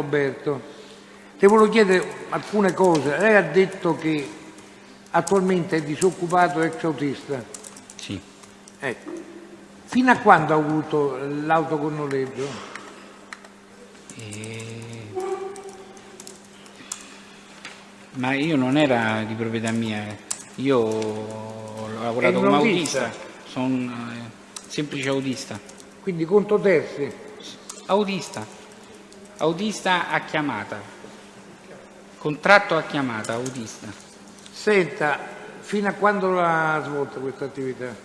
Roberto. Ti volevo chiedere alcune cose. Lei ha detto che attualmente è disoccupato, ex autista. Sì. Ecco. Fino a quando ha avuto l'auto con noleggio? Ma io non era di proprietà mia, io ho lavorato come autista, sono semplice autista. Quindi conto terzi? Autista a chiamata, contratto a chiamata, autista. Senta, fino a quando l'ha svolta questa attività?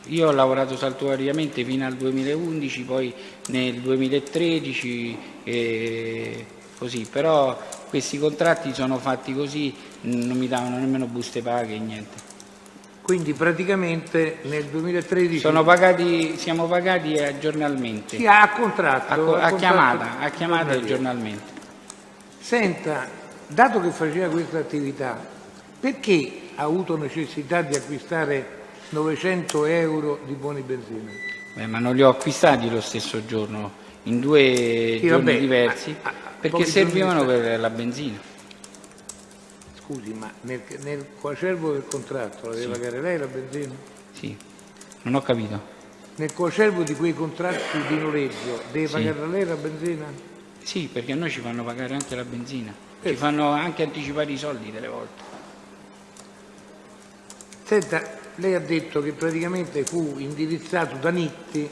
Io ho lavorato saltuariamente fino al 2011, poi nel 2013 così, però questi contratti sono fatti così, non mi davano nemmeno buste paghe, niente. Quindi praticamente nel 2013... Siamo pagati giornalmente. Sì, a contratto. A chiamata e giornalmente. Senta, dato che faceva questa attività, perché ha avuto necessità di acquistare 900 euro di buoni benzina? Ma non li ho acquistati lo stesso giorno, in due giorni diversi, perché servivano per la benzina. Scusi, ma nel coacervo del contratto la deve pagare lei la benzina? Sì, non ho capito. Nel coacervo di quei contratti di noleggio deve pagare lei la benzina? Sì, perché a noi ci fanno pagare anche la benzina, ci fanno anche anticipare i soldi delle volte. Senta, lei ha detto che praticamente fu indirizzato da Nitti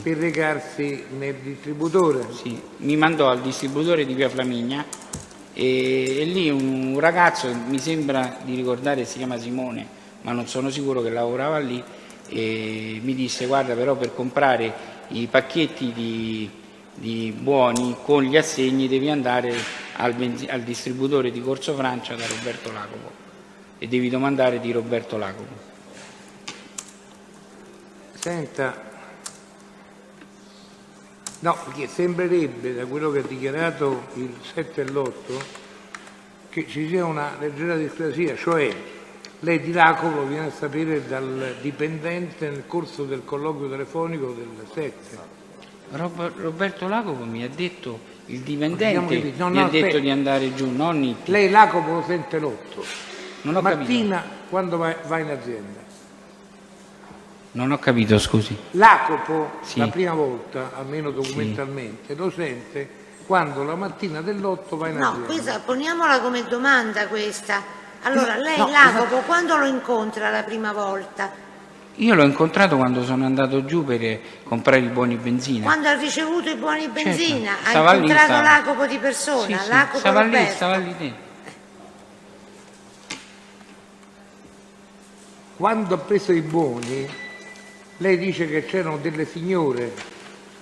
per recarsi nel distributore. Sì, mi mandò al distributore di Via Flaminia e lì un ragazzo, mi sembra di ricordare si chiama Simone, ma non sono sicuro, che lavorava lì, e mi disse: guarda, però per comprare i pacchetti di buoni con gli assegni devi andare al distributore di Corso Francia da Roberto Lacopo e devi domandare di Roberto Lacopo. Senta, no, perché sembrerebbe, da quello che ha dichiarato il 7 e l'8, che ci sia una leggera discrasia, cioè lei di Lacopo viene a sapere dal dipendente nel corso del colloquio telefonico del 7. Roberto Lacopo mi ha detto, il dipendente mi ha detto di andare giù, non Nitti. Lei Lacopo lo sente l'8, non ho mattina capito. quando va in azienda. Non ho capito, scusi. Lacopo la prima volta, almeno documentalmente, lo sente quando la mattina dell'8 va in azienda. No, questa, poniamola come domanda questa. Allora, lei Lacopo quando lo incontra la prima volta? Io l'ho incontrato quando sono andato giù per comprare i buoni benzina. Quando ha ricevuto i buoni benzina? Certo. Ha incontrato Lacopo di persona? Sì, Lacopo stava Roberto. lì, stava lì dentro. Quando ha preso i buoni, lei dice che c'erano delle signore.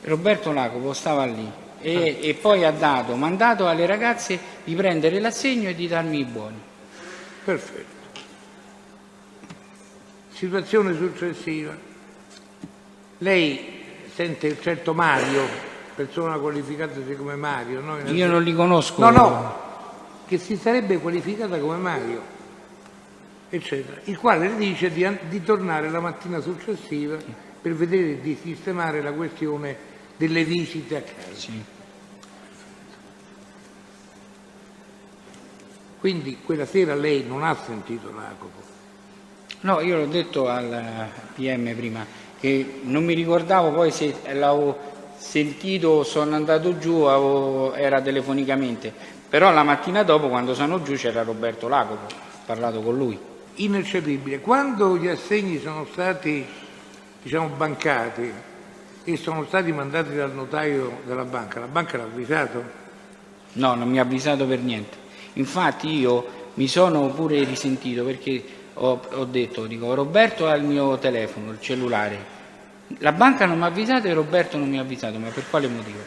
Roberto Lacopo stava lì e poi ha mandato alle ragazze di prendere l'assegno e di darmi i buoni. Perfetto. Situazione successiva. Lei sente il certo Mario, persona qualificata come Mario, no? Io non li conosco. No, che si sarebbe qualificata come Mario, eccetera, il quale le dice di tornare la mattina successiva per vedere di sistemare la questione delle visite a casa. Sì. Quindi quella sera lei non ha sentito Lacopo? No, io l'ho detto al PM prima, che non mi ricordavo poi se l'avevo sentito, sono andato giù, era telefonicamente, però la mattina dopo quando sono giù c'era Roberto Lacopo, ho parlato con lui. Ineccepibile. Quando gli assegni sono stati, bancati e sono stati mandati dal notaio della banca, la banca l'ha avvisato? No, non mi ha avvisato per niente. Infatti io mi sono pure risentito perché ho detto, Roberto ha il mio telefono, il cellulare, la banca non mi ha avvisato e Roberto non mi ha avvisato, ma per quale motivo?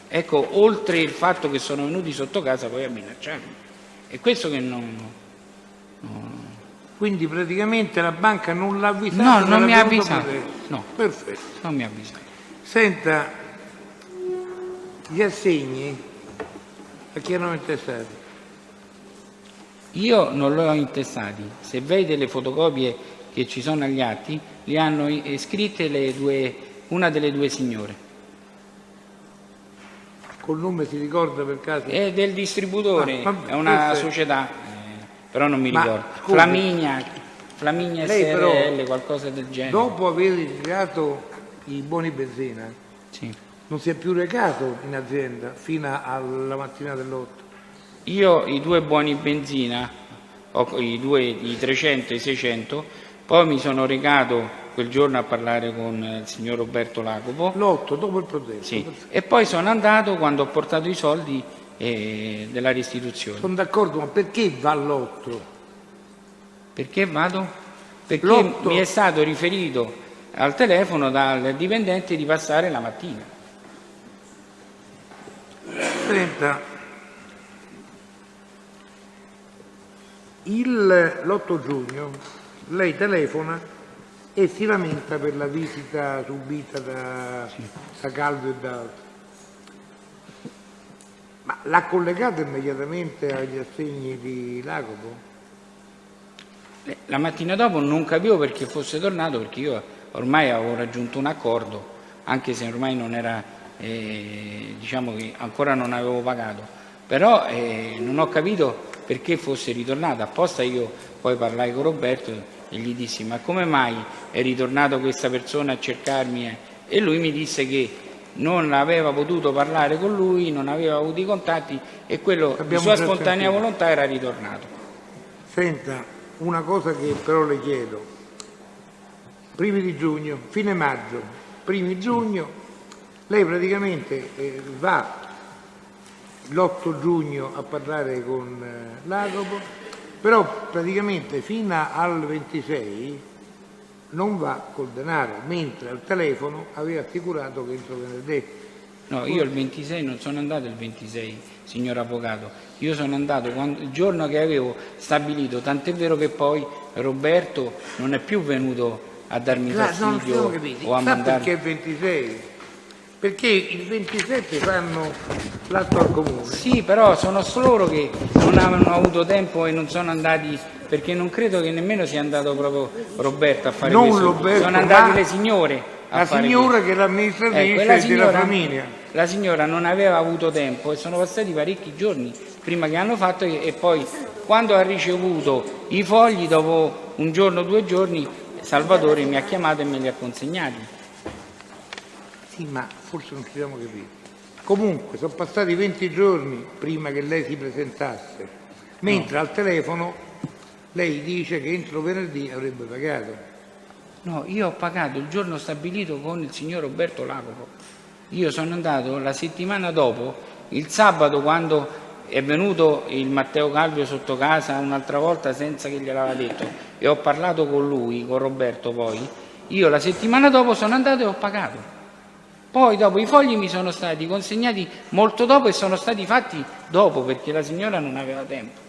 Ecco, oltre il fatto che sono venuti sotto casa poi a minacciarmi, è questo che non... Quindi praticamente la banca non l'ha avvisato? No, non mi ha avvisato. No. Perfetto. Non mi ha avvisato. Senta, gli assegni a chi erano intestati? Io non li ho intestati. Se vede le fotocopie che ci sono agli atti, li hanno scritte una delle due signore. Col nome si ricorda per caso? È del distributore, vabbè, è una forse- società, però non mi Ma, ricordo. scusi, Flaminia lei SRL, però, qualcosa del genere. dopo aver ritirato i buoni benzina, Sì. non si è più recato in azienda fino alla mattina dell'8. Io i 2 buoni benzina, i 300 e i 600, poi mi sono recato quel giorno a parlare con il signor Roberto Lacopo, L'8, dopo il processo. sì, e poi sono andato quando ho portato i soldi della restituzione. Sono d'accordo, ma perché va all'8? Perché vado? Perché L'8. mi è stato riferito al telefono dal dipendente di passare la mattina. 30. L'8 giugno lei telefona e si lamenta per la visita subita da Calvo e da altri. Ma l'ha collegato immediatamente agli assegni di Lacopo? La mattina dopo non capivo perché fosse tornato, perché io ormai avevo raggiunto un accordo, anche se ormai non era, diciamo che ancora non avevo pagato, però non ho capito perché fosse ritornato. Apposta io poi parlai con Roberto e gli dissi: ma come mai è ritornato questa persona a cercarmi? E lui mi disse che non aveva potuto parlare con lui, non aveva avuto i contatti e quello di Abbiamo sua già spontanea sentito. volontà era ritornato. Senta, una cosa che però le chiedo. Primi di giugno, fine maggio, primi giugno, lei praticamente va l'8 giugno a parlare con Lacopo, però praticamente fino al 26 non va col denaro, mentre al telefono aveva assicurato che entro venerdì. No, io il 26 non sono andato il 26, signor avvocato. Io sono andato il giorno che avevo stabilito, tant'è vero che poi Roberto non è più venuto a darmi Non siamo fastidio capiti. o a Sa mandarmi. perché il 26? Perché il 27 fanno l'atto al comune. Sì, però sono loro che non avevano avuto tempo e non sono andati, perché non credo che nemmeno sia andato proprio Roberto a fare Non questo. Roberto, sono andate ma le signore a La fare signora questo. che è l'amministratrice la della famiglia. La signora non aveva avuto tempo e sono passati parecchi giorni prima che hanno fatto e poi quando ha ricevuto i fogli, dopo un giorno o 2 giorni, Salvatore mi ha chiamato e me li ha consegnati. Sì, ma forse non ci siamo capiti. Comunque, sono passati 20 giorni prima che lei si presentasse, mentre al telefono lei dice che entro venerdì avrebbe pagato. No, io ho pagato il giorno stabilito con il signor Roberto Lacopo. Io sono andato la settimana dopo, il sabato, quando è venuto il Matteo Calvio sotto casa un'altra volta senza che gliel'aveva detto e ho parlato con lui, con Roberto poi, io la settimana dopo sono andato e ho pagato. Poi dopo i fogli mi sono stati consegnati molto dopo e sono stati fatti dopo perché la signora non aveva tempo.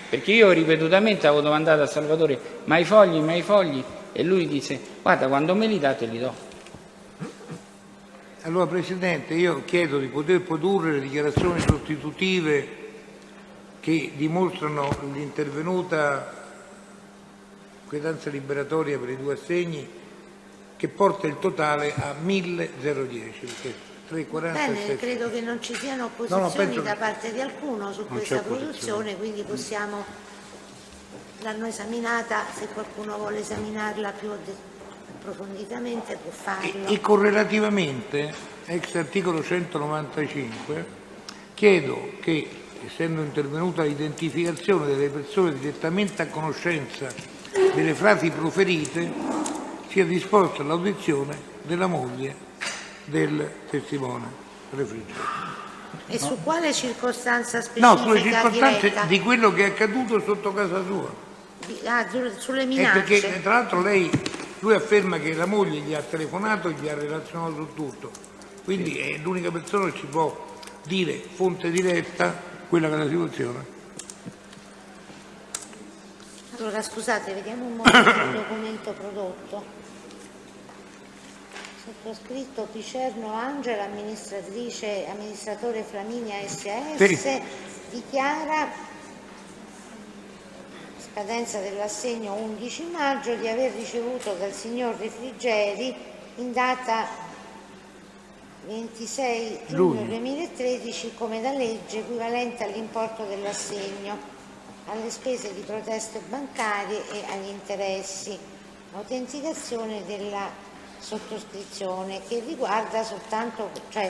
Perché io ripetutamente avevo domandato a Salvatore ma i fogli? E lui disse guarda quando me li date li do. Allora, Presidente, io chiedo di poter produrre le dichiarazioni sostitutive che dimostrano l'intervenuta quietanza liberatoria per i 2 assegni che porta il totale a 1.010, perché 3,40 Bene, credo che non ci siano opposizioni penso da che- parte di alcuno su questa produzione, quindi possiamo, l'hanno esaminata, se qualcuno vuole esaminarla più approfonditamente può farlo. E correlativamente, ex articolo 195, chiedo che, essendo intervenuta l'identificazione delle persone direttamente a conoscenza delle frasi proferite, sia disposta l'audizione della moglie del testimone refrigerio. E su quale circostanza specifica No, sulle circostanze diretta? di quello che è accaduto sotto casa sua. Sulle E minacce? perché tra l'altro lui afferma che la moglie gli ha telefonato e gli ha relazionato su tutto, quindi è l'unica persona che ci può dire fonte diretta quella che è la situazione. Allora scusate, vediamo un momento il documento prodotto. Sottoscritto Picerno Angela, amministratore Flaminia SAS, Sì. dichiara scadenza dell'assegno 11 maggio di aver ricevuto dal signor Refrigeri in data 26 giugno 2013 come da legge equivalente all'importo dell'assegno, alle spese di proteste bancarie e agli interessi. Autenticazione della sottoscrizione che riguarda soltanto, cioè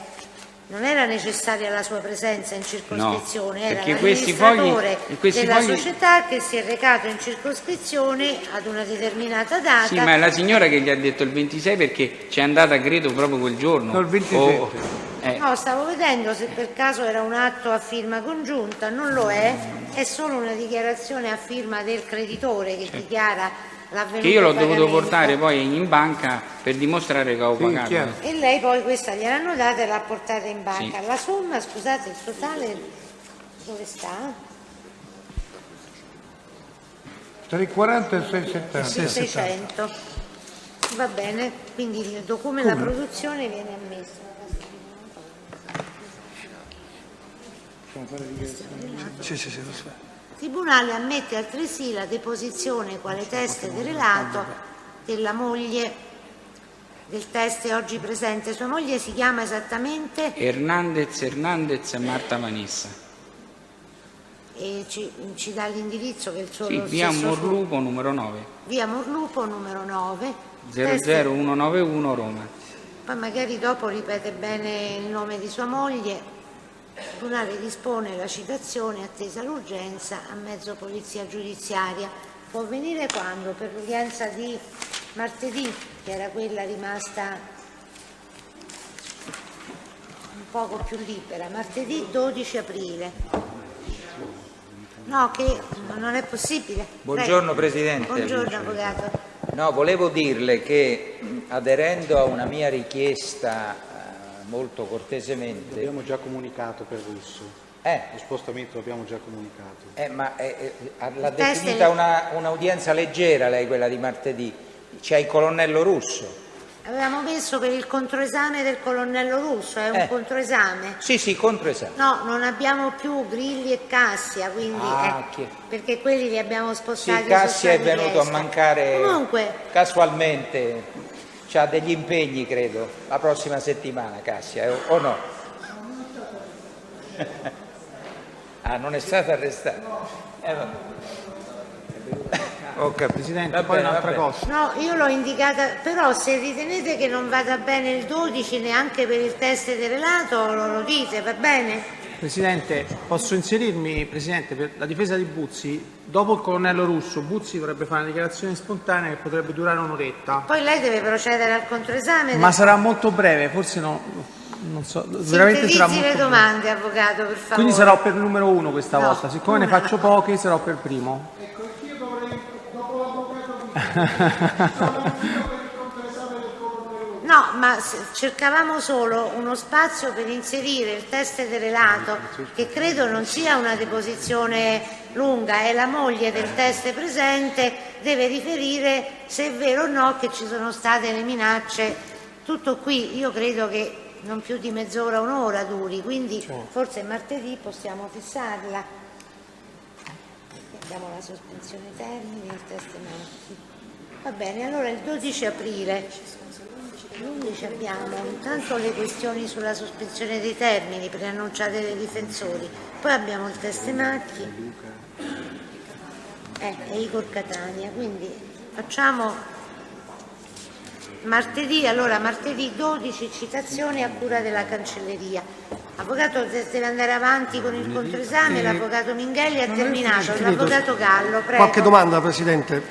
non era necessaria la sua presenza in circoscrizione, no, era questi l'amministratore della fogli... società che si è recato in circoscrizione ad una determinata data. Sì, ma è la signora che gli ha detto il 26 perché c'è andata credo proprio quel giorno. No, il 27. No, stavo vedendo se per caso era un atto a firma congiunta, non lo è solo una dichiarazione a firma del creditore che dichiara l'avvenuto che io l'ho dovuto pagamento. portare poi in banca per dimostrare che ho pagato. Chiaro. E lei poi questa gliel'hanno data e l'ha portata in banca. Sì. La somma, scusate, il totale dove sta? 340 e 670. 600. Va bene, quindi il documento della produzione viene ammesso. Il Tribunale ammette altresì la deposizione quale teste del relato della moglie del teste oggi presente. Sua moglie si chiama esattamente? Hernandez Marta Vanessa. E ci dà l'indirizzo che è il suo Sì, via stesso Morlupo numero 9. Via Morlupo numero 9. 00191 Roma. Poi magari dopo ripete bene il nome di sua moglie. Il Tribunale dispone la citazione attesa l'urgenza a mezzo polizia giudiziaria. Può venire quando? Per l'udienza di martedì, che era quella rimasta un poco più libera, martedì 12 aprile. No, che non è possibile. Buongiorno Prego. Presidente. Buongiorno Avvocato. No, volevo dirle che aderendo a una mia richiesta molto cortesemente... Abbiamo già comunicato per Russo, lo spostamento l'abbiamo già comunicato. Ma l'ha definita un'udienza leggera lei quella di martedì, c'è il colonnello Russo. Avevamo messo per il controesame del colonnello Russo, è un controesame? Sì, controesame. No, non abbiamo più Grilli e Cassia, quindi perché quelli li abbiamo spostati. Sì, Cassia è venuto richiesta. a mancare Comunque, casualmente, c'ha degli impegni credo, la prossima settimana Cassia, o no? Non è stato arrestato? Ok, Presidente, Va poi bene, un'altra va bene. cosa. no, io l'ho indicata, però se ritenete che non vada bene il 12 neanche per il test del relato, lo dite, va bene? Presidente, posso inserirmi, Presidente, per la difesa di Buzzi, dopo il colonnello Russo, Buzzi dovrebbe fare una dichiarazione spontanea che potrebbe durare un'oretta. Poi lei deve procedere al controesame. Ma sarà molto breve, forse non so, veramente sarà molto le breve. domande, Avvocato, per favore. Quindi sarò per il numero 1 questa No, volta, siccome ne una. faccio pochi sarò per il primo. No, ma cercavamo solo uno spazio per inserire il test del relato, che credo non sia una deposizione lunga, è la moglie del test presente, deve riferire se è vero o no che ci sono state le minacce. Tutto qui, io credo che non più di mezz'ora, un'ora duri, quindi forse martedì possiamo fissarla. Abbiamo la sospensione termini e il test marchi. Va bene, allora il 12 aprile, l'11 abbiamo intanto le questioni sulla sospensione dei termini preannunciate dai difensori, poi abbiamo il test macchi e Igor Catania, quindi facciamo martedì, allora martedì 12 citazione a cura della cancelleria. Avvocato, deve andare avanti con il controesame, l'avvocato Minghelli ha terminato, l'avvocato Gallo, prego. Qualche domanda, Presidente.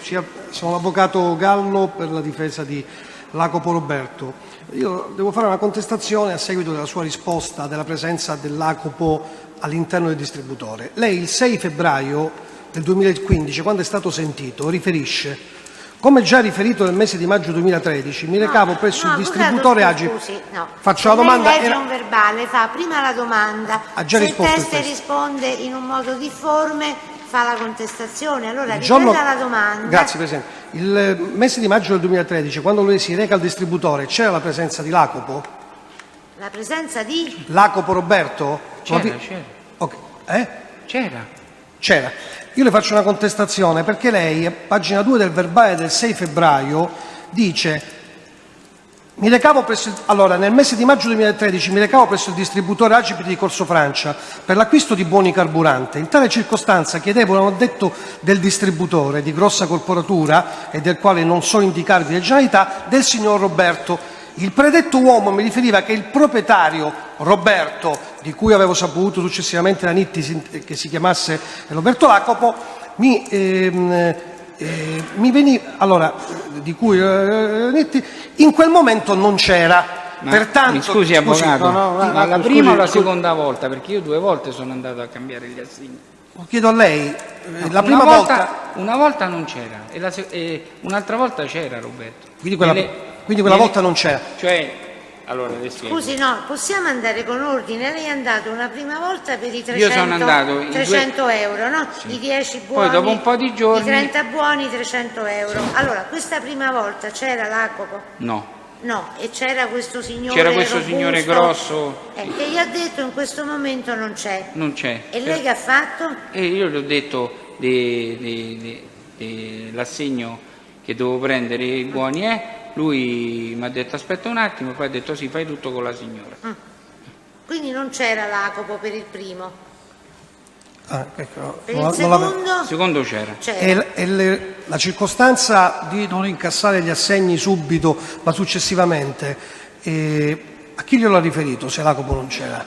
Sono l'avvocato Gallo per la difesa di Lacopo Roberto. Io devo fare una contestazione a seguito della sua risposta della presenza dell'Acopo all'interno del distributore. Lei il 6 febbraio del 2015, quando è stato sentito, riferisce: come già riferito nel mese di maggio 2013, mi recavo presso il distributore Agi. Scusi, no. Faccio la domanda. Lei legge un verbale, fa prima la domanda. Ha già se risposto il il test test. risponde in un modo difforme, fa la contestazione. Allora Il giorno- ripeta la domanda. Grazie Presidente. Il mese di maggio del 2013, quando lui si reca al distributore, c'era la presenza di Lacopo? La presenza di... Lacopo Roberto? C'era. Ok. C'era. Io le faccio una contestazione perché lei, a pagina 2 del verbale del 6 febbraio, dice: nel mese di maggio 2013 mi recavo presso il distributore Agipit di Corso Francia per l'acquisto di buoni carburante. In tale circostanza chiedevo a un addetto del distributore di grossa corporatura e del quale non so indicarvi la generalità, del signor Roberto. Il predetto uomo mi riferiva che il proprietario Roberto, di cui avevo saputo successivamente da Nitti che si chiamasse Roberto Lacopo, mi veniva, allora, di cui Nitti, in quel momento non c'era. Pertanto, mi scusi, avvocato, ma la prima o la seconda volta? Perché io 2 volte sono andato a cambiare gli assegni. Lo chiedo a lei, la prima una volta non c'era e un'altra volta c'era Roberto. Quindi quella volta non c'era. Allora, le spiego. Scusi, no, possiamo andare con ordine. Lei è andato una prima volta per i 300, Io sono andato 300 euro, no? Sì. I 10 buoni, poi dopo un po' di giorni, i 30 buoni, 300 euro. Sì. Allora, questa prima volta c'era Lacopo? No. No, e c'era questo signore C'era questo robusto, signore grosso. Che gli ha detto in questo momento non c'è. Non c'è. E lei che ha fatto? E io gli ho detto l'assegno che devo prendere i buoni è. Lui mi ha detto aspetta un attimo, poi ha detto sì, fai tutto con la signora. Quindi non c'era Lacopo per il primo? Ecco, per il secondo? Secondo c'era. La circostanza di non incassare gli assegni subito ma successivamente, a chi glielo ha riferito se Lacopo non c'era?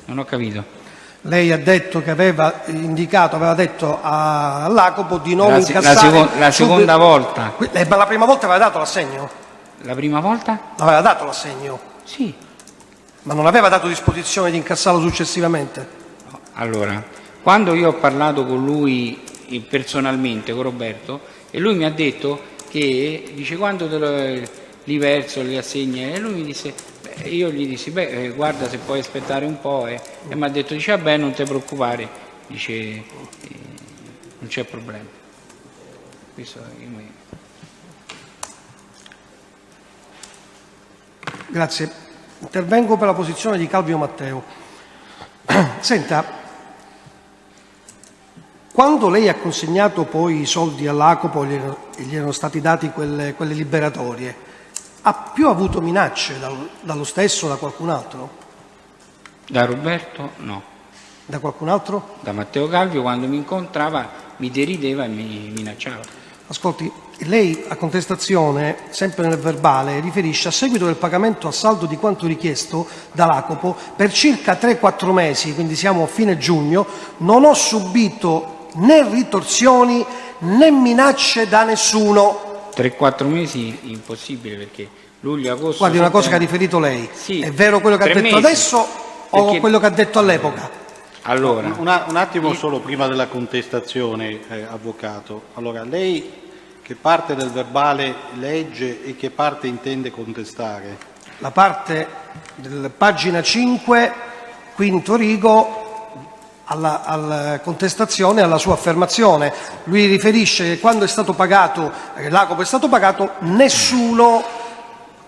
Non ho capito. Lei ha detto che aveva detto a Lacopo di non incassare la seconda volta. Ma la prima volta aveva dato l'assegno? La prima volta? Aveva dato l'assegno? Sì. Ma non aveva dato disposizione di incassarlo successivamente? Allora, quando io ho parlato con lui personalmente, con Roberto, e lui mi ha detto che, dice, quando li verso, li assegni, e lui mi disse, io gli dissi, guarda se puoi aspettare un po', e mi ha detto, dice, vabbè, non ti preoccupare, dice, non c'è problema. Questo Grazie. Intervengo per la posizione di Calvio Matteo. Senta, quando lei ha consegnato poi i soldi all'Acopo e gli erano stati dati quelle liberatorie, ha più avuto minacce dallo stesso o da qualcun altro? Da Roberto no. Da qualcun altro? Da Matteo Calvio, quando mi incontrava mi derideva e mi minacciava. Ascolti, lei a contestazione, sempre nel verbale, riferisce: a seguito del pagamento a saldo di quanto richiesto da Lacopo per circa 3-4 mesi, quindi siamo a fine giugno, non ho subito né ritorsioni né minacce da nessuno. 3-4 mesi impossibile, perché luglio, agosto... Guardi, una cosa che ha riferito lei, sì, è vero quello che ha detto mesi, adesso o quello che ha detto all'epoca? Allora, un attimo solo prima della contestazione, avvocato. Allora, lei che parte del verbale legge e che parte intende contestare? La parte della pagina 5, quinto rigo, alla contestazione, alla sua affermazione. Lui riferisce che quando è stato pagato, Lacopo è stato pagato, nessuno,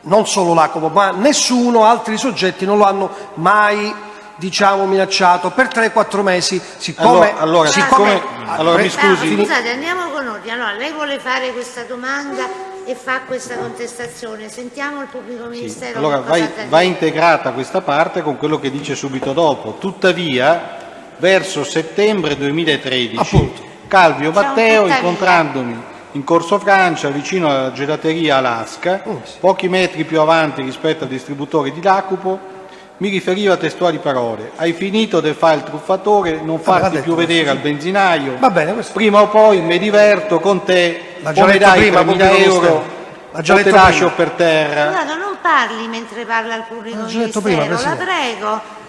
non solo Lacopo, ma nessuno, altri soggetti non lo hanno mai, diciamo, minacciato per 3-4 mesi. Siccome mi scusi. Scusate, andiamo con ordine. Allora, lei vuole fare questa domanda e fa questa contestazione. Sentiamo il pubblico ministero. Allora, va integrata questa parte con quello che dice subito dopo. Tuttavia, verso settembre 2013, appunto, Calvio Matteo, incontrandomi in Corso Francia, vicino alla gelateria Alaska, pochi metri più avanti rispetto al distributore di Lacopo, mi riferiva testuali parole: hai finito di fare il truffatore, non farti più vedere al benzinaio, va bene, prima o poi mi diverto con te, o mi dai 3.000 euro o te lascio per terra. Guarda, non parli mentre parla il pubblico ministero, la prego.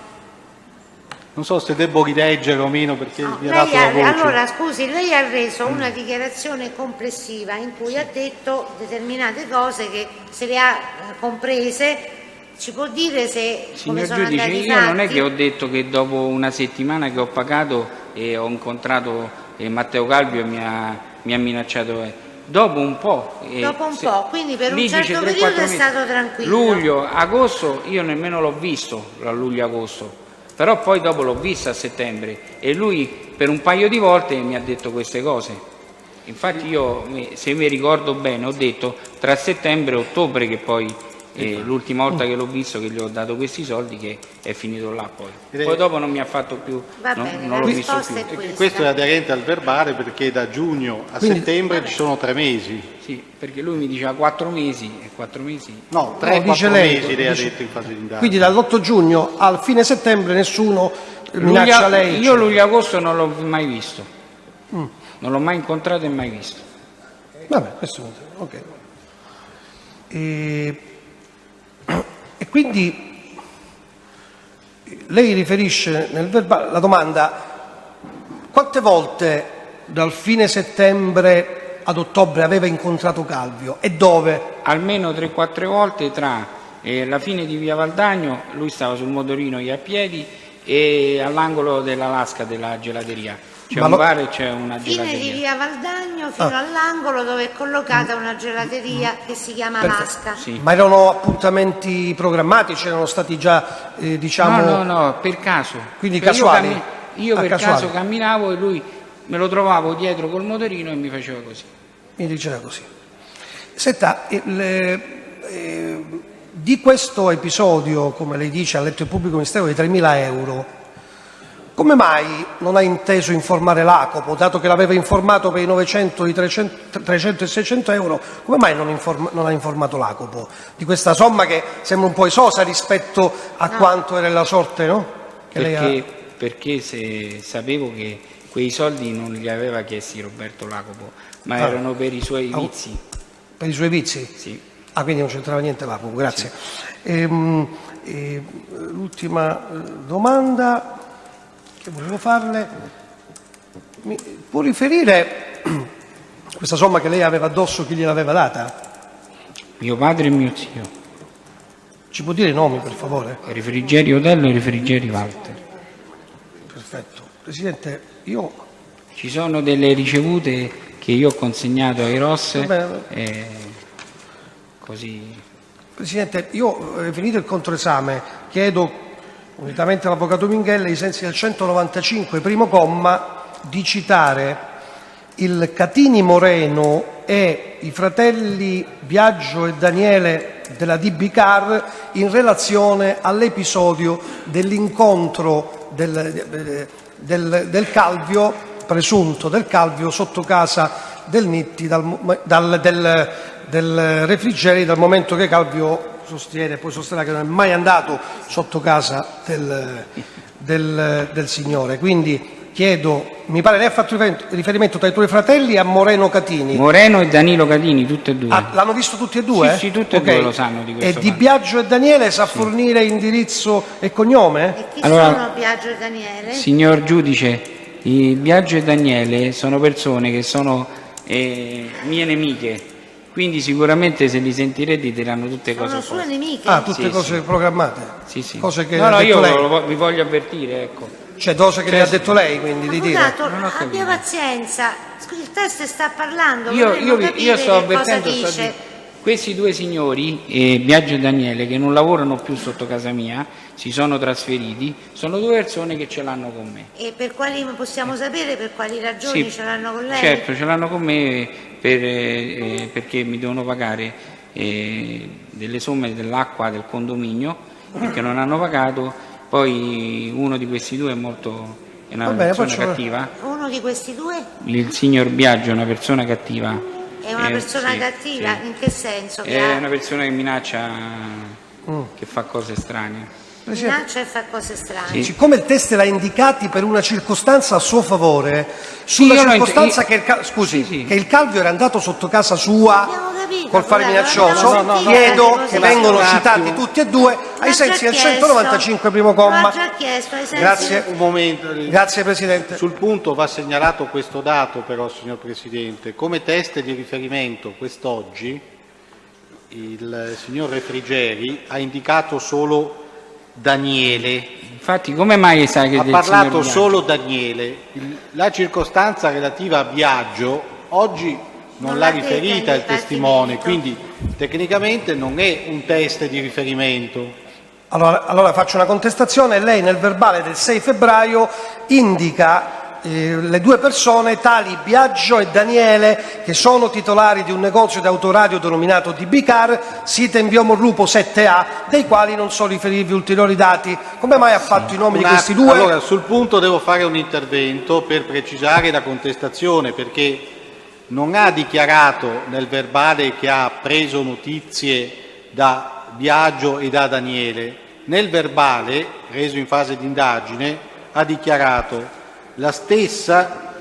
Non so se devo rileggere o meno, perché mi ha dato la voce. Allora, scusi, lei ha reso una dichiarazione complessiva in cui ha detto determinate cose che se le ha comprese. Ci può dire se come sono giudice, andati i io fatti? non è che ho detto che dopo una settimana che ho pagato e ho incontrato Matteo Calvio e mi ha minacciato. Dopo un po'. Quindi per un certo periodo è stato tranquillo. Luglio, agosto, io nemmeno l'ho visto a luglio-agosto. Però poi dopo l'ho vista a settembre e lui per un paio di volte mi ha detto queste cose. Infatti io, se mi ricordo bene, ho detto tra settembre e ottobre che poi E l'ultima volta che l'ho visto, che gli ho dato questi soldi, che è finito là poi dopo non mi ha fatto più, Va bene, non la l'ho visto risposta più. è questa. Questo è aderente al verbale perché da giugno a settembre ci sono 3 mesi. Sì, perché lui mi diceva 4 mesi e 4 mesi. No, No, 3-4 dice lei, mesi lei ha dice- detto in fase di indagine. Quindi dall'8 giugno al fine settembre nessuno minaccia lei? Io luglio-agosto non l'ho mai visto, non l'ho mai incontrato e mai visto. Vabbè, questo ok. E quindi lei riferisce nel verbale la domanda: quante volte dal fine settembre ad ottobre aveva incontrato Calvio e dove? Almeno 3-4 volte tra la fine di via Valdagno, lui stava sul motorino, io a piedi, e all'angolo della Lasca della gelateria. C'è Ma un lo- bar e c'è una Fine di gelateria. via Valdagno fino all'angolo dove è collocata una gelateria che si chiama Lasca. Sì. Ma erano appuntamenti programmati, erano stati già, diciamo... No, per caso. Quindi Per casuali? Io per Casuali. caso camminavo e lui me lo trovavo dietro col motorino e mi faceva così. Mi diceva così. Senta, di questo episodio, come lei dice, ha letto il pubblico ministero di 3.000 euro, come mai non ha inteso informare l'Acopo, dato che l'aveva informato per i 900, i 300 e 600 euro, come mai non ha informato l'Acopo di questa somma che sembra un po' esosa rispetto a quanto era la sorte, no? Che lei ha- Perché se sapevo che quei soldi non li aveva chiesti Roberto Lacopo, ma erano per i suoi vizi. Per i suoi vizi? Sì. Ah, quindi non c'entrava niente l'Acopo, grazie. L'ultima domanda che volevo farle, mi può riferire questa somma che lei aveva addosso, chi gliel'aveva data? Mio padre e mio zio. Ci può dire i nomi, per favore? Refrigeri Otello e Refrigeri Walter. Perfetto. Presidente, io... Ci sono delle ricevute che io ho consegnato ai ROS, Va bene. così. Presidente, io finito il controesame chiedo, unitamente all'Avvocato Minghella, ai sensi del 195 primo comma, di citare il Catini Moreno e i fratelli Biagio e Daniele della DB Car in relazione all'episodio dell'incontro del Calvio, presunto del Calvio, sotto casa del Nitti, del Refrigeri, dal momento che Calvio poi sosterrà che non è mai andato sotto casa del signore. Quindi chiedo, mi pare lei ha fatto riferimento tra i tuoi fratelli a Moreno Catini. Moreno e Danilo Catini, tutte e due. Ah, l'hanno visto tutti e due? Sì, tutte e due lo sanno di questo E Di fatto. Biagio e Daniele sa fornire indirizzo e cognome? E chi Allora- sono Biagio e Daniele? Signor giudice, i Biagio e Daniele sono persone che sono mie nemiche, quindi sicuramente se li sentirete diranno tutte cose Sono sue opposte. nemiche? Ah, tutte Sì, cose sì. programmate? Sì. Cose che no, ha detto io lei? vi voglio avvertire, ecco. Cioè, cose che le ha detto lei, quindi, di dire? Avvocato, Non ho capito. abbia pazienza. Scusi, il test sta parlando, Io vorremmo capire sto che cosa avvertendo, dice. questi due signori, Biagio e Daniele, che non lavorano più sotto casa mia, si sono trasferiti, sono due persone che ce l'hanno con me. E per quali possiamo sapere per quali ragioni Sì, ce l'hanno con lei? Certo, ce l'hanno con me perché mi devono pagare delle somme dell'acqua del condominio, perché non hanno pagato. Poi uno di questi due è una Va bene, persona faccio- cattiva, Uno di questi due il signor Biagio è una persona cattiva. è una persona sì, cattiva? sì. In che senso? Che È ha- una persona che minaccia, che fa cose strane. Presidente, minaccia e fa cose strane. Sì. siccome il test l'ha indicati per una circostanza a suo favore, sulla io lo circostanza int- che scusi, Sì. che il Calvio era andato sotto casa sua Abbiamo capito, col fare guarda, minaccioso, l'abbiamo sentita chiedo la che cosa. vengono Un citati attimo. tutti e due ai L'ha sensi già del chiesto. 195 primo comma. L'ha già chiesto ai sensi Grazie. Un momento. Grazie Presidente. Sul punto va segnalato questo dato però, signor Presidente. Come test di riferimento quest'oggi il signor Refrigeri ha indicato solo Daniele, Infatti, come mai sai che ha del parlato signor Biagio? solo Daniele. La circostanza relativa a Biagio oggi non l'ha l'ha detta riferita il il testimone, Dipartimento. quindi tecnicamente non è un test di riferimento. Allora faccio una contestazione. Lei nel verbale del 6 febbraio indica le due persone, tali Biagio e Daniele, che sono titolari di un negozio di autoradio denominato DB Car, sita in via Morlupo 7A, dei quali non so riferirvi ulteriori dati. Come mai ha fatto i nomi di questi due? Allora, sul punto devo fare un intervento per precisare la contestazione, perché non ha dichiarato nel verbale che ha preso notizie da Biagio e da Daniele. Nel verbale, reso in fase di indagine, ha dichiarato: la stessa,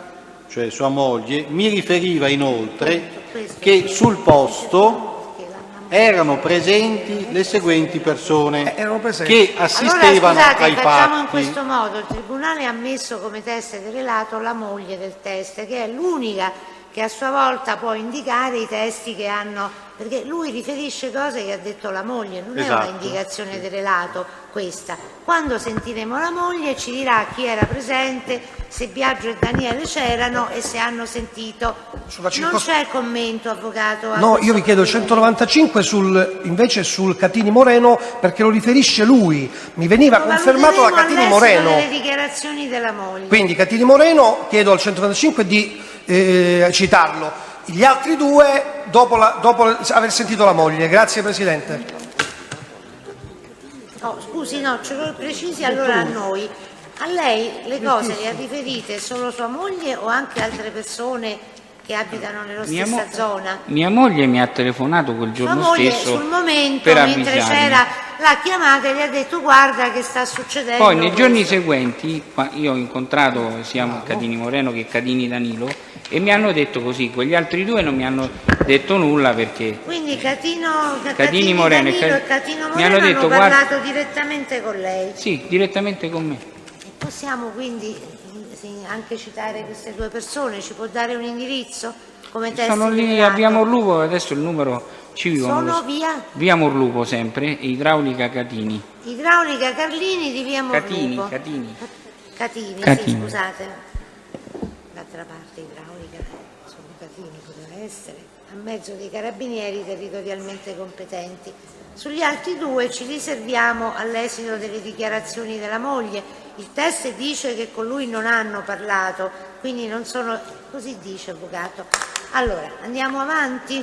cioè sua moglie, mi riferiva inoltre che sul posto erano presenti le seguenti persone che assistevano allora, scusate, ai facciamo fatti. in questo modo: il Tribunale ha ammesso come teste del relato la moglie del teste, che è l'unica che a sua volta può indicare i testi che hanno, perché lui riferisce cose che ha detto la moglie, non è una indicazione del relato questa. Quando sentiremo la moglie ci dirà chi era presente, se Biagio e Daniele c'erano e se hanno sentito. Non c'è commento, avvocato? No, io vi chiedo il 195 invece sul Catini Moreno, perché lo riferisce lui, mi veniva confermato da Catini Moreno. Delle dichiarazioni della moglie. Quindi Catini Moreno, chiedo al 195 di citarlo. Gli altri due dopo aver sentito la moglie. Grazie Presidente. Oh, scusi, no, ce lo precisi allora a noi. A lei le cose le ha riferite solo sua moglie o anche altre persone che abitano nella stessa zona? Mia moglie mi ha telefonato quel giorno sua moglie stesso sul momento, per mentre avvisarmi. c'era la chiamata, e gli ha detto: guarda che sta succedendo. Poi nei giorni questo. seguenti io ho incontrato sia Catini Moreno che Catini Danilo e mi hanno detto così. Quegli altri due non mi hanno detto nulla, perché Quindi Catini Moreno Danilo e Catino mi hanno Moreno detto: hanno guarda, parlato direttamente con lei. sì, direttamente con me. Possiamo quindi anche citare queste due persone? Ci può dare un indirizzo come testi Sono di lì a reato? via Morlupo, adesso il numero ci vivono. Sono via Morlupo sempre, idraulica Catini. Idraulica Carlini di via Morlupo. Catini. Sì, scusate. D'altra parte idraulica, sono Catini, poteva essere, a mezzo dei carabinieri territorialmente competenti. Sugli altri due ci riserviamo all'esito delle dichiarazioni della moglie. Il test dice che con lui non hanno parlato, quindi non sono... Così dice, avvocato. Allora, andiamo avanti.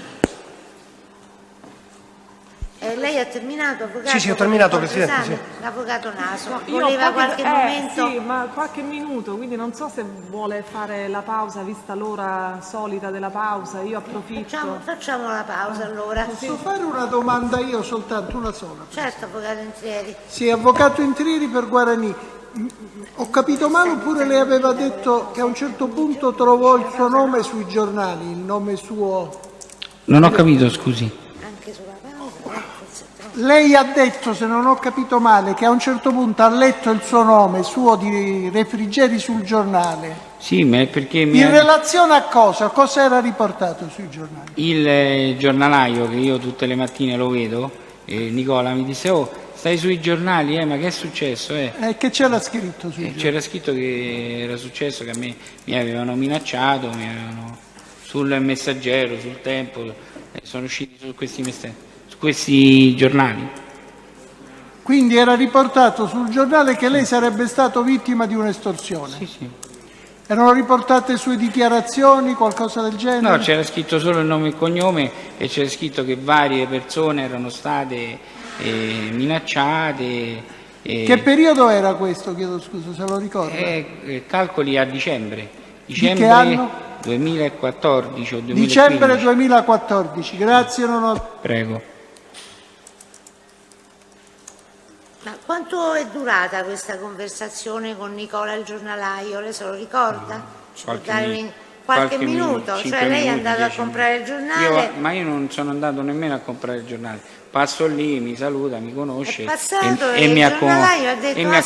Lei ha terminato, avvocato? Sì, ho terminato, Presidente. Sì. L'avvocato Naso, Io voleva qualche momento? Sì, ma qualche minuto, quindi non so se vuole fare la pausa, vista l'ora solita della pausa, io approfitto. Facciamo la pausa allora. Posso fare una domanda io, soltanto una sola? Certo, avvocato Intrieri. Sì, avvocato Intrieri per Guarani. Ho capito male oppure lei aveva detto che a un certo punto trovò il suo nome sui giornali, il nome suo? Non ho capito, scusi. Anche sulla pausa, forse troppo. Lei ha detto, se non ho capito male, che a un certo punto ha letto il suo nome, suo di Refrigeri sul giornale. Sì, ma è perché In relazione a cosa? Cosa era riportato sui giornali? il giornalaio, che io tutte le mattine lo vedo, Nicola mi disse: oh, stai sui giornali, ma che è successo? Che c'era scritto sui giornali? C'era scritto che era successo, che a me mi avevano minacciato, sul Messaggero, sul Tempo, sono usciti su questi giornali. Quindi era riportato sul giornale che lei sarebbe stato vittima di un'estorsione? Sì, sì. Erano riportate sue dichiarazioni, qualcosa del genere? No, c'era scritto solo il nome e il cognome e c'era scritto che varie persone erano state minacciate. Che periodo era questo, chiedo scusa, se lo ricorda? Calcoli a dicembre. Di che anno? 2014 o 2015. Dicembre 2014, grazie. Prego. Ma quanto è durata questa conversazione con Nicola il giornalaio? Lei se lo ricorda? Ci può dare qualche minuto? Cioè lei è andato a comprare il giornale? Ma io non sono andato nemmeno a comprare il giornale. Passo lì, mi saluta, mi conosce e mi ha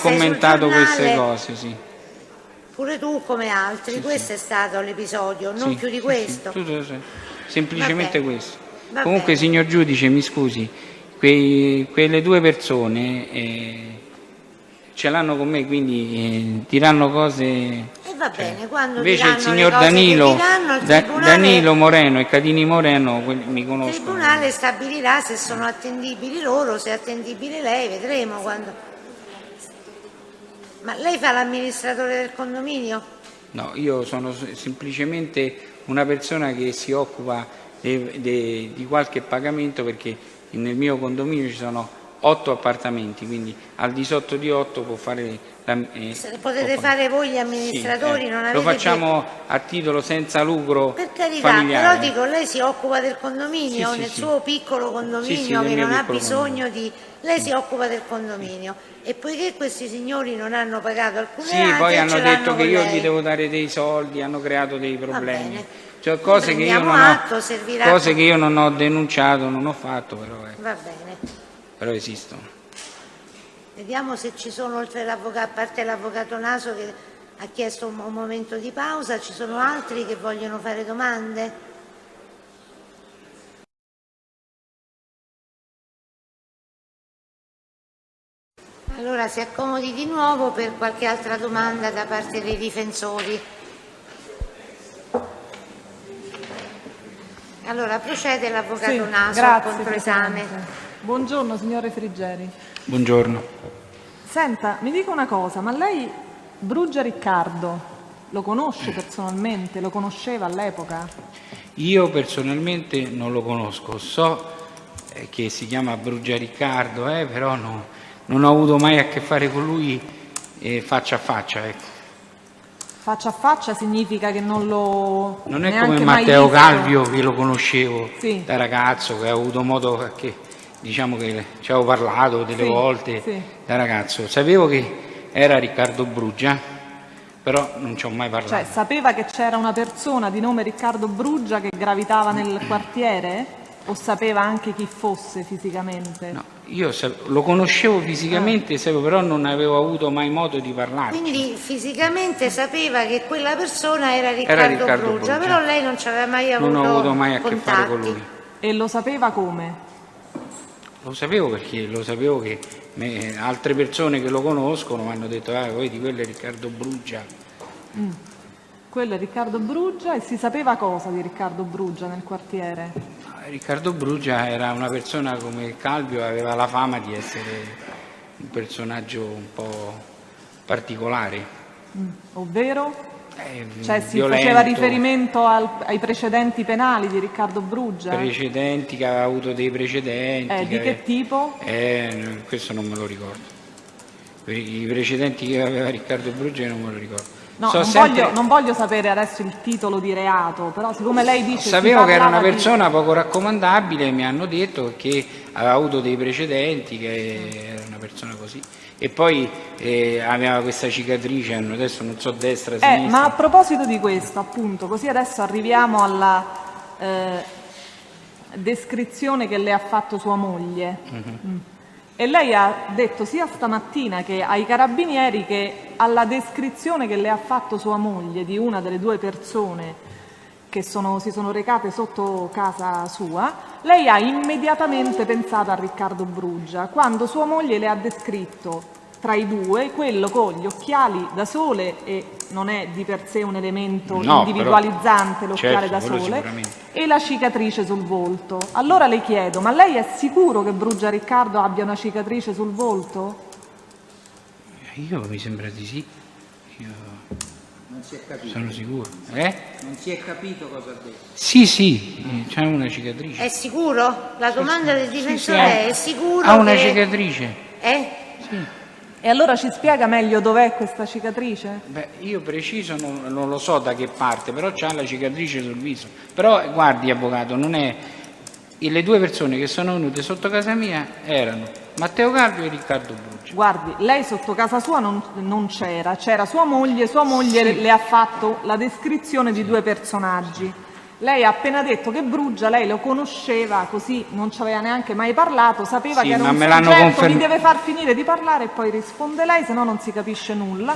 commentato queste cose, sì. Pure tu come altri, Sì, questo è stato l'episodio, non Sì, più di sì, questo? sì. Semplicemente questo. Va Comunque, bene. signor giudice, mi scusi, quelle due persone ce l'hanno con me, quindi diranno cose... E va bene, quando Invece diranno il signor le cose Danilo, che diranno, il Danilo Moreno e Catini Moreno mi il conoscono. Tribunale stabilirà se sono attendibili loro, se è attendibile lei, vedremo quando... Ma lei fa l'amministratore del condominio? No, io sono semplicemente una persona che si occupa di qualche pagamento, perché nel mio condominio ci sono 8 appartamenti, quindi al di sotto di 8 può fare... Potete fare voi gli amministratori, sì, non avete lo facciamo a titolo senza lucro, per carità, familiare. però dico, lei si occupa del condominio, Sì, nel sì, suo piccolo condominio nel che mio non ha piccolo bisogno di... Lei si occupa del condominio e poiché questi signori non hanno pagato alcune Sì, rate, poi hanno ce detto l'hanno che con io lei. gli devo dare dei soldi, hanno creato dei problemi. bene. Cioè, cose che io Prendiamo non atto, ho, servirà cose con- che io non ho denunciato, non ho fatto, Va bene. però esistono. Vediamo se ci sono, oltre l'avvocato, a parte l'avvocato Naso che ha chiesto un momento di pausa, ci sono altri che vogliono fare domande? Allora si accomodi di nuovo per qualche altra domanda da parte dei difensori. Allora procede l'avvocato Sì, Naso grazie, al controesame. Presidente. Buongiorno signore Frigeri. Buongiorno. Senta, mi dica una cosa, ma lei Brugia Riccardo lo conosce personalmente? Lo conosceva all'epoca? Io personalmente non lo conosco, so che si chiama Brugia Riccardo, però non ho avuto mai a che fare con lui faccia a faccia. Ecco. Faccia a faccia significa che non lo... Non è neanche come mai Matteo visto? Calvio, che lo conoscevo Sì. da ragazzo, che ho avuto modo che diciamo che ci avevo parlato delle Sì, volte sì. da ragazzo. Sapevo che era Riccardo Brugia, però non ci ho mai parlato. Cioè, sapeva che c'era una persona di nome Riccardo Brugia che gravitava nel quartiere? O sapeva anche chi fosse fisicamente? No, io lo conoscevo fisicamente, però non avevo avuto mai modo di parlarci. Quindi fisicamente sapeva che quella persona era Riccardo Brugia, però lei non ci aveva mai avuto Non ho avuto mai a che contatti. fare con lui. E lo sapeva come? Lo sapevo perché lo sapevo che altre persone che lo conoscono mi hanno detto vedi, quello è Riccardo Brugia. Quello è Riccardo Brugia. E si sapeva cosa di Riccardo Brugia nel quartiere? Riccardo Brugia era una persona come Calvio, aveva la fama di essere un personaggio un po' particolare. Ovvero? Cioè si violento, faceva riferimento ai precedenti penali di Riccardo Brugia? Precedenti, che aveva avuto dei precedenti. Di che tipo? Questo non me lo ricordo. I precedenti che aveva Riccardo Brugia non me lo ricordo. No, non voglio sapere adesso il titolo di reato, però siccome lei dice... Sapevo che era una di- persona poco raccomandabile, mi hanno detto che aveva avuto dei precedenti, che era una persona così. E poi aveva questa cicatrice, adesso non so destra, sinistra. Ma a proposito di questo, appunto, così adesso arriviamo alla descrizione che le ha fatto sua moglie. E lei ha detto sia stamattina che ai carabinieri che alla descrizione che le ha fatto sua moglie di una delle due persone che si sono recate sotto casa sua, lei ha immediatamente pensato a Riccardo Brugia, quando sua moglie le ha descritto tra i due quello con gli occhiali da sole, e non è di per sé un elemento individualizzante l'occhiale da sole, e la cicatrice sul volto. Allora le chiedo, ma lei è sicuro che Brugia Riccardo abbia una cicatrice sul volto? Io mi sembra di sì. Non si è capito. Sono sicuro. Non si è capito cosa ha detto. Sì, c'è una cicatrice. È sicuro? La domanda del difensore è sicuro Ha una che... cicatrice. Sì. E allora ci spiega meglio dov'è questa cicatrice? Io preciso non lo so da che parte, però c'ha la cicatrice sul viso. Però guardi, avvocato, non è... Le due persone che sono venute sotto casa mia erano Matteo Calvio e Riccardo Brugia. Guardi, lei sotto casa sua non c'era sua moglie Sì. le ha fatto la descrizione di due personaggi. Lei ha appena detto che Brugia lei lo conosceva, così non ci aveva neanche mai parlato, sapeva Sì, che era ma un me l'hanno soggetto, confermato. mi deve far finire di parlare e poi risponde lei, se no non si capisce nulla,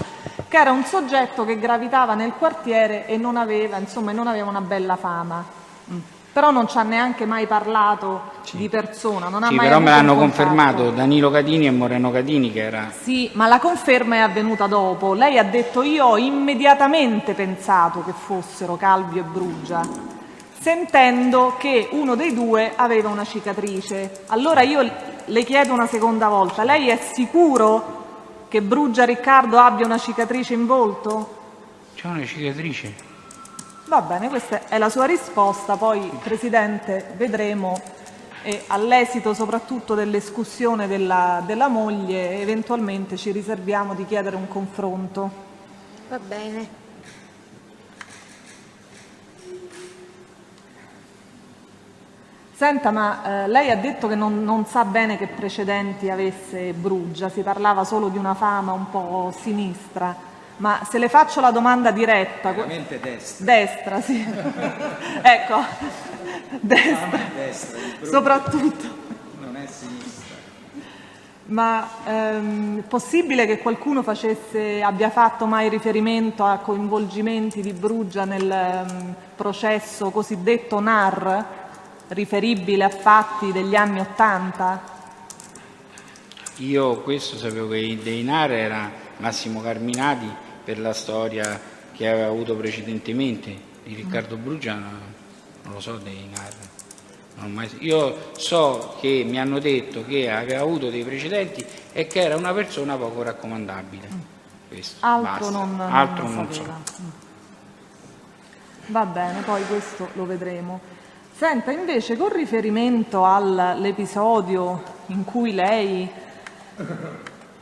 che era un soggetto che gravitava nel quartiere e non aveva una bella fama. Però non ci ha neanche mai parlato di persona, non ha Sì, mai però avuto me l'hanno un contatto. confermato Danilo Catini e Moreno Catini, che era... Sì, ma la conferma è avvenuta dopo. Lei ha detto io ho immediatamente pensato che fossero Calvio e Brugia, sentendo che uno dei due aveva una cicatrice. Allora io le chiedo una seconda volta, lei è sicuro che Brugia Riccardo abbia una cicatrice in volto? C'è una cicatrice. Va bene, questa è la sua risposta, poi Presidente vedremo e all'esito soprattutto dell'escussione della moglie eventualmente ci riserviamo di chiedere un confronto. Va bene. Senta, ma lei ha detto che non sa bene che precedenti avesse Brugia, si parlava solo di una fama un po' sinistra, ma se le faccio la domanda diretta... Veramente destra. Destra, sì. Ecco, destra. Destra, Soprattutto. non è sinistra. Ma è possibile che qualcuno abbia fatto mai riferimento a coinvolgimenti di Brugia nel processo cosiddetto NAR, riferibile a fatti degli anni '80? Io questo sapevo che dei NAR era Massimo Carminati per la storia che aveva avuto precedentemente. Di Riccardo Brugia non lo so dei NAR. Io so che mi hanno detto che aveva avuto dei precedenti e che era una persona poco raccomandabile. Questo, Altro basta. non Altro lo non so. sapeva. Va bene, poi questo lo vedremo. Senta, invece, con riferimento all'episodio in cui lei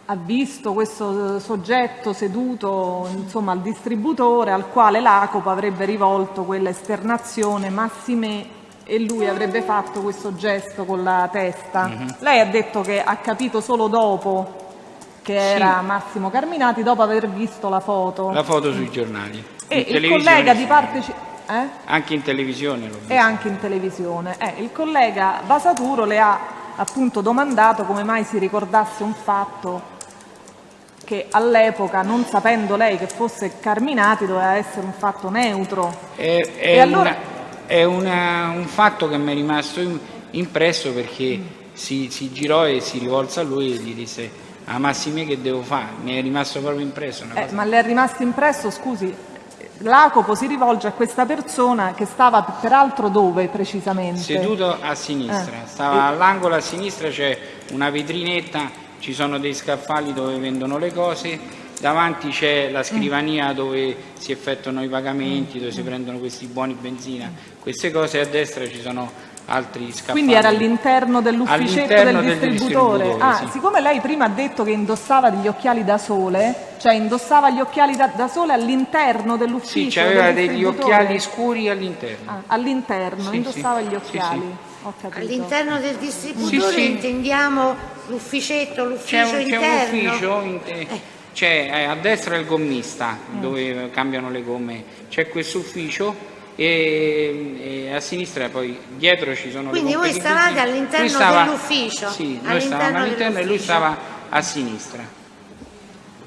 ha visto questo soggetto seduto, insomma, al distributore al quale l'ACOP avrebbe rivolto quella esternazione Massimè e lui avrebbe fatto questo gesto con la testa. Lei ha detto che ha capito solo dopo che era Massimo Carminati, dopo aver visto la foto. La foto sui giornali. E il collega di parte... Anche in televisione l'ho visto. E anche in televisione. Il collega Vasaturo le ha appunto domandato come mai si ricordasse un fatto che all'epoca, non sapendo lei che fosse Carminati, doveva essere un fatto neutro. È un fatto che mi è rimasto impresso perché si girò e si rivolse a lui e gli disse: "Ah, Massimè, che devo fare?" Mi è rimasto proprio impresso una cosa. Ma le è rimasto impresso, scusi, l'Acopo si rivolge a questa persona che stava peraltro dove precisamente? Seduto a sinistra, stava all'angolo a sinistra, c'è una vetrinetta, ci sono dei scaffali dove vendono le cose, davanti c'è la scrivania dove si effettuano i pagamenti, dove si prendono questi buoni benzina, queste cose, a destra ci sono altri scaffali. Quindi era all'interno dell'ufficetto del distributore. Sì. Siccome lei prima ha detto che indossava degli occhiali da sole, cioè indossava gli occhiali da sole all'interno dell'ufficio? Sì, aveva del degli distributore? occhiali scuri all'interno. All'interno, Sì, indossava sì. gli occhiali. Sì, Ho capito. All'interno del distributore Sì. intendiamo l'ufficetto, l'ufficio interno? C'è un ufficio, c'è a destra il gommista dove cambiano le gomme, c'è questo ufficio e a sinistra poi dietro ci sono Quindi le pompe voi di stavate benzina. all'interno dell'ufficio? Sì, noi stavamo all'interno e lui stava a sinistra.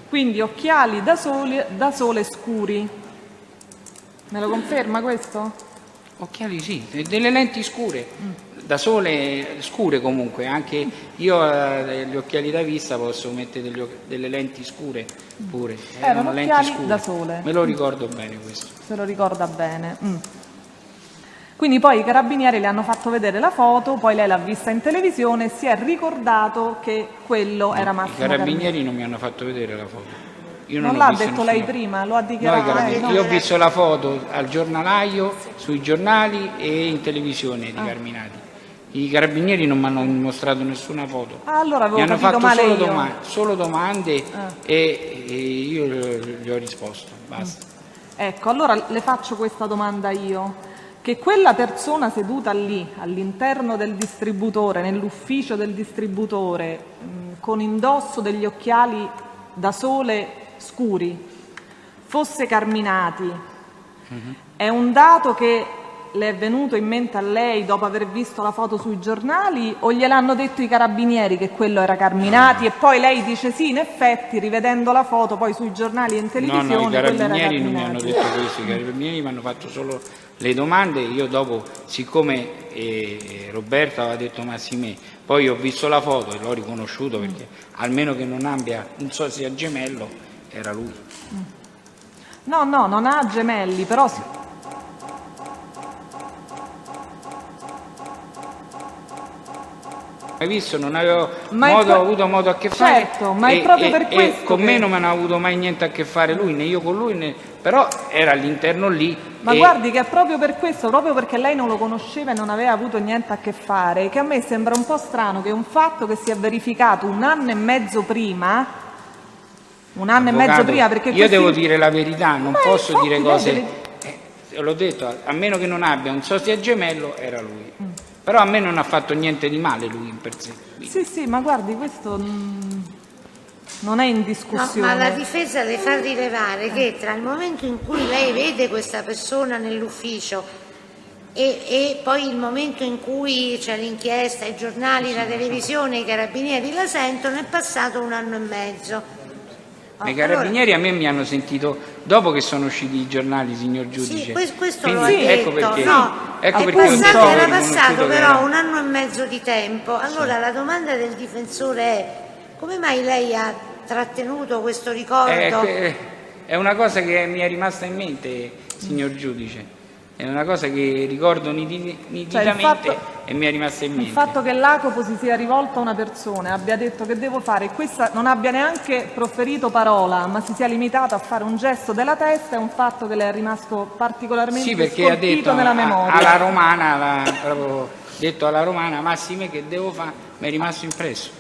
Quindi occhiali da sole scuri. Me lo conferma questo? Occhiali sì, delle lenti scure. Da sole scure comunque, anche io gli occhiali da vista posso mettere delle lenti scure pure. Erano lenti occhiali scure. da sole. Me lo ricordo bene questo. Se lo ricorda bene. Quindi poi i carabinieri le hanno fatto vedere la foto, poi lei l'ha vista in televisione e si è ricordato che quello era Massimo I carabinieri Carminati. non mi hanno fatto vedere la foto. Io Non ho l'ha visto detto lei nessuna- prima, lo ha No, dichiarato. io ho visto la foto al giornalaio, sui giornali e in televisione di Carminati. I carabinieri non mi hanno mostrato nessuna foto. Allora Mi avevo hanno capito fatto male solo, io. solo domande e io gli ho risposto. Basta. Ecco, allora le faccio questa domanda io. Che quella persona seduta lì, all'interno del distributore, nell'ufficio del distributore, con indosso degli occhiali da sole scuri, fosse Carminati, è un dato che le è venuto in mente a lei dopo aver visto la foto sui giornali o gliel'hanno detto i carabinieri che quello era Carminati e poi lei dice sì, in effetti, rivedendo la foto poi sui giornali e in televisione, No, i quello era carabinieri non mi hanno Carminati. detto questo, i carabinieri mi hanno fatto solo le domande. Io dopo, siccome Roberto aveva detto Massimè, poi ho visto la foto e l'ho riconosciuto perché almeno che non abbia un sosia gemello, era lui. No, non ha gemelli, però mai visto, non avevo Ma avuto modo a che fare. Certo, ma è proprio per questo e con che- me non ha avuto mai niente a che fare lui, né io con lui, però era all'interno lì. Ma guardi che è proprio per questo, proprio perché lei non lo conosceva e non aveva avuto niente a che fare, che a me sembra un po' strano che un fatto che si è verificato un anno e mezzo prima, Avvocato, perché io devo dire la verità, non posso infatti dire lei cose. L'ho detto, a meno che non abbia un sosia gemello, era lui. Però a me non ha fatto niente di male lui in per sé. Sì, ma guardi, questo non è in No, discussione. ma la difesa le fa rilevare che tra il momento in cui lei vede questa persona nell'ufficio e poi il momento in cui c'è l'inchiesta, i giornali, la televisione, i carabinieri la sentono, è passato un anno e mezzo. I carabinieri a me mi hanno sentito dopo che sono usciti i giornali, signor giudice. Sì, questo Quindi lo ha ecco detto, perché, no, ecco è perché ho detto passato, che era ho passato riconosciuto che però era- un anno e mezzo di tempo. Allora la domanda del difensore è: come mai lei ha trattenuto questo ricordo? È una cosa che mi è rimasta in mente, signor giudice. È una cosa che ricordo nitidamente e mi è rimasta in Il mente. fatto che l'Acopo si sia rivolto a una persona, abbia detto che devo fare, e questa non abbia neanche proferito parola, ma si sia limitato a fare un gesto della testa, è un fatto che le è rimasto particolarmente Sì, perché ha scolpito detto nella memoria. alla romana, proprio detto alla romana, Massime che devo fare, mi è rimasto impresso.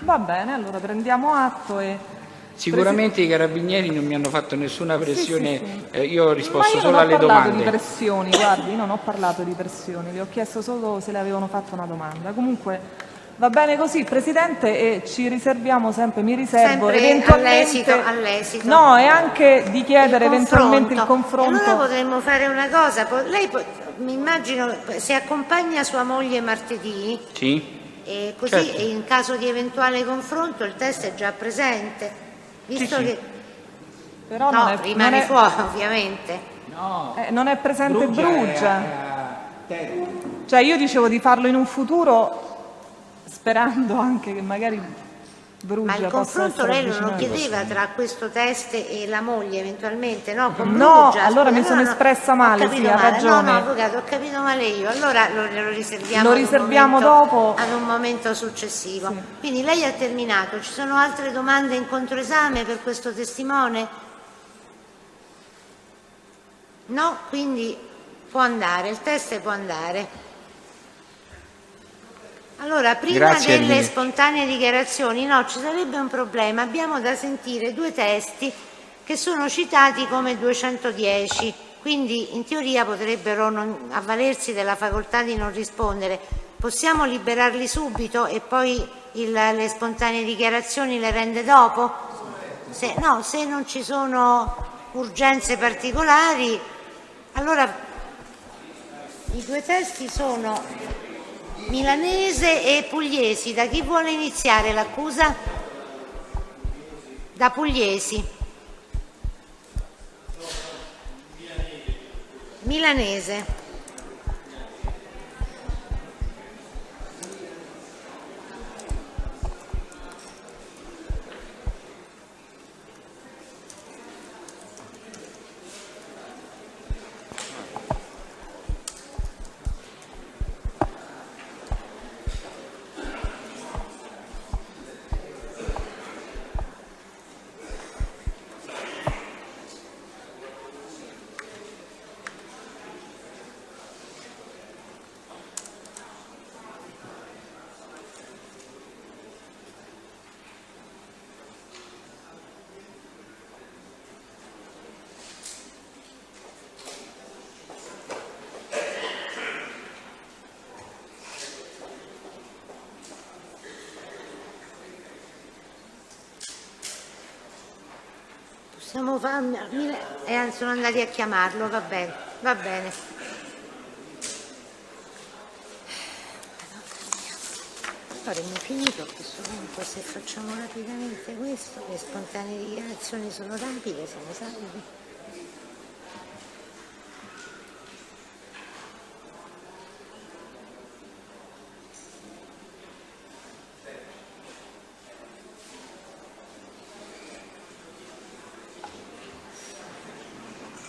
Va bene, allora prendiamo atto e... Sicuramente i carabinieri non mi hanno fatto nessuna pressione, io ho Ma risposto io solo non ho alle parlato di domande. pressioni, guardi, io non ho parlato di pressioni, le ho chiesto solo se le avevano fatto una domanda. Comunque va bene così, Presidente, e ci riserviamo sempre, mi riservo Sempre eventualmente... all'esito. No, e anche di chiedere eventualmente il confronto. Allora potremmo fare una cosa, mi immagino, se accompagna sua moglie martedì, Sì? e così Certo. in caso di eventuale confronto il test è già presente, visto Sì, sì. che... Però No, non è, rimane fuori ovviamente. non è presente Brugia. Cioè io dicevo di farlo in un futuro sperando anche che magari Brugia Ma il possa confronto essere lei non lo avvicinato. chiedeva tra questo test e la moglie eventualmente, no? Con No, Brugia, allora scusa, mi sono no, espressa ho male, capito sì, ha male. ragione. No, avvocato, ho capito male io. Allora lo riserviamo, Lo riserviamo dopo. ad un momento successivo. Quindi lei ha terminato. Ci sono altre domande in controesame per questo testimone? No? Quindi può andare, il test può andare. Allora, prima Grazie, delle Arminio. spontanee dichiarazioni, no, ci sarebbe un problema. Abbiamo da sentire due testi che sono citati come 210, quindi in teoria potrebbero avvalersi della facoltà di non rispondere. Possiamo liberarli subito e poi le spontanee dichiarazioni le rende dopo? Se non ci sono urgenze particolari, allora i due testi sono Milanese e Pugliesi. Da chi vuole iniziare l'accusa? Da Pugliesi. Milanese. Possiamo sono andati a chiamarlo, va bene, va bene. Avremmo finito a questo punto se facciamo rapidamente questo, le spontanee dichiarazioni sono rapide, siamo salvi.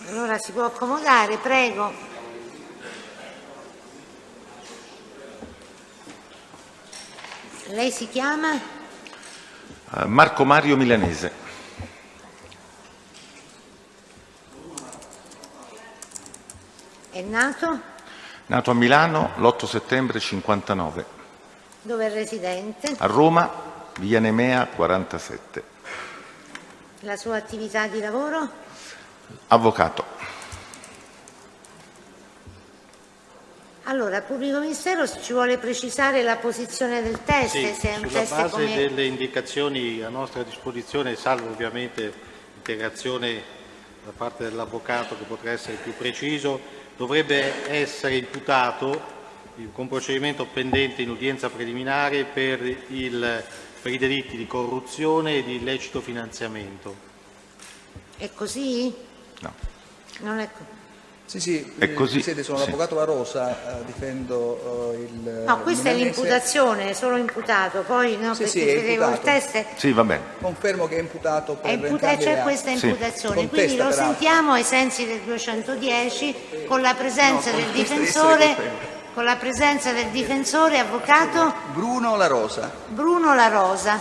Allora si può accomodare, prego. Lei si chiama? Marco Mario Milanese. È nato? Nato a Milano l'8 settembre 59. Dove è residente? A Roma, via Nemea 47. La sua attività di lavoro? Avvocato. Allora, pubblico ministero, ci vuole precisare la posizione del test? Sì, se è un sulla test base come... delle indicazioni a nostra disposizione, salvo ovviamente integrazione da parte dell'avvocato che potrà essere più preciso, dovrebbe essere imputato con procedimento pendente in udienza preliminare per i delitti di corruzione e di illecito finanziamento. È così? No. Non è così. Sì, È così, Presidente, sono sì. l'avvocato La Rosa, difendo il... No, questa è Milanese. l'imputazione, solo imputato, poi no, Sì, perché sì, è vedevo il imputato. test. Sì, va bene. Confermo che è imputato per C'è reati. questa Sì. imputazione, Contesta, quindi lo peraltro. sentiamo ai sensi del 210 con la presenza del contesta di difensore, essere con la presenza del difensore, avvocato Bruno La Rosa. Bruno La Rosa.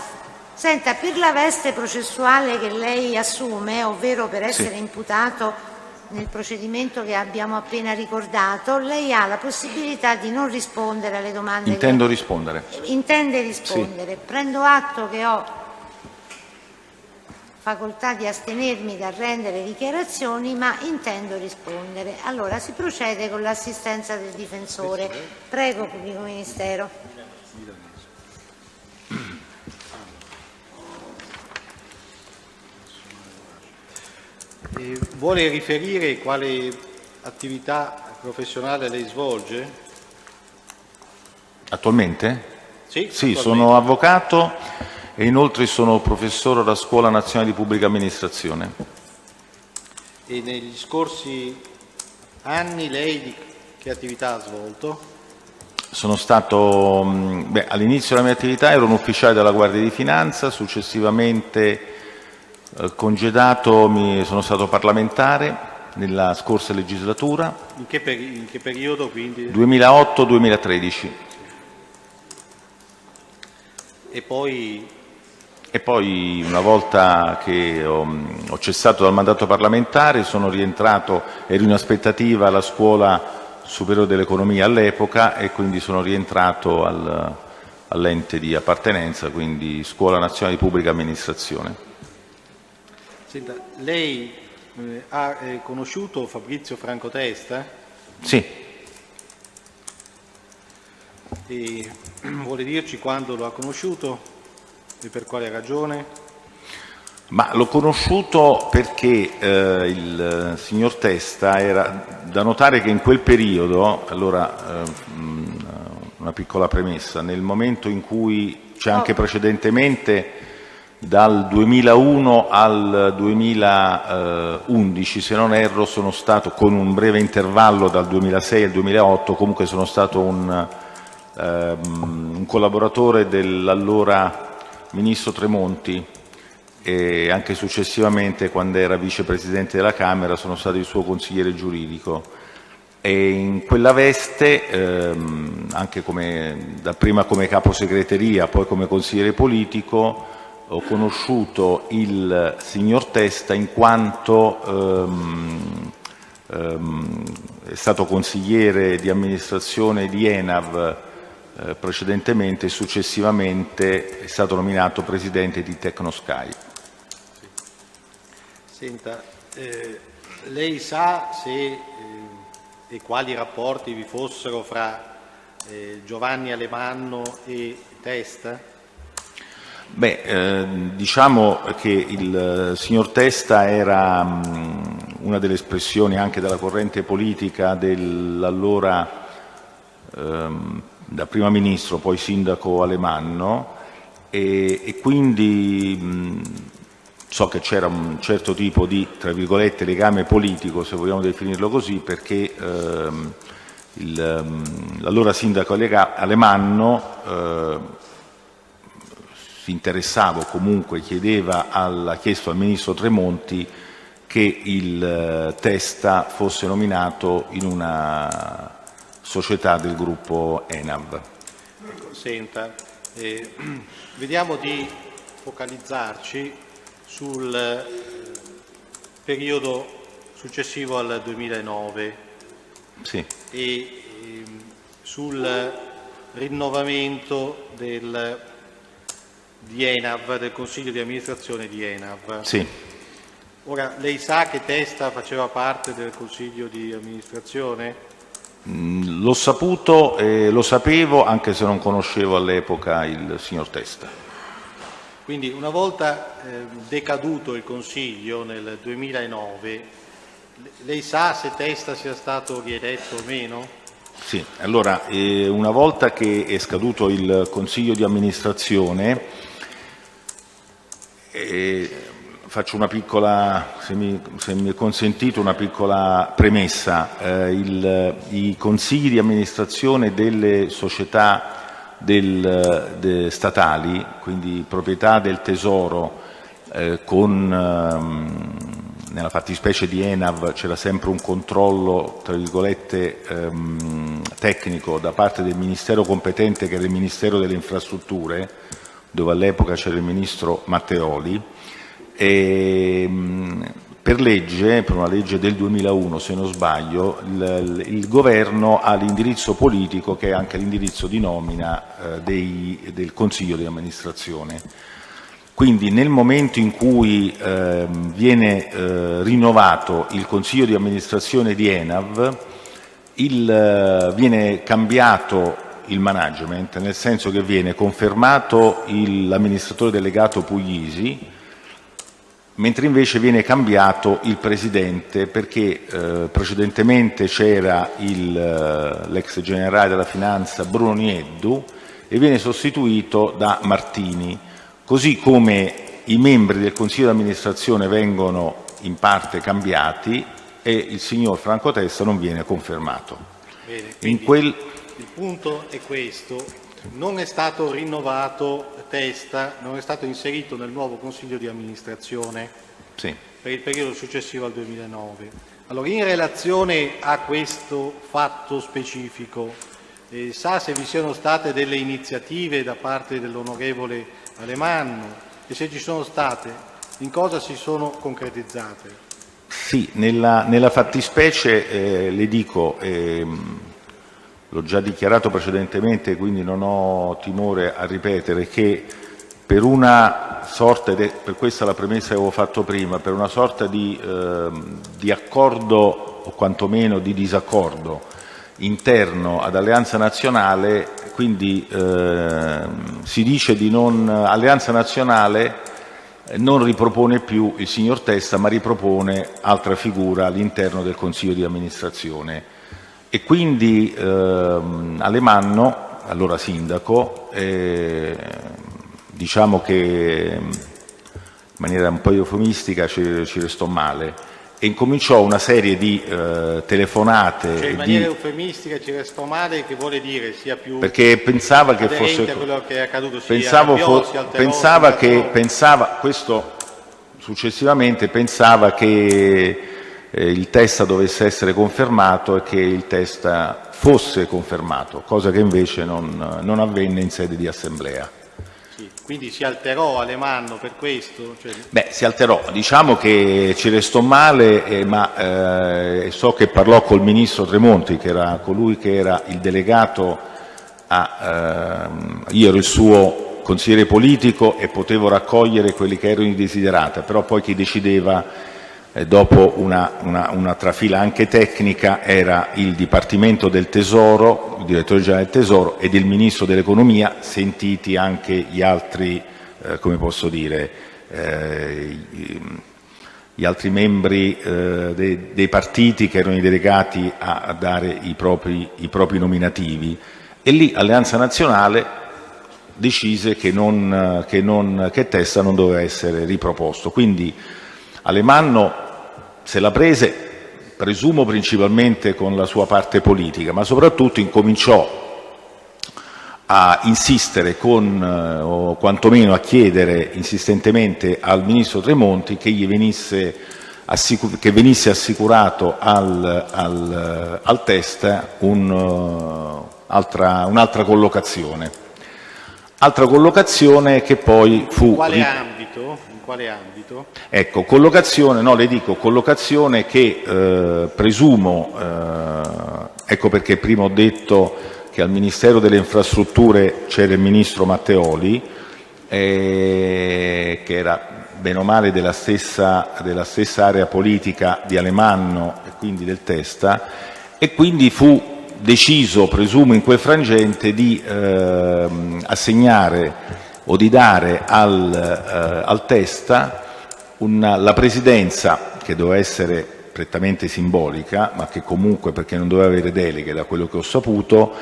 Senta, per la veste processuale che lei assume, ovvero per essere imputato nel procedimento che abbiamo appena ricordato, lei ha la possibilità di non rispondere alle domande. Intendo rispondere. Intende rispondere. Sì. Prendo atto che ho facoltà di astenermi dal rendere dichiarazioni, ma intendo rispondere. Allora si procede con l'assistenza del difensore. Prego, pubblico ministero. Vuole riferire quale attività professionale lei svolge? Attualmente? Sì, Sì, attualmente. sono avvocato e inoltre sono professore alla Scuola Nazionale di Pubblica Amministrazione. E negli scorsi anni lei che attività ha svolto? Sono stato, all'inizio della mia attività ero un ufficiale della Guardia di Finanza, successivamente congedato sono stato parlamentare nella scorsa legislatura. In che periodo quindi? 2008-2013. E poi E poi una volta che ho cessato dal mandato parlamentare sono rientrato, ero in aspettativa alla Scuola Superiore dell'Economia all'epoca e quindi sono rientrato all'ente di appartenenza, quindi Scuola Nazionale di Pubblica Amministrazione. senta, lei ha conosciuto Fabrizio Franco Testa? Sì. E vuole dirci quando lo ha conosciuto e per quale ragione? Ma l'ho conosciuto perché il signor Testa era da notare che in quel periodo, allora una piccola premessa, nel momento in cui c'è anche precedentemente dal 2001 al 2011, se non erro, sono stato con un breve intervallo dal 2006 al 2008, comunque sono stato un collaboratore dell'allora Ministro Tremonti e anche successivamente, quando era vicepresidente della Camera, sono stato il suo consigliere giuridico. E in quella veste, anche dapprima come capo segreteria, poi come consigliere politico, ho conosciuto il signor Testa in quanto è stato consigliere di amministrazione di ENAV precedentemente e successivamente è stato nominato presidente di Tecnosky. Senta, lei sa se e quali rapporti vi fossero fra Giovanni Alemanno e Testa? Diciamo che il signor Testa era una delle espressioni anche della corrente politica dell'allora da prima ministro, poi sindaco Alemanno, e quindi so che c'era un certo tipo di, tra virgolette, legame politico, se vogliamo definirlo così, perché l'allora sindaco Alemanno si interessava o comunque ha chiesto al ministro Tremonti che il Testa fosse nominato in una società del gruppo ENAV. Senta, Vediamo di focalizzarci sul periodo successivo al 2009 Sì. e sul rinnovamento di ENAV, del Consiglio di amministrazione di ENAV. Sì. Ora, lei sa che Testa faceva parte del Consiglio di amministrazione? L'ho saputo e lo sapevo anche se non conoscevo all'epoca il signor Testa. Quindi una volta decaduto il Consiglio nel 2009, lei sa se Testa sia stato rieletto o meno? Sì, allora una volta che è scaduto il Consiglio di amministrazione, faccio una piccola, se mi è consentito, una piccola premessa. I consigli di amministrazione delle società statali, quindi proprietà del Tesoro, nella fattispecie di ENAV c'era sempre un controllo, tra virgolette, tecnico da parte del Ministero competente, che era il Ministero delle Infrastrutture, dove all'epoca c'era il Ministro Matteoli. E per una legge del 2001, se non sbaglio, il governo ha l'indirizzo politico che è anche l'indirizzo di nomina del Consiglio di amministrazione. Quindi nel momento in cui viene rinnovato il Consiglio di amministrazione di ENAV, viene cambiato il management, nel senso che viene confermato l'amministratore delegato Puglisi, mentre invece viene cambiato il presidente, perché precedentemente c'era l'ex generale della finanza Bruno Nieddu e viene sostituito da Martini, così come i membri del Consiglio di amministrazione vengono in parte cambiati e il signor Franco Testa non viene confermato. Bene, il punto è questo: non è stato rinnovato Testa, non è stato inserito nel nuovo Consiglio di amministrazione per il periodo successivo al 2009. Allora, in relazione a questo fatto specifico, sa se vi siano state delle iniziative da parte dell'onorevole Alemanno e, se ci sono state, in cosa si sono concretizzate? Sì, nella fattispecie le dico, l'ho già dichiarato precedentemente, quindi non ho timore a ripetere, che per una sorta, per questa la premessa che avevo fatto prima, per una sorta di accordo o quantomeno di disaccordo interno ad Alleanza Nazionale, quindi si dice Alleanza Nazionale non ripropone più il signor Testa, ma ripropone altra figura all'interno del Consiglio di amministrazione. E quindi Alemanno, allora sindaco, diciamo che in maniera un po' eufemistica ci restò male e incominciò una serie di telefonate. Cioè, in maniera eufemistica ci restò male, che vuole dire sia più, perché pensava che fosse a quello che è accaduto, questo successivamente pensava che il Testa dovesse essere confermato e che il Testa fosse confermato, cosa che invece non avvenne in sede di assemblea. Sì, quindi si alterò Alemanno per questo? Si alterò, diciamo che ci restò male, ma so che parlò col ministro Tremonti, che era colui che era il delegato io ero il suo consigliere politico e potevo raccogliere quelli che erano i desiderata, però poi chi decideva dopo una trafila anche tecnica era il Dipartimento del Tesoro, il direttore generale del Tesoro ed il Ministro dell'Economia, sentiti anche gli altri, gli altri membri dei partiti che erano i delegati a dare i propri nominativi. E lì Alleanza Nazionale decise che Testa non doveva essere riproposto. Quindi Alemanno se la prese, presumo principalmente con la sua parte politica, ma soprattutto incominciò a insistere o quantomeno a chiedere insistentemente al ministro Tremonti che venisse assicurato al Testa un'altra collocazione. Altra collocazione che poi fu... In quale ambito? In quale ambito? Ecco, collocazione, no, le dico, collocazione che presumo, ecco perché prima ho detto che al Ministero delle Infrastrutture c'era il Ministro Matteoli, che era bene o male della stessa area politica di Alemanno e quindi del Testa, e quindi fu deciso, presumo in quel frangente, di assegnare o di dare al Testa la presidenza, che doveva essere prettamente simbolica, ma che comunque, perché non doveva avere deleghe da quello che ho saputo,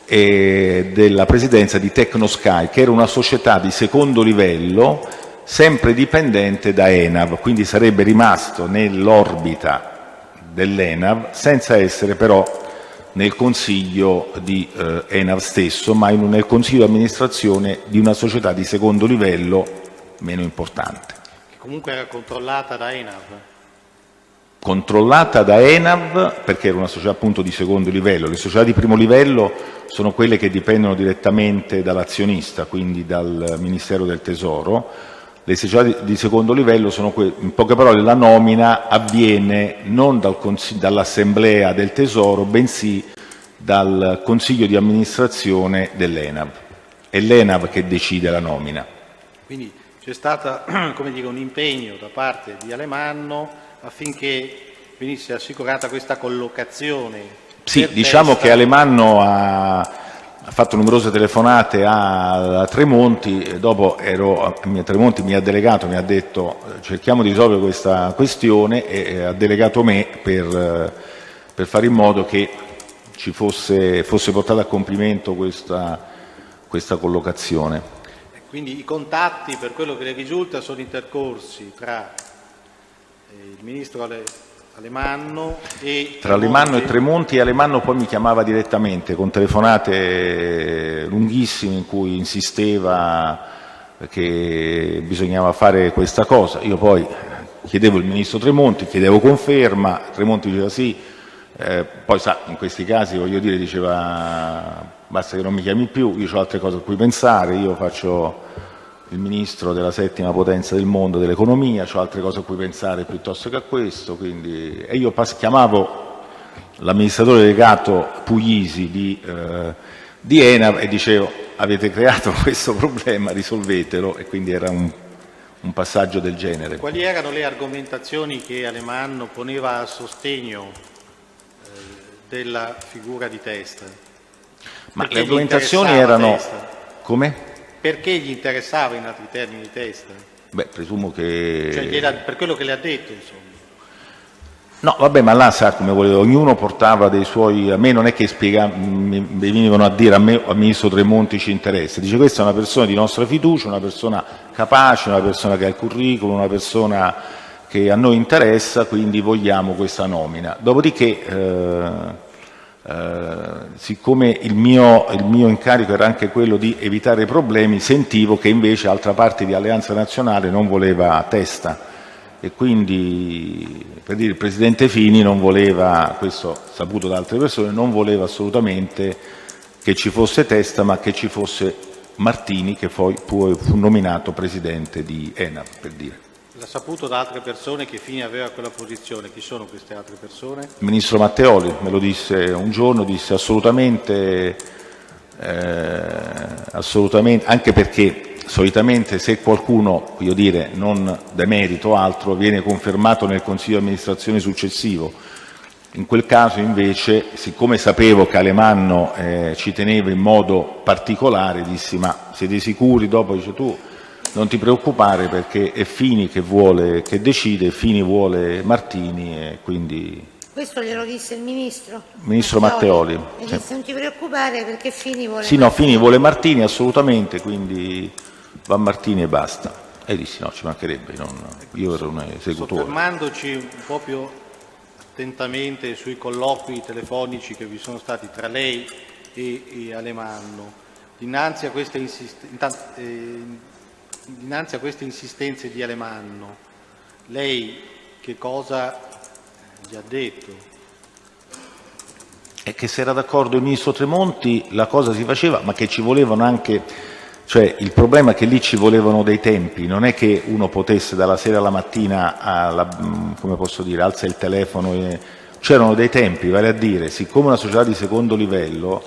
della presidenza di Tecnosky, che era una società di secondo livello sempre dipendente da ENAV, quindi sarebbe rimasto nell'orbita dell'ENAV senza essere però nel consiglio di ENAV stesso, ma nel consiglio di amministrazione di una società di secondo livello meno importante. Che comunque era controllata da ENAV. Controllata da ENAV perché era una società appunto di secondo livello. Le società di primo livello sono quelle che dipendono direttamente dall'azionista, quindi dal Ministero del Tesoro. Le società di secondo livello sono quelle, in poche parole, la nomina avviene non dall'Assemblea del Tesoro, bensì dal Consiglio di amministrazione dell'ENAV. È l'ENAV che decide la nomina. Quindi c'è stato un impegno da parte di Alemanno affinché venisse assicurata questa collocazione. Sì, diciamo che Alemanno ha fatto numerose telefonate a Tremonti, e dopo Tremonti mi ha delegato, mi ha detto cerchiamo di risolvere questa questione, e ha delegato me per fare in modo che ci fosse portata a compimento questa collocazione. Quindi i contatti, per quello che le risulta, sono intercorsi tra il ministro Alemanno e tra Alemanno e Tremonti, e Alemanno poi mi chiamava direttamente con telefonate lunghissime in cui insisteva che bisognava fare questa cosa. Io poi chiedevo il ministro Tremonti, chiedevo conferma, Tremonti diceva sì, poi sa, in questi casi voglio dire, diceva basta che non mi chiami più, io ho altre cose a cui pensare, io faccio il ministro della settima potenza del mondo dell'economia, ho altre cose a cui pensare piuttosto che a questo, quindi, e io chiamavo l'amministratore delegato Puglisi di ENAV e dicevo avete creato questo problema, risolvetelo, e quindi era un passaggio del genere. Quali erano le argomentazioni che Alemanno poneva a sostegno della figura di Testa? Ma perché le argomentazioni erano... Testa? Come? Perché gli interessava, in altri termini, Testa? Beh, presumo che... Cioè, per quello che le ha detto, insomma. No, vabbè, ma là sa come voleva, ognuno portava dei suoi... A me non è che mi venivano a dire a me o al ministro Tremonti ci interessa, dice questa è una persona di nostra fiducia, una persona capace, una persona che ha il curriculum, una persona che a noi interessa, quindi vogliamo questa nomina. Dopodiché... siccome il mio incarico era anche quello di evitare problemi, sentivo che invece altra parte di Alleanza Nazionale non voleva Testa, e quindi, per dire, il presidente Fini non voleva, questo saputo da altre persone, non voleva assolutamente che ci fosse Testa, ma che ci fosse Martini, che poi fu nominato presidente di ENAV, per dire. L'ha saputo da altre persone che Fini aveva quella posizione. Chi sono queste altre persone? Il ministro Matteoli me lo disse un giorno, disse assolutamente, anche perché solitamente se qualcuno, voglio dire, non demerito o altro, viene confermato nel consiglio di amministrazione successivo. In quel caso invece, siccome sapevo che Alemanno ci teneva in modo particolare, dissi ma siete sicuri? Dopo dice tu non ti preoccupare perché è Fini che decide, Fini vuole Martini, e quindi... Questo glielo disse il ministro? Ministro Matteoli. E disse non ti preoccupare perché Fini vuole Sì, no, Fini vuole Martini assolutamente, quindi va Martini e basta. E dissi no, ci mancherebbe, io ero un esecutore. Soffermandoci un po' più attentamente sui colloqui telefonici che vi sono stati tra lei e Alemanno, dinanzi a queste insistenze di Alemanno, lei che cosa gli ha detto? È che se era d'accordo il ministro Tremonti la cosa si faceva, ma che ci volevano anche Cioè, il problema è che lì ci volevano dei tempi, non è che uno potesse dalla sera alla mattina, come posso dire, alza il telefono c'erano dei tempi, vale a dire, siccome una società di secondo livello,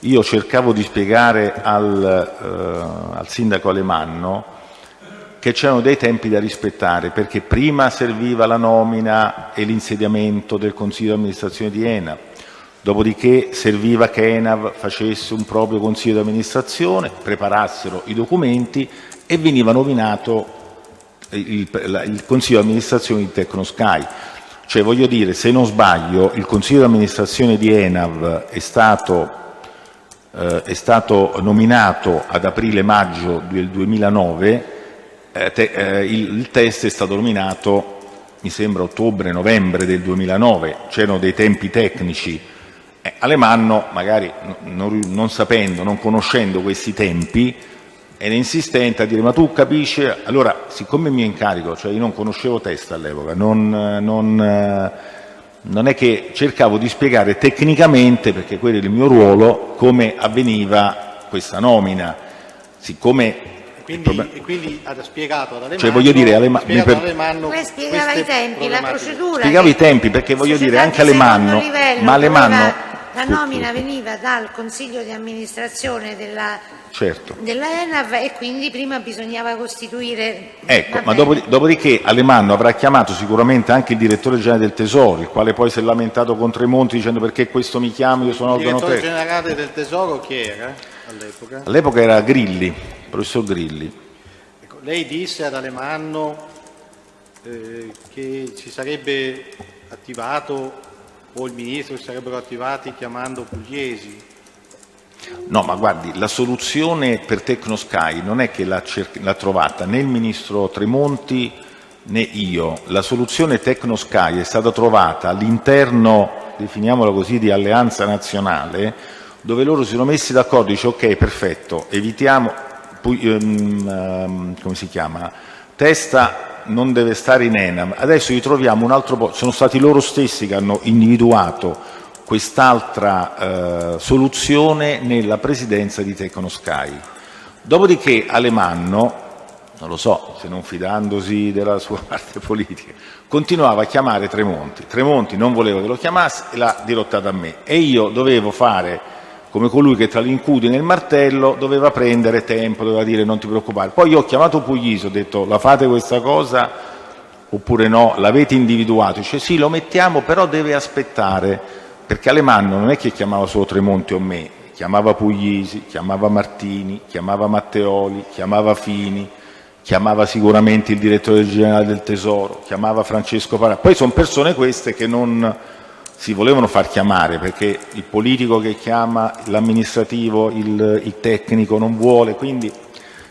io cercavo di spiegare al sindaco Alemanno che c'erano dei tempi da rispettare, perché prima serviva la nomina e l'insediamento del consiglio di amministrazione di ENAV, dopodiché serviva che ENAV facesse un proprio consiglio di amministrazione, preparassero i documenti e veniva nominato il consiglio di amministrazione di Tecnosky. Cioè, voglio dire, se non sbaglio, il consiglio di amministrazione di ENAV è stato nominato ad aprile-maggio del 2009, il test è stato nominato, mi sembra, ottobre-novembre del 2009, c'erano dei tempi tecnici. Alemanno, magari non sapendo, non conoscendo questi tempi, era insistente a dire: ma tu capisci? Allora, siccome il mio incarico, cioè io non conoscevo test all'epoca, non è che cercavo di spiegare tecnicamente, perché quello era il mio ruolo, come avveniva questa nomina. Siccome e quindi ha spiegato ad Alemanno, cioè, voglio dire, Poi spiegava i tempi, la procedura. Spiegavo i tempi, perché voglio dire, anche Alemanno, ma Alemanno... La nomina veniva dal consiglio di amministrazione della ENAV e quindi prima bisognava costituire... Ecco, ma dopodiché Alemanno avrà chiamato sicuramente anche il direttore generale del Tesoro, il quale poi si è lamentato con Tremonti dicendo: perché questo mi chiama, io sono organo tecnico. Il direttore generale del Tesoro chi era all'epoca? All'epoca era Grilli, il professor Grilli. Ecco, lei disse ad Alemanno che si sarebbe attivato, o il ministro si sarebbero attivati chiamando Pugliesi. No, ma guardi, la soluzione per Tecnosky non è che l'ha trovata né il ministro Tremonti né io. La soluzione Tecnosky è stata trovata all'interno, definiamola così, di Alleanza Nazionale, dove loro si sono messi d'accordo, dice: ok, perfetto, evitiamo, come si chiama, Testa non deve stare in ENAV, adesso gli troviamo un altro posto. Sono stati loro stessi che hanno individuato quest'altra soluzione nella presidenza di Tecnosky. Dopodiché Alemanno, non lo so, se non fidandosi della sua parte politica, continuava a chiamare Tremonti. Tremonti non voleva che lo chiamasse e l'ha dirottata a me, e io dovevo fare come colui che tra l'incudine e il martello doveva prendere tempo, doveva dire: non ti preoccupare. Poi io ho chiamato Puglisi, ho detto: la fate questa cosa oppure no? L'avete individuato? Dice: sì, lo mettiamo, però deve aspettare, perché Alemanno non è che chiamava solo Tremonti o me, chiamava Puglisi, chiamava Martini, chiamava Matteoli, chiamava Fini, chiamava sicuramente il direttore generale del Tesoro, chiamava Francesco Parà. Poi sono persone queste che non si volevano far chiamare, perché il politico che chiama, l'amministrativo, il tecnico non vuole. Quindi,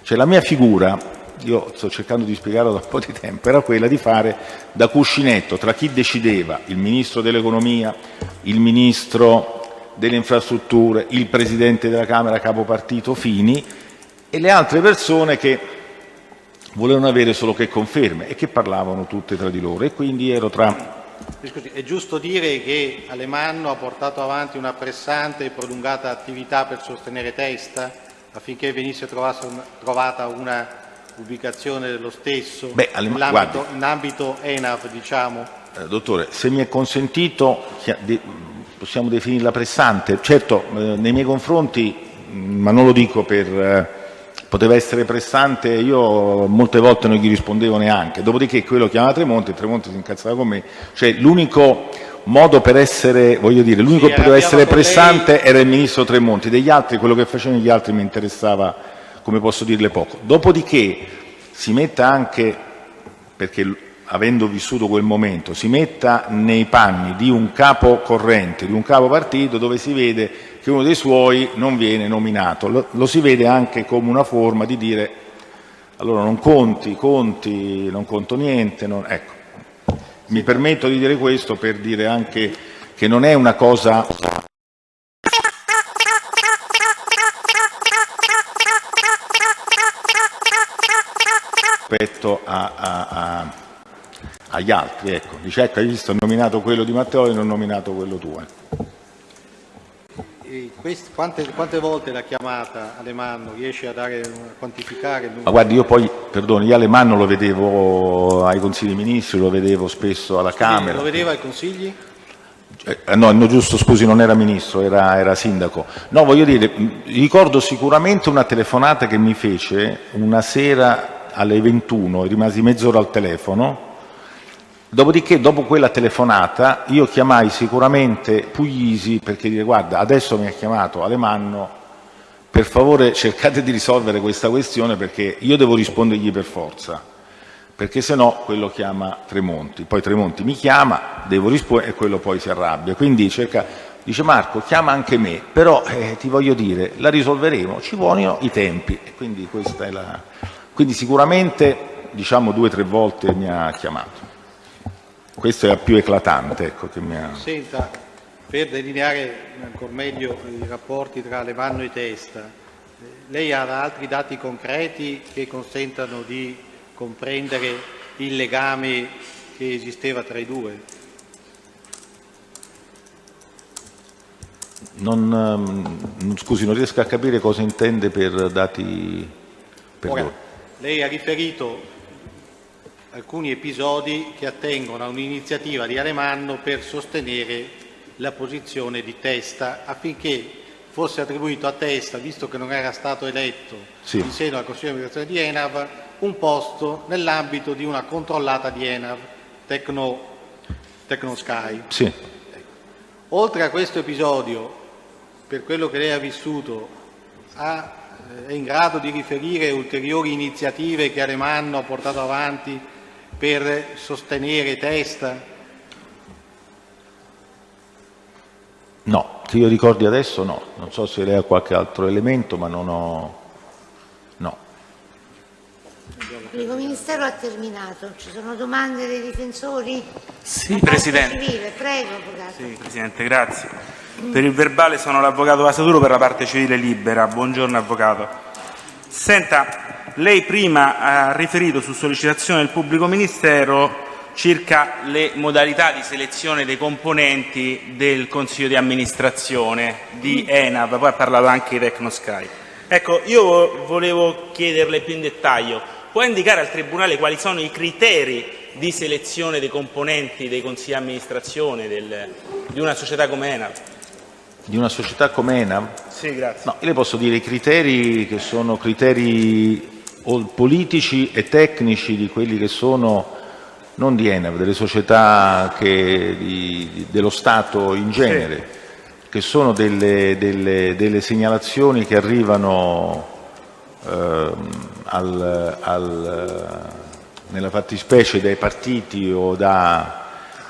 cioè, la mia figura, io sto cercando di spiegarlo da un po' di tempo, era quella di fare da cuscinetto tra chi decideva, il ministro dell'economia, il ministro delle infrastrutture, il presidente della Camera capopartito Fini, e le altre persone che volevano avere solo che conferme e che parlavano tutte tra di loro, e quindi ero tra... Scusi, è giusto dire che Alemanno ha portato avanti una pressante e prolungata attività per sostenere Testa affinché venisse trovata una ubicazione dello stesso in ambito ENAV, diciamo? Dottore, se mi è consentito, possiamo definirla pressante. Certo, nei miei confronti, ma non lo dico per... poteva essere pressante, io molte volte non gli rispondevo neanche. Dopodiché quello chiamava Tremonti e Tremonti si incazzava con me. Cioè, l'unico modo per essere, voglio dire, l'unico che poteva essere pressante era il ministro Tremonti. Degli altri, quello che facevano gli altri mi interessava, come posso dirle, poco. Dopodiché si metta anche, perché avendo vissuto quel momento, si metta nei panni di un capo corrente, di un capo partito, dove si vede che uno dei suoi non viene nominato. Lo si vede anche come una forma di dire: allora non conti, non conto niente. Ecco. Mi permetto di dire questo per dire anche che non è una cosa... rispetto agli altri, ecco. Dice: ecco, hai visto, ho nominato quello di Matteo e non ho nominato quello tuo. quante volte l'ha chiamata Alemanno? Riesce a quantificare il numero? Ma guardi, io poi, perdoni, io Alemanno lo vedevo ai Consigli Ministri, lo vedevo spesso alla Camera. Lo vedeva ai Consigli? No, giusto, scusi, non era ministro, era sindaco. No, voglio dire, ricordo sicuramente una telefonata che mi fece una sera alle 21, rimasi mezz'ora al telefono. Dopodiché, dopo quella telefonata, io chiamai sicuramente Puglisi perché dire: guarda, adesso mi ha chiamato Alemanno, per favore cercate di risolvere questa questione perché io devo rispondergli per forza, perché se no quello chiama Tremonti. Poi Tremonti mi chiama, devo rispondere e quello poi si arrabbia. Quindi dice: Marco, chiama anche me, però ti voglio dire, la risolveremo, ci vogliono i tempi. E quindi questa è quindi sicuramente, diciamo, 2 o 3 volte mi ha chiamato. Questo è la più eclatante, ecco, che mi ha... Senta, per delineare ancora meglio i rapporti tra Alemanno e Testa, lei ha altri dati concreti che consentano di comprendere il legame che esisteva tra i due? Scusi, non riesco a capire cosa intende per dati... Ora, lei ha riferito alcuni episodi che attengono a un'iniziativa di Alemanno per sostenere la posizione di Testa affinché fosse attribuito a Testa, visto che non era stato eletto in seno al Consiglio di amministrazione di ENAV, un posto nell'ambito di una controllata di ENAV, Tecnosky. Sì. Oltre a questo episodio, per quello che lei ha vissuto, è in grado di riferire ulteriori iniziative che Alemanno ha portato avanti per sostenere Testa? No, che io ricordi adesso no. Non so se lei ha qualche altro elemento, ma non ho... No. Il pubblico ministero ha terminato. Ci sono domande dei difensori? Sì, Presidente. Civile. Prego, avvocato. Sì, Presidente, grazie. Per il verbale sono l'avvocato Vasaduro per la parte civile libera. Buongiorno, avvocato. Senta, lei prima ha riferito su sollecitazione del pubblico ministero circa le modalità di selezione dei componenti del Consiglio di amministrazione di ENAV, poi ha parlato anche di Tecnosky. Ecco, io volevo chiederle più in dettaglio, può indicare al Tribunale quali sono i criteri di selezione dei componenti dei consigli di amministrazione di una società come ENAV? Di una società come ENAV? Sì, grazie. No, io le posso dire i criteri che sono criteri politici e tecnici di quelli che sono, non di ENAV, delle società dello Stato in genere, che sono delle segnalazioni che arrivano nella fattispecie dai partiti o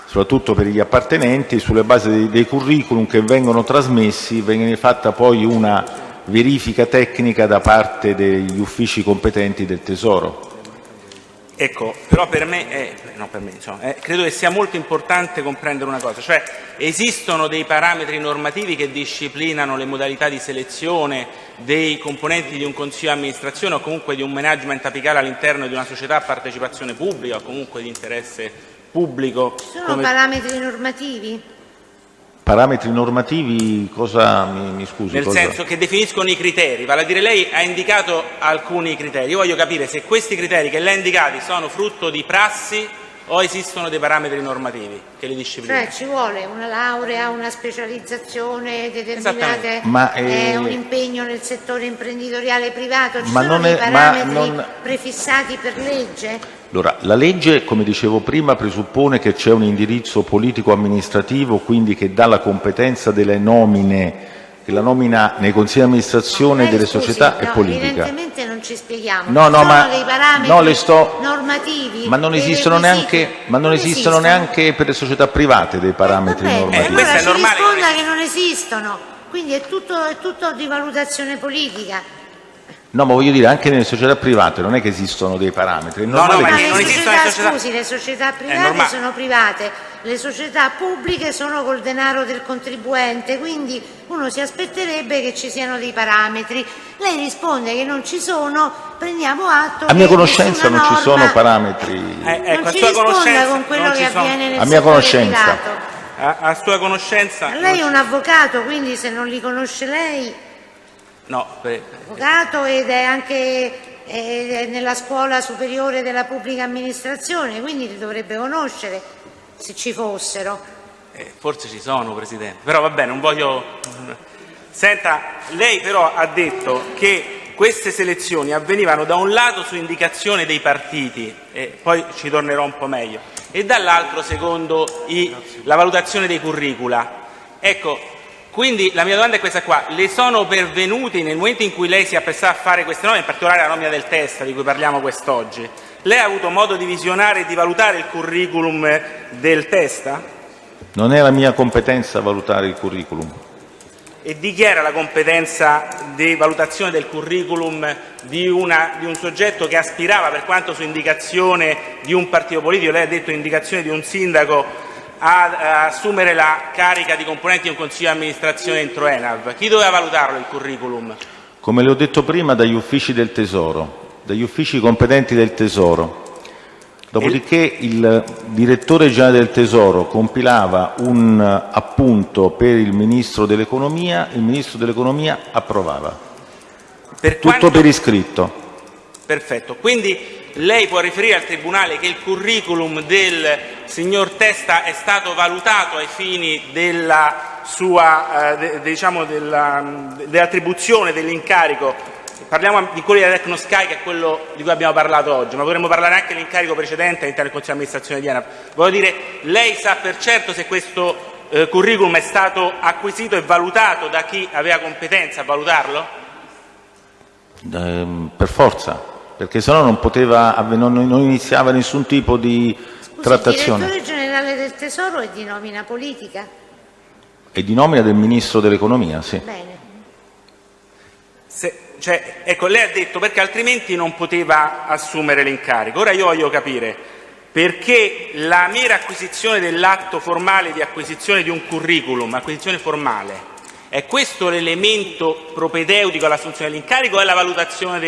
soprattutto per gli appartenenti, sulle basi dei curriculum che vengono trasmessi, viene fatta poi una verifica tecnica da parte degli uffici competenti del Tesoro. Ecco, però per me, credo che sia molto importante comprendere una cosa, cioè esistono dei parametri normativi che disciplinano le modalità di selezione dei componenti di un consiglio di amministrazione o comunque di un management apicale all'interno di una società a partecipazione pubblica o comunque di interesse pubblico. Ci sono parametri normativi? Parametri normativi, cosa mi scusi? Nel senso che definiscono i criteri, vale a dire lei ha indicato alcuni criteri, io voglio capire se questi criteri che lei ha indicati sono frutto di prassi o esistono dei parametri normativi che li disciplinano. Cioè ci vuole una laurea, una specializzazione determinate, un impegno nel settore imprenditoriale privato, ci sono dei parametri prefissati per legge? Allora, la legge, come dicevo prima, presuppone che c'è un indirizzo politico-amministrativo, quindi che dà la competenza delle nomine, che la nomina nei consigli di amministrazione delle società è politica. Evidentemente non ci spieghiamo. No, ci sono dei parametri normativi, ma non esistono neanche per le società private dei parametri normativi. Allora ci risponda che non esistono, quindi è tutto di valutazione politica. No, ma voglio dire, anche nelle società private non è che esistono dei parametri. Le società private sono private, le società pubbliche sono col denaro del contribuente, quindi uno si aspetterebbe che ci siano dei parametri. Lei risponde che non ci sono, prendiamo atto. A mia conoscenza non ci sono parametri. Non ci risponda con quello che avviene nel a mia settore conoscenza. privato. a sua conoscenza... Ma lei è un avvocato, quindi se non li conosce lei... No, Avvocato ed è anche nella scuola superiore della pubblica amministrazione, quindi li dovrebbe conoscere, se ci fossero. forse ci sono, Presidente, però va bene, non voglio... Senta, lei però ha detto che queste selezioni avvenivano da un lato su indicazione dei partiti, e poi ci tornerò un po' meglio, e dall'altro secondo la valutazione dei curricula. Ecco, quindi la mia domanda è questa qua: le sono pervenuti nel momento in cui lei si apprestava a fare queste nomine, in particolare la nomina del Testa di cui parliamo quest'oggi, lei ha avuto modo di visionare e di valutare il curriculum del Testa? Non è la mia competenza valutare il curriculum. E di chi era la competenza di valutazione del curriculum di un soggetto che aspirava, per quanto su indicazione di un partito politico, lei ha detto indicazione di un sindaco, a assumere la carica di componente di un consiglio di amministrazione entro ENAV? Chi doveva valutarlo il curriculum? Come le ho detto prima, dagli uffici del Tesoro, dagli uffici competenti del Tesoro. Dopodiché il direttore generale del Tesoro compilava un appunto per il Ministro dell'Economia, il Ministro dell'Economia approvava. Tutto per iscritto. Perfetto, quindi lei può riferire al Tribunale che il curriculum del signor Testa è stato valutato ai fini della sua, dell'attribuzione dell'incarico. Parliamo di quelli della Tecnosky, che è quello di cui abbiamo parlato oggi, ma potremmo parlare anche dell'incarico precedente all'interno del Consiglio di amministrazione di ENAV. Voglio dire, lei sa per certo se questo curriculum è stato acquisito e valutato da chi aveva competenza a valutarlo? Per forza, perché sennò non iniziava nessun tipo di trattazione. Il direttore generale del Tesoro è di nomina politica? E di nomina del Ministro dell'Economia, sì. Bene. Ecco, lei ha detto perché altrimenti non poteva assumere l'incarico. Ora io voglio capire perché la mera acquisizione dell'atto formale di acquisizione di un curriculum, acquisizione formale, è questo l'elemento propedeutico all'assunzione dell'incarico o è la valutazione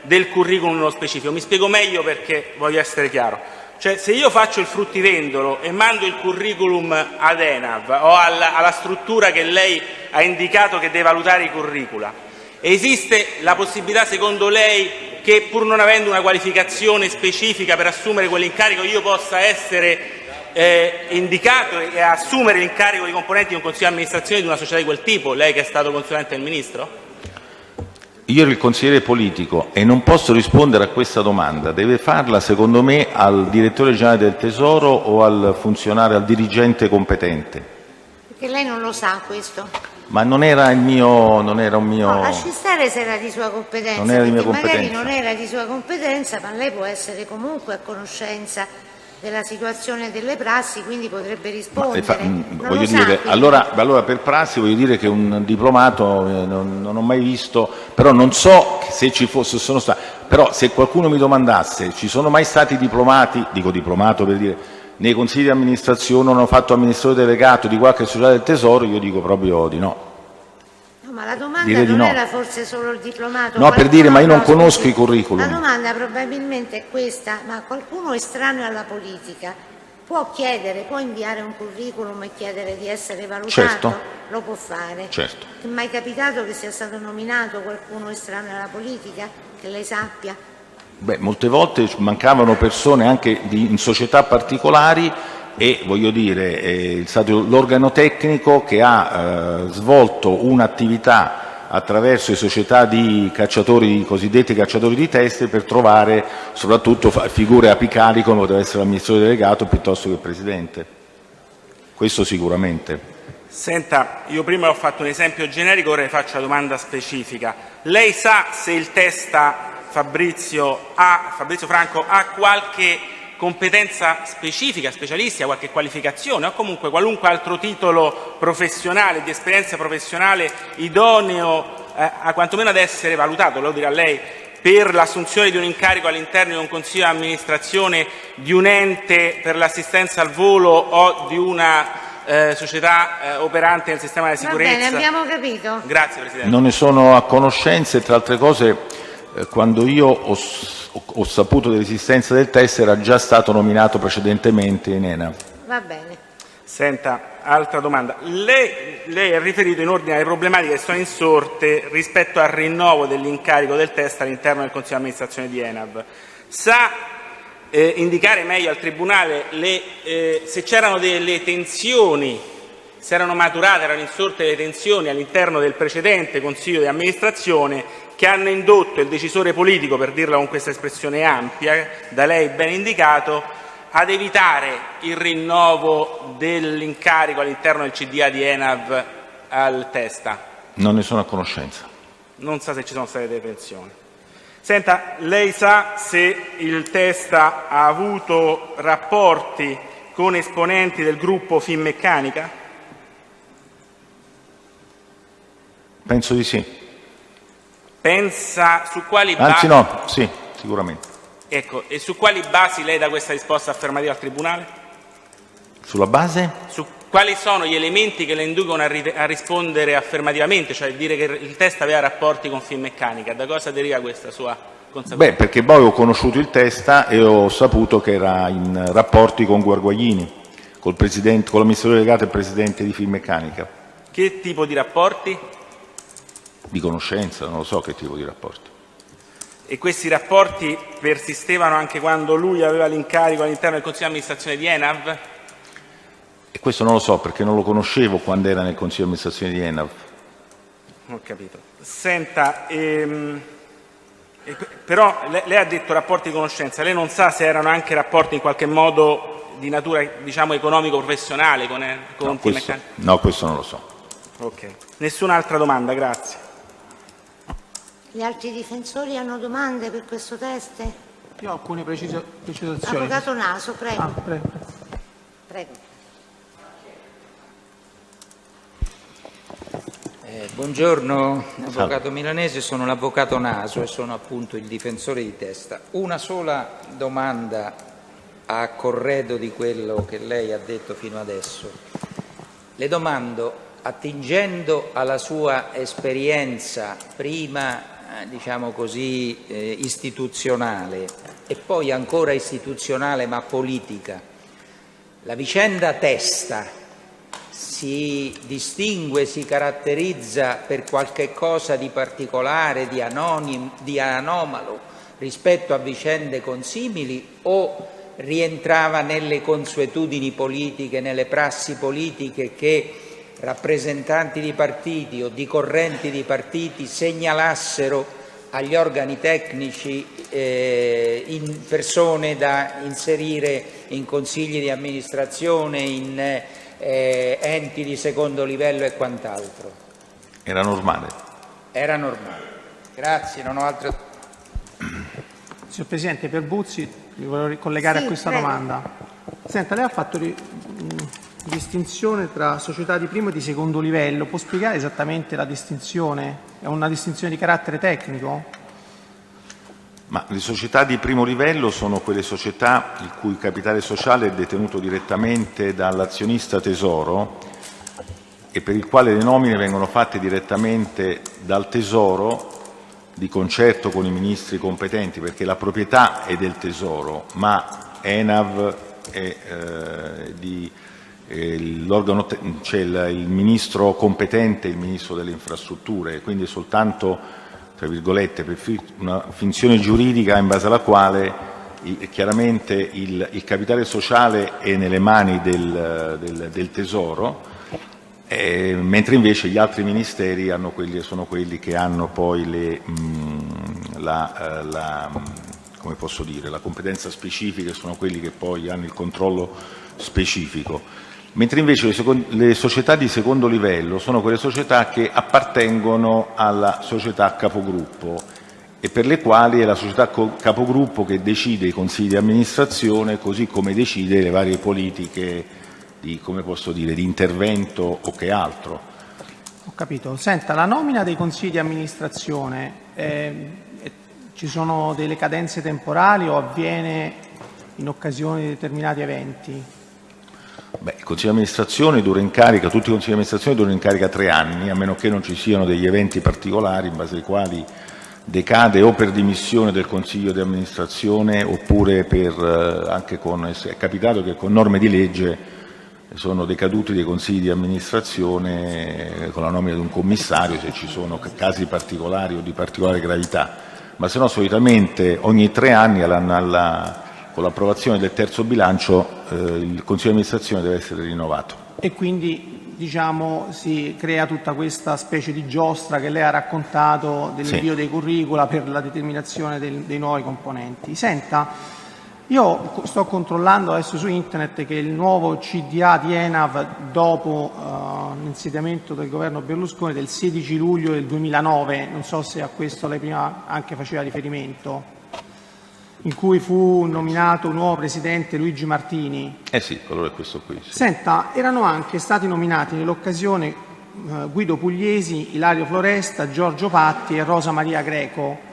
del curriculum nello specifico? Mi spiego meglio perché voglio essere chiaro. Cioè, se io faccio il fruttivendolo e mando il curriculum ad ENAV o alla struttura che lei ha indicato che deve valutare i curricula, esiste la possibilità, secondo lei, che pur non avendo una qualificazione specifica per assumere quell'incarico io possa essere indicato e assumere l'incarico di componente di un consiglio di amministrazione di una società di quel tipo, lei che è stato consulente del Ministro? Io ero il consigliere politico e non posso rispondere a questa domanda, deve farla secondo me al direttore generale del Tesoro o al funzionario, al dirigente competente. Perché lei non lo sa questo? Ma non era un mio... No, lasci stare se era di sua competenza, non era di mia perché magari competenza. non era di sua competenza, ma lei può essere comunque a conoscenza della situazione delle prassi, quindi potrebbe rispondere. Voglio dire, allora per prassi voglio dire che un diplomato non ho mai visto, però non so se ci fosse, sono stati, però se qualcuno mi domandasse ci sono mai stati diplomati, dico diplomato per dire, nei consigli di amministrazione hanno fatto amministratore delegato di qualche società del Tesoro, io dico proprio di no. No, ma la domanda Direi non di no. era forse solo il diplomato? No, per dire, ma io non scusi, conosco i curriculum. La domanda probabilmente è questa: ma qualcuno estraneo alla politica può chiedere, può inviare un curriculum e chiedere di essere valutato? Certo. Lo può fare? Certo. È mai capitato che sia stato nominato qualcuno estraneo alla politica, che lei sappia? Beh, molte volte mancavano persone anche in società particolari e voglio dire è stato l'organo tecnico che ha svolto un'attività attraverso le società di cacciatori, cosiddetti cacciatori di teste, per trovare soprattutto figure apicali come poteva essere l'amministratore delegato piuttosto che il presidente. Questo sicuramente. Senta, io prima ho fatto un esempio generico, ora le faccio la domanda specifica. Lei sa se il Testa Fabrizio Franco ha qualche competenza specifica, specialistica, qualche qualificazione o comunque qualunque altro titolo professionale, di esperienza professionale idoneo a quantomeno ad essere valutato, lo dirà lei, per l'assunzione di un incarico all'interno di un consiglio di amministrazione di un ente per l'assistenza al volo o di una società operante nel sistema della sicurezza? Va bene, abbiamo capito. Grazie, Presidente. Non ne sono a conoscenza e tra altre cose quando io ho saputo dell'esistenza del test era già stato nominato precedentemente in ENAV. Va bene. Senta, altra domanda. Lei ha riferito in ordine alle problematiche che sono insorte rispetto al rinnovo dell'incarico del test all'interno del Consiglio di amministrazione di ENAV. Sa indicare meglio al Tribunale se c'erano delle tensioni, se erano maturate, erano insorte delle tensioni all'interno del precedente Consiglio di amministrazione che hanno indotto il decisore politico, per dirla con questa espressione ampia, da lei ben indicato, ad evitare il rinnovo dell'incarico all'interno del CDA di ENAV al Testa? Non ne sono a conoscenza. Non sa se ci sono state delle tensioni. Senta, lei sa se il Testa ha avuto rapporti con esponenti del gruppo Finmeccanica? Penso di sì. Pensa su quali basi? Anzi no, sì, sicuramente. Ecco, e su quali basi lei dà questa risposta affermativa al Tribunale? Sulla base? Su quali sono gli elementi che le inducono a rispondere affermativamente, cioè dire che il Testa aveva rapporti con Finmeccanica? Da cosa deriva questa sua consapevolezza? Beh, perché poi ho conosciuto il Testa e ho saputo che era in rapporti con Guarguaglini, con l'amministratore delegato e il presidente di Finmeccanica. Che tipo di rapporti? Di conoscenza, non lo so che tipo di rapporti. E questi rapporti persistevano anche quando lui aveva l'incarico all'interno del Consiglio di amministrazione di ENAV? E questo non lo so perché non lo conoscevo quando era nel Consiglio di amministrazione di ENAV. Ho capito. Senta, però lei ha detto rapporti di conoscenza, lei non sa se erano anche rapporti in qualche modo di natura, diciamo, economico-professionale con Finmeccanica? No, questo non lo so. Ok. Nessun'altra domanda, grazie. Gli altri difensori hanno domande per questo test? Io ho alcune precisazioni. Avvocato Naso, prego. Prego. Buongiorno, avvocato Milanese, sono l'avvocato Naso e sono appunto il difensore di Testa. Una sola domanda a corredo di quello che lei ha detto fino adesso. Le domando, attingendo alla sua esperienza prima diciamo così istituzionale e poi ancora istituzionale ma politica, la vicenda Testa si distingue, si caratterizza per qualche cosa di particolare, di anomalo rispetto a vicende consimili o rientrava nelle consuetudini politiche, nelle prassi politiche che rappresentanti di partiti o di correnti di partiti segnalassero agli organi tecnici in persone da inserire in consigli di amministrazione, in enti di secondo livello e quant'altro? Era normale. Era normale. Grazie, non ho altre. Signor Presidente, per Buzzi mi volevo ricollegare a questa domanda. Senta, lei ha fatto distinzione tra società di primo e di secondo livello. Può spiegare esattamente la distinzione? È una distinzione di carattere tecnico? Ma le società di primo livello sono quelle società il cui capitale sociale è detenuto direttamente dall'azionista Tesoro e per il quale le nomine vengono fatte direttamente dal Tesoro di concerto con i ministri competenti, perché la proprietà è del Tesoro, ma ENAV è l'organo, c'è il ministro competente, il ministro delle infrastrutture, quindi è soltanto, tra virgolette, per una finzione giuridica in base alla quale chiaramente il capitale sociale è nelle mani del Tesoro, mentre invece gli altri ministeri sono quelli che hanno poi come posso dire, la competenza specifica, sono quelli che poi hanno il controllo specifico. Mentre invece le società di secondo livello sono quelle società che appartengono alla società capogruppo e per le quali è la società capogruppo che decide i consigli di amministrazione, così come decide le varie politiche di intervento o che altro. Ho capito. Senta, la nomina dei consigli di amministrazione, ci sono delle cadenze temporali o avviene in occasione di determinati eventi? Beh, il Consiglio di amministrazione dura in carica, tutti i consigli di amministrazione durano in carica 3 anni, a meno che non ci siano degli eventi particolari in base ai quali decade o per dimissione del Consiglio di amministrazione oppure è capitato che con norme di legge sono decaduti dei consigli di amministrazione con la nomina di un commissario se ci sono casi particolari o di particolare gravità, ma se no solitamente ogni 3 anni con l'approvazione del terzo bilancio il consiglio di amministrazione deve essere rinnovato. E quindi si crea tutta questa specie di giostra che lei ha raccontato dell'invio dei curricula per la determinazione dei nuovi componenti. Senta, io sto controllando adesso su internet che il nuovo CDA di ENAV dopo l'insediamento del governo Berlusconi del 16 luglio del 2009, non so se a questo lei prima anche faceva riferimento, in cui fu nominato un nuovo presidente Luigi Martini. Sì, allora è questo qui. Sì. Senta, erano anche stati nominati nell'occasione Guido Pugliesi, Ilario Floresta, Giorgio Patti e Rosa Maria Greco.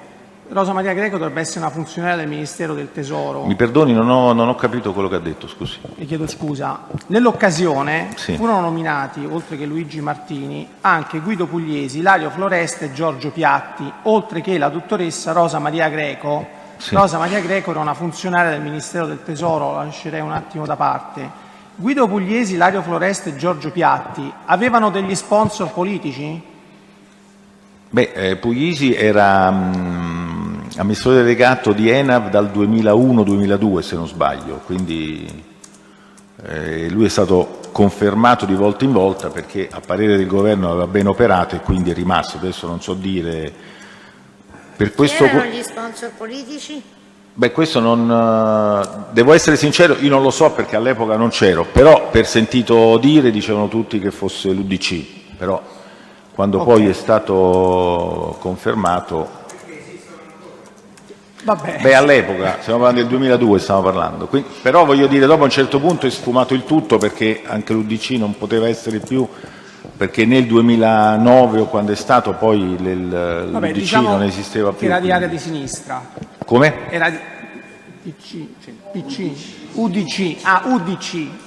Rosa Maria Greco dovrebbe essere una funzionaria del Ministero del Tesoro. Mi perdoni, non ho capito quello che ha detto, scusi. Mi chiedo scusa. Nell'occasione furono nominati, oltre che Luigi Martini, anche Guido Pugliesi, Ilario Floresta e Giorgio Piatti, oltre che la dottoressa Rosa Maria Greco. Rosa Maria Greco era una funzionaria del Ministero del Tesoro, la lascerei un attimo da parte. Guido Pugliesi, Ilario Floresta e Giorgio Piatti avevano degli sponsor politici? Pugliesi era amministratore delegato di ENAV dal 2001-2002 se non sbaglio, quindi lui è stato confermato di volta in volta perché a parere del governo aveva ben operato e quindi è rimasto. Adesso non so dire per questo. Chi erano gli sponsor politici? Questo non devo essere sincero, io non lo so perché all'epoca non c'ero, però per sentito dire dicevano tutti che fosse l'UDC, però quando poi è stato confermato. All'epoca, stiamo parlando del 2002, stiamo parlando. Quindi, però voglio dire, dopo a un certo punto è sfumato il tutto perché anche l'UDC non poteva essere più, perché nel 2009 o quando è stato poi l'UDC non esisteva più. Era di area di sinistra. Come? Era di PC, UDC,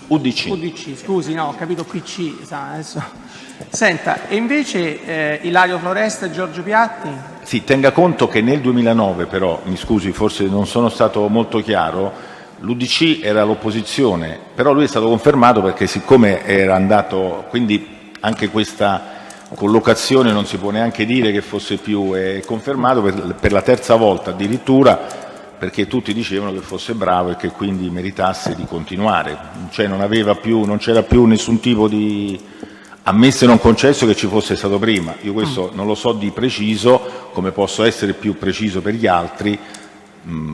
UDC, scusi, no, ho capito PC, adesso. Senta, e invece Ilario Floresta e Giorgio Piatti? Sì, tenga conto che nel 2009 però, mi scusi, forse non sono stato molto chiaro, l'UDC era l'opposizione, però lui è stato confermato perché siccome era andato, quindi anche questa collocazione non si può neanche dire che fosse più confermato per la terza volta addirittura, perché tutti dicevano che fosse bravo e che quindi meritasse di continuare, cioè non c'era più nessun tipo di ammesso e non concesso che ci fosse stato prima. Io questo non lo so di preciso, come posso essere più preciso per gli altri,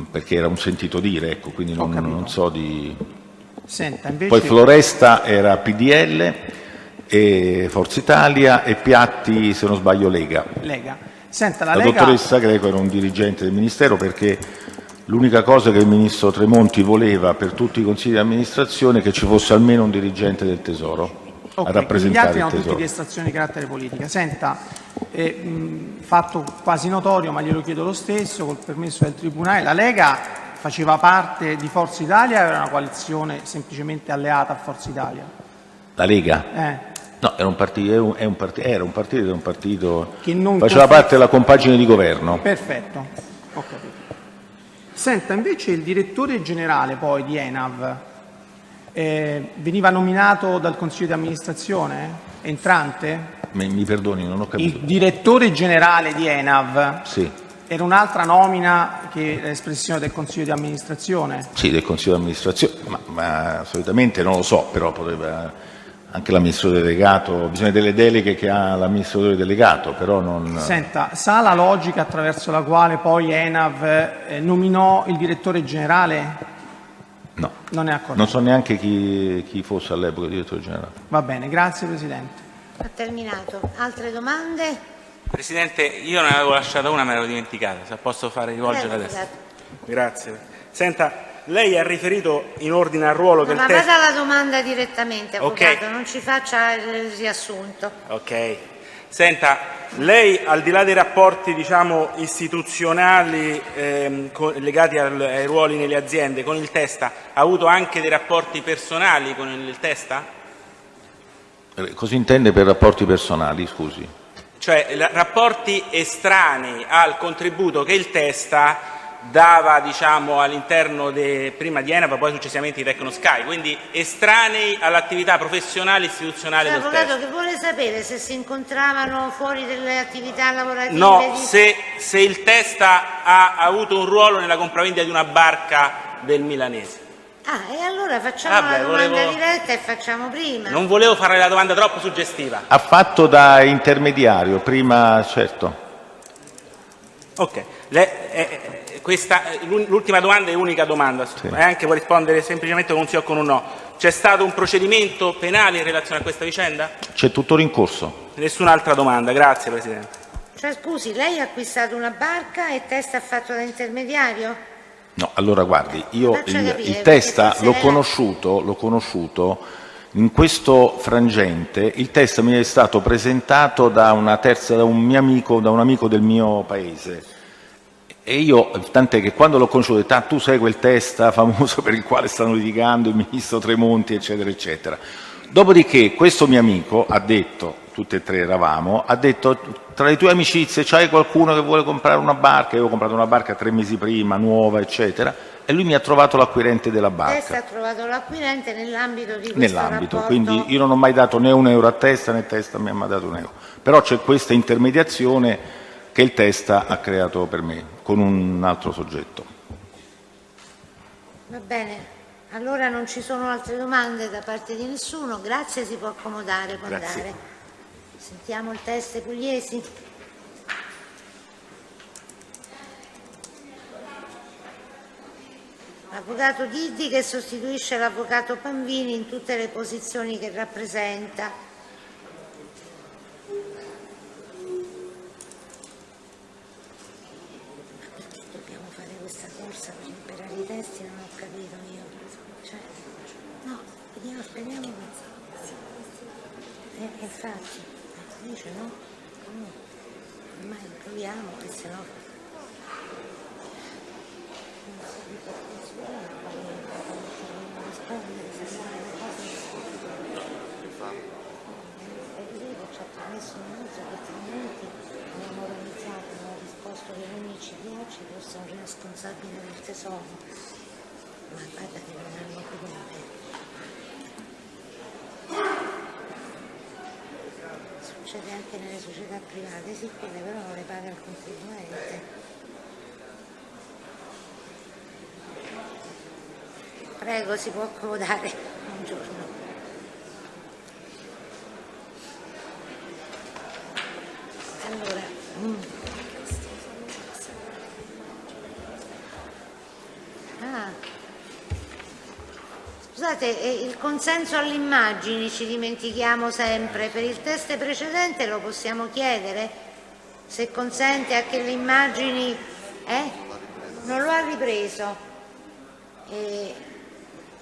perché era un sentito dire, ecco, quindi non so di. Senta, invece. Poi Floresta era PDL e Forza Italia e Piatti, se non sbaglio, Lega. Senta, la dottoressa Greco era un dirigente del Ministero perché l'unica cosa che il Ministro Tremonti voleva per tutti i consigli di amministrazione è che ci fosse almeno un dirigente del Tesoro a rappresentare gli altri il hanno Tesoro. tutti di estrazione di carattere politica. Senta, fatto quasi notorio, ma glielo chiedo lo stesso, col permesso del Tribunale, la Lega faceva parte di Forza Italia o era una coalizione semplicemente alleata a Forza Italia? La Lega? No, era un partito che non faceva parte della compagine di governo. Perfetto, ho capito. Senta, invece il direttore generale poi di ENAV veniva nominato dal Consiglio di amministrazione? Entrante? Mi perdoni, non ho capito. Il direttore generale di ENAV sì. Era un'altra nomina che l'espressione del Consiglio di amministrazione? Sì, del Consiglio di amministrazione, ma solitamente non lo so, però potrebbe anche l'amministratore delegato, bisogna delle deleghe che ha l'amministratore delegato, però non. Senta, sa la logica attraverso la quale poi ENAV nominò il direttore generale? No, non è accorto. Non so neanche chi fosse all'epoca direttore generale. Va bene, grazie Presidente. Ha terminato. Altre domande? Presidente, io ne avevo lasciata una, me l'ero dimenticata, se posso fare rivolgere adesso. Grazie. Senta, lei ha riferito in ordine al ruolo del ma testo. vada alla domanda direttamente, avvocato, non ci faccia il riassunto. Ok. Senta, lei al di là dei rapporti istituzionali legati ai ruoli nelle aziende con il Testa, ha avuto anche dei rapporti personali con il Testa? Cosa intende per rapporti personali, scusi? Cioè rapporti estranei al contributo che il Testa dava, diciamo, all'interno prima di ENAV, poi successivamente di Tecnosky, quindi estranei all'attività professionale e istituzionale del test. Avvocato, che vuole sapere se si incontravano fuori delle attività lavorative? No, se il test ha avuto un ruolo nella compravendita di una barca del milanese. Ah, e allora facciamo la domanda diretta e facciamo prima. Non volevo fare la domanda troppo suggestiva. Ha fatto da intermediario, prima, certo. Ok, l'ultima domanda è unica domanda, Sì. Anche può rispondere semplicemente con un sì o con un no. C'è stato un procedimento penale in relazione a questa vicenda? C'è tuttora in corso. Nessun'altra domanda, grazie Presidente. Cioè, scusi, lei ha acquistato una barca e il test ha fatto da intermediario? No, allora guardi, io Faccia capire, il testa perché l'ho forse conosciuto in questo frangente. Il test mi è stato presentato da un amico del mio paese. E io, tant'è che quando l'ho conosciuto ho detto: tu sei quel testa famoso per il quale stanno litigando il ministro Tremonti, eccetera, eccetera. Dopodiché questo mio amico ha detto, tutti e tre eravamo, ha detto: tra le tue amicizie c'hai qualcuno che vuole comprare una barca? Io avevo comprato una barca 3 mesi prima, nuova, eccetera, e lui mi ha trovato l'acquirente della Il test barca. ha trovato l'acquirente nell'ambito di questo rapporto. Quindi io non ho mai dato né un euro a testa, né testa mi ha mai dato un euro. Però c'è questa intermediazione che il testa ha creato per me, con un altro soggetto. Va bene, allora non ci sono altre domande da parte di nessuno. Grazie, si può accomodare, può Grazie. andare. Sentiamo il test Pugliesi. Avvocato Ghiddi che sostituisce l'avvocato Panvini in tutte le posizioni che rappresenta. Perché dobbiamo fare questa corsa per imparare i testi? Non ho capito io. Cioè, no, speriamo. Infatti, dice no? Comunque, ormai proviamo e se no... Ci ha permesso un mezzo che altrimenti abbiamo organizzato, abbiamo risposto che l'unici oggi fosse un responsabile del tesoro, ma guarda che non hanno cure. Succede anche nelle società private, sì, quelle però non le paga il contribuente. Prego, si può accomodare. Buongiorno. Allora, scusate, il consenso alle immagini ci dimentichiamo sempre. Per il test precedente lo possiamo chiedere? Se consente a che le immagini... Non lo ha ripreso. Il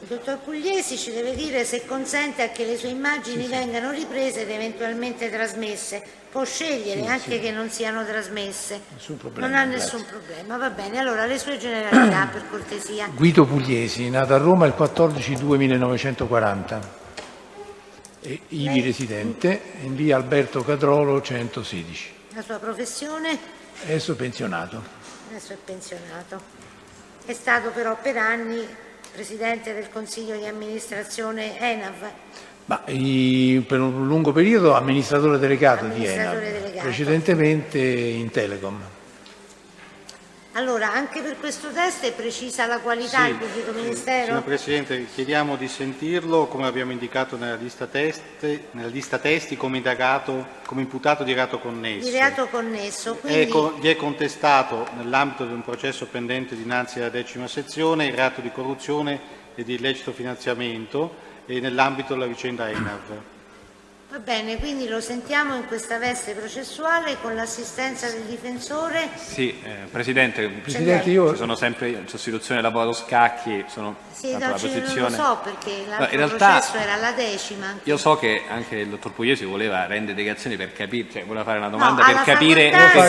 dottor Pugliesi ci deve dire se consente a che le sue immagini vengano riprese ed eventualmente trasmesse. Può scegliere anche che non siano trasmesse. Non ha nessun problema. Va bene, allora le sue generalità per cortesia. Guido Pugliesi, nato a Roma il 14/2/1940, ivi residente in via Alberto Catrolo 116. La sua professione? Adesso pensionato. Adesso è pensionato. È stato però per anni Presidente del Consiglio di amministrazione ENAV. Per un lungo periodo amministratore delegato di Amministratore ENAV, delegato. precedentemente in Telecom. Allora, anche per questo test è precisa la qualità del pubblico ministero? Signor Presidente, chiediamo di sentirlo, come abbiamo indicato nella lista testi, come imputato di reato connesso. Di reato connesso, quindi... Gli è contestato, nell'ambito di un processo pendente dinanzi alla 10ª sezione, il reato di corruzione e di illecito finanziamento e nell'ambito della vicenda ENAV. Va bene, quindi lo sentiamo in questa veste processuale con l'assistenza del difensore. Sì, Presidente, io... ci sono sempre in sostituzione dell'avvocato Scacchi, sono Sì, la non posizione. lo so perché l'altro in realtà, processo era alla 10ª. Io so che anche il dottor Pugliesi voleva rendere delegazioni per capire, cioè voleva fare una domanda No, per capire, può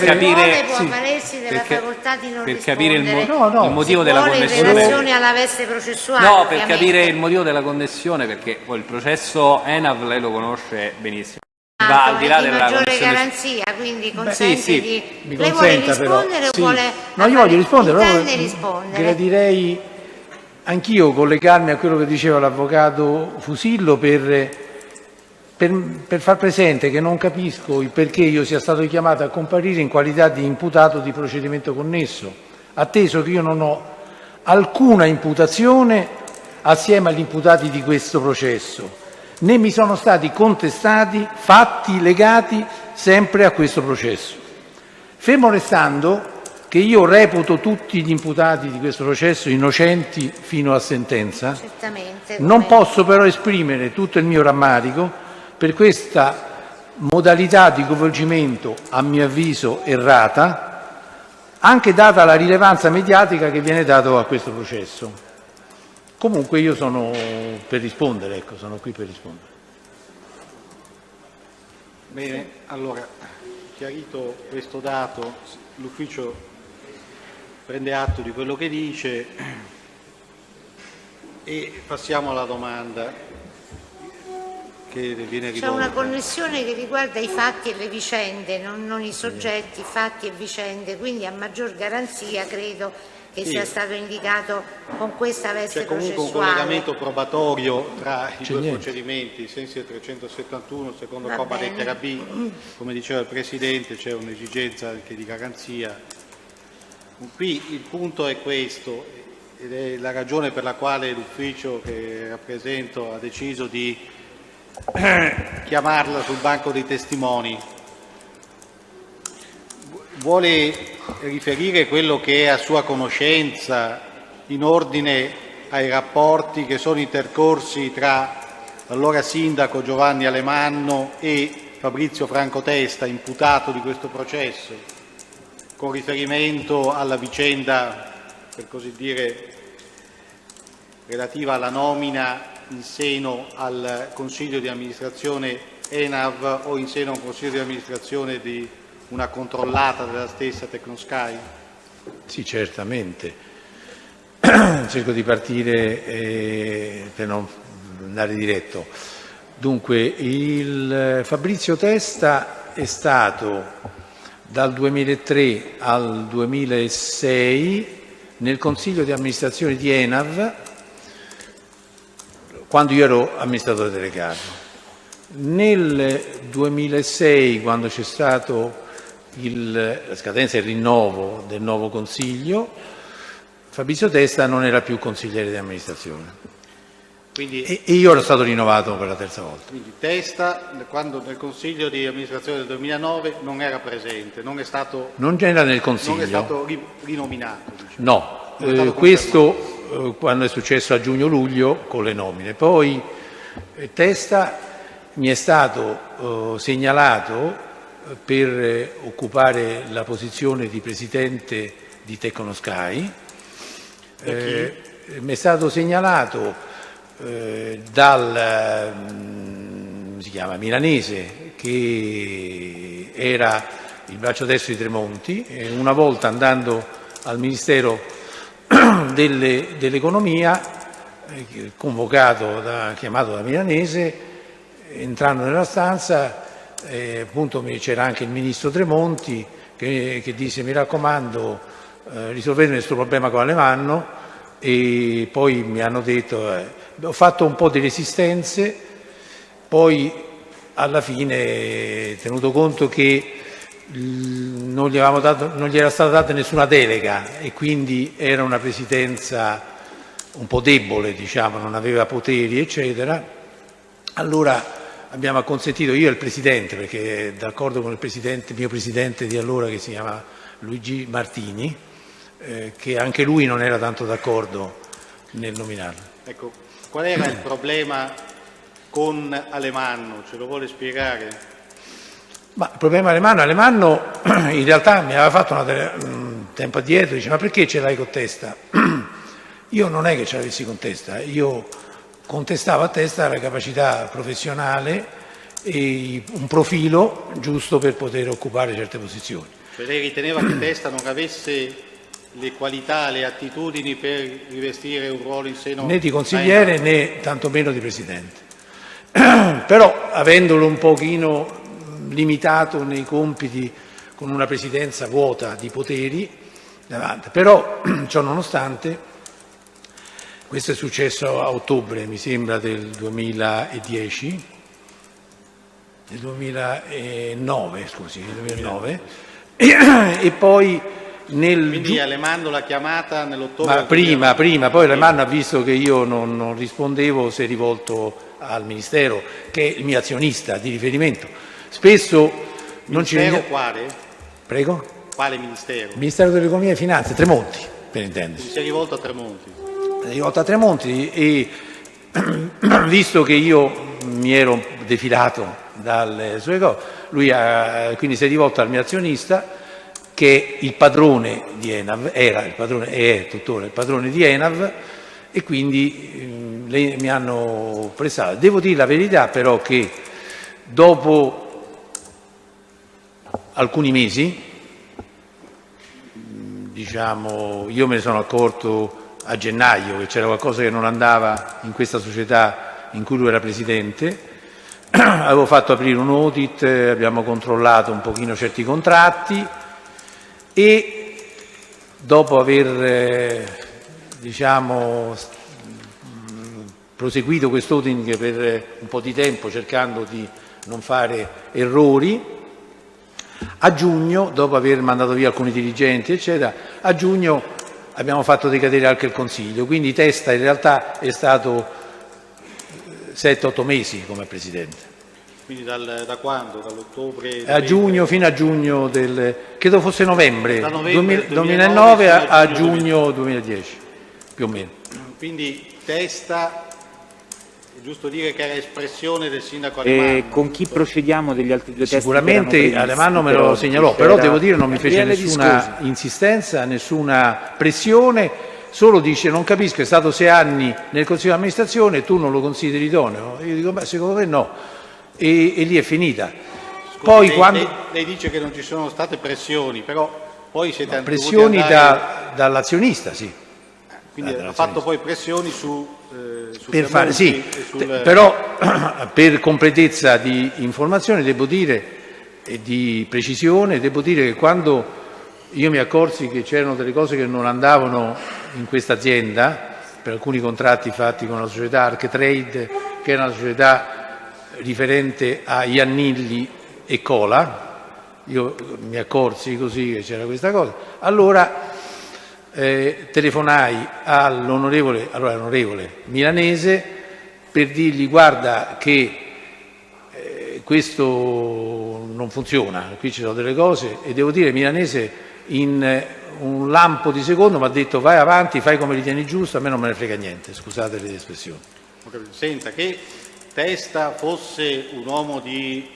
valersi della facoltà di non per capire il rispondere. motivo della connessione. in relazione alla veste processuale. No, per ovviamente. capire il motivo della connessione, perché poi il processo ENAV lei lo conosce benissimo. va al di là di della maggiore commissione. garanzia, quindi consente sì, di... mi Lei vuole consenta rispondere però, o vuole... No, io voglio rispondere, intende però rispondere? gradirei anch'io collegarmi a quello che diceva l'avvocato Fusillo per far presente che non capisco il perché io sia stato chiamato a comparire in qualità di imputato di procedimento connesso, atteso che io non ho alcuna imputazione assieme agli imputati di questo processo, né mi sono stati contestati fatti legati sempre a questo processo. Fermo restando che io reputo tutti gli imputati di questo processo innocenti fino a sentenza, Certamente. non posso però esprimere tutto il mio rammarico per questa modalità di coinvolgimento, a mio avviso errata, anche data la rilevanza mediatica che viene data a questo processo. Comunque io sono per rispondere, ecco, sono qui per rispondere. Bene, allora, chiarito questo dato, l'ufficio prende atto di quello che dice e passiamo alla domanda che viene rivolta. C'è una connessione che riguarda i fatti e le vicende, non i soggetti, fatti e vicende, quindi a maggior garanzia credo che sia stato indicato con questa veste C'è comunque processuale. un collegamento probatorio tra i due niente. procedimenti, ai sensi del 371, secondo Va comma bene. lettera B, come diceva il Presidente, c'è un'esigenza anche di garanzia. Qui il punto è questo, ed è la ragione per la quale l'ufficio che rappresento ha deciso di chiamarla sul banco dei testimoni. Vuole riferire quello che è a sua conoscenza in ordine ai rapporti che sono intercorsi tra l'allora sindaco Giovanni Alemanno e Fabrizio Franco Testa, imputato di questo processo, con riferimento alla vicenda, per così dire, relativa alla nomina in seno al Consiglio di amministrazione ENAV o in seno a un Consiglio di amministrazione di una controllata della stessa Tecnosky? Sì, certamente. Cerco di partire per non andare diretto. Dunque, il Fabrizio Testa è stato dal 2003 al 2006 nel Consiglio di amministrazione di ENAV quando io ero amministratore delegato. Nel 2006, quando c'è stato la scadenza e il rinnovo del nuovo Consiglio, Fabrizio Testa non era più consigliere di amministrazione. Quindi, E io ero stato rinnovato per la terza volta. quindi Testa, quando nel Consiglio di amministrazione del 2009 non era presente, non è stato Non era nel Consiglio. non è stato rinominato. Diciamo. No, Non è stato questo quando è successo a giugno-luglio con le nomine. Poi Testa mi è stato segnalato per occupare la posizione di presidente di Tecnosky. Mi è stato segnalato dal si chiama Milanese, che era il braccio destro di Tremonti, e una volta andando al Ministero dell'Economia, chiamato da Milanese, entrando nella stanza, appunto c'era anche il ministro Tremonti che disse: mi raccomando, risolvetemi questo problema con Alemanno. E poi mi hanno detto, ho fatto un po' di resistenze, poi alla fine, tenuto conto che non gli era stata data nessuna delega e quindi era una presidenza un po' debole, diciamo, non aveva poteri, eccetera, allora abbiamo acconsentito, io e il Presidente, perché d'accordo con il mio Presidente di allora, che si chiama Luigi Martini, che anche lui non era tanto d'accordo nel nominarlo. Ecco, qual era il problema con Alemanno? Ce lo vuole spiegare? Ma il problema Alemanno in realtà mi aveva fatto un tempo addietro, dice: ma perché ce l'hai con Testa? Io non è che ce l'avessi con Testa, io contestavo a Testa la capacità professionale e un profilo giusto per poter occupare certe posizioni. Cioè lei riteneva che Testa non avesse le qualità, le attitudini per rivestire un ruolo in seno Né di consigliere né tantomeno di presidente. Però avendolo un pochino limitato nei compiti con una presidenza vuota di poteri davanti. Però, ciò nonostante, questo è successo a ottobre, mi sembra, del 2010, del 2009, e poi Quindi Alemanno l'ha chiamata nell'ottobre? Ma prima, poi Alemanno ha visto che io non rispondevo, si è rivolto al Ministero, che è il mio azionista di riferimento. Spesso non ci Ministero quale? Prego? Quale Ministero? Ministero dell'Economia e Finanze, Tremonti, per intenderci. Si è rivolto a Tremonti? Si è rivolto a Tremonti e visto che io mi ero defilato dalle sue cose, lui quindi si è rivolto al mio azionista, che è il padrone di ENAV, è tuttora il padrone di ENAV, e quindi mi hanno prestato. Devo dire la verità però che dopo alcuni mesi, diciamo, io me ne sono accorto a gennaio che c'era qualcosa che non andava in questa società in cui lui era presidente. Avevo fatto aprire un audit, abbiamo controllato un pochino certi contratti e dopo aver proseguito questo audit per un po' di tempo cercando di non fare errori, a giugno, dopo aver mandato via alcuni dirigenti eccetera, a giugno abbiamo fatto decadere anche il Consiglio, quindi Testa in realtà è stato 7-8 mesi come Presidente. Quindi da quando? Dall'ottobre? A giugno, fino a giugno credo fosse novembre, da novembre 2009 a giugno 2010, più o meno. Quindi Testa, è giusto dire che era espressione del sindaco Alemanno. Con chi procediamo degli altri due testi? Sicuramente Alemanno me lo segnalò, però devo dire non mi fece nessuna insistenza, nessuna pressione, solo dice non capisco, è stato 6 anni nel Consiglio di amministrazione e tu non lo consideri idoneo. Io dico beh, secondo me no. E lì è finita. Scusi, Poi quando lei dice che non ci sono state pressioni, però poi siete pressioni andare... dall'azionista, sì. Quindi ha fatto poi pressioni su per fare, sì, però per completezza di informazione devo dire e di precisione, devo dire che quando io mi accorsi che c'erano delle cose che non andavano in questa azienda, per alcuni contratti fatti con la società Archetrade, che era una società riferente a Iannilli e Cola, io mi accorsi così che c'era questa cosa, allora telefonai all'onorevole Milanese per dirgli guarda che questo non funziona, qui ci sono delle cose, e devo dire Milanese in un lampo di secondo mi ha detto vai avanti, fai come ritieni giusto, a me non me ne frega niente, scusate le espressioni. Senta, che Testa fosse un uomo di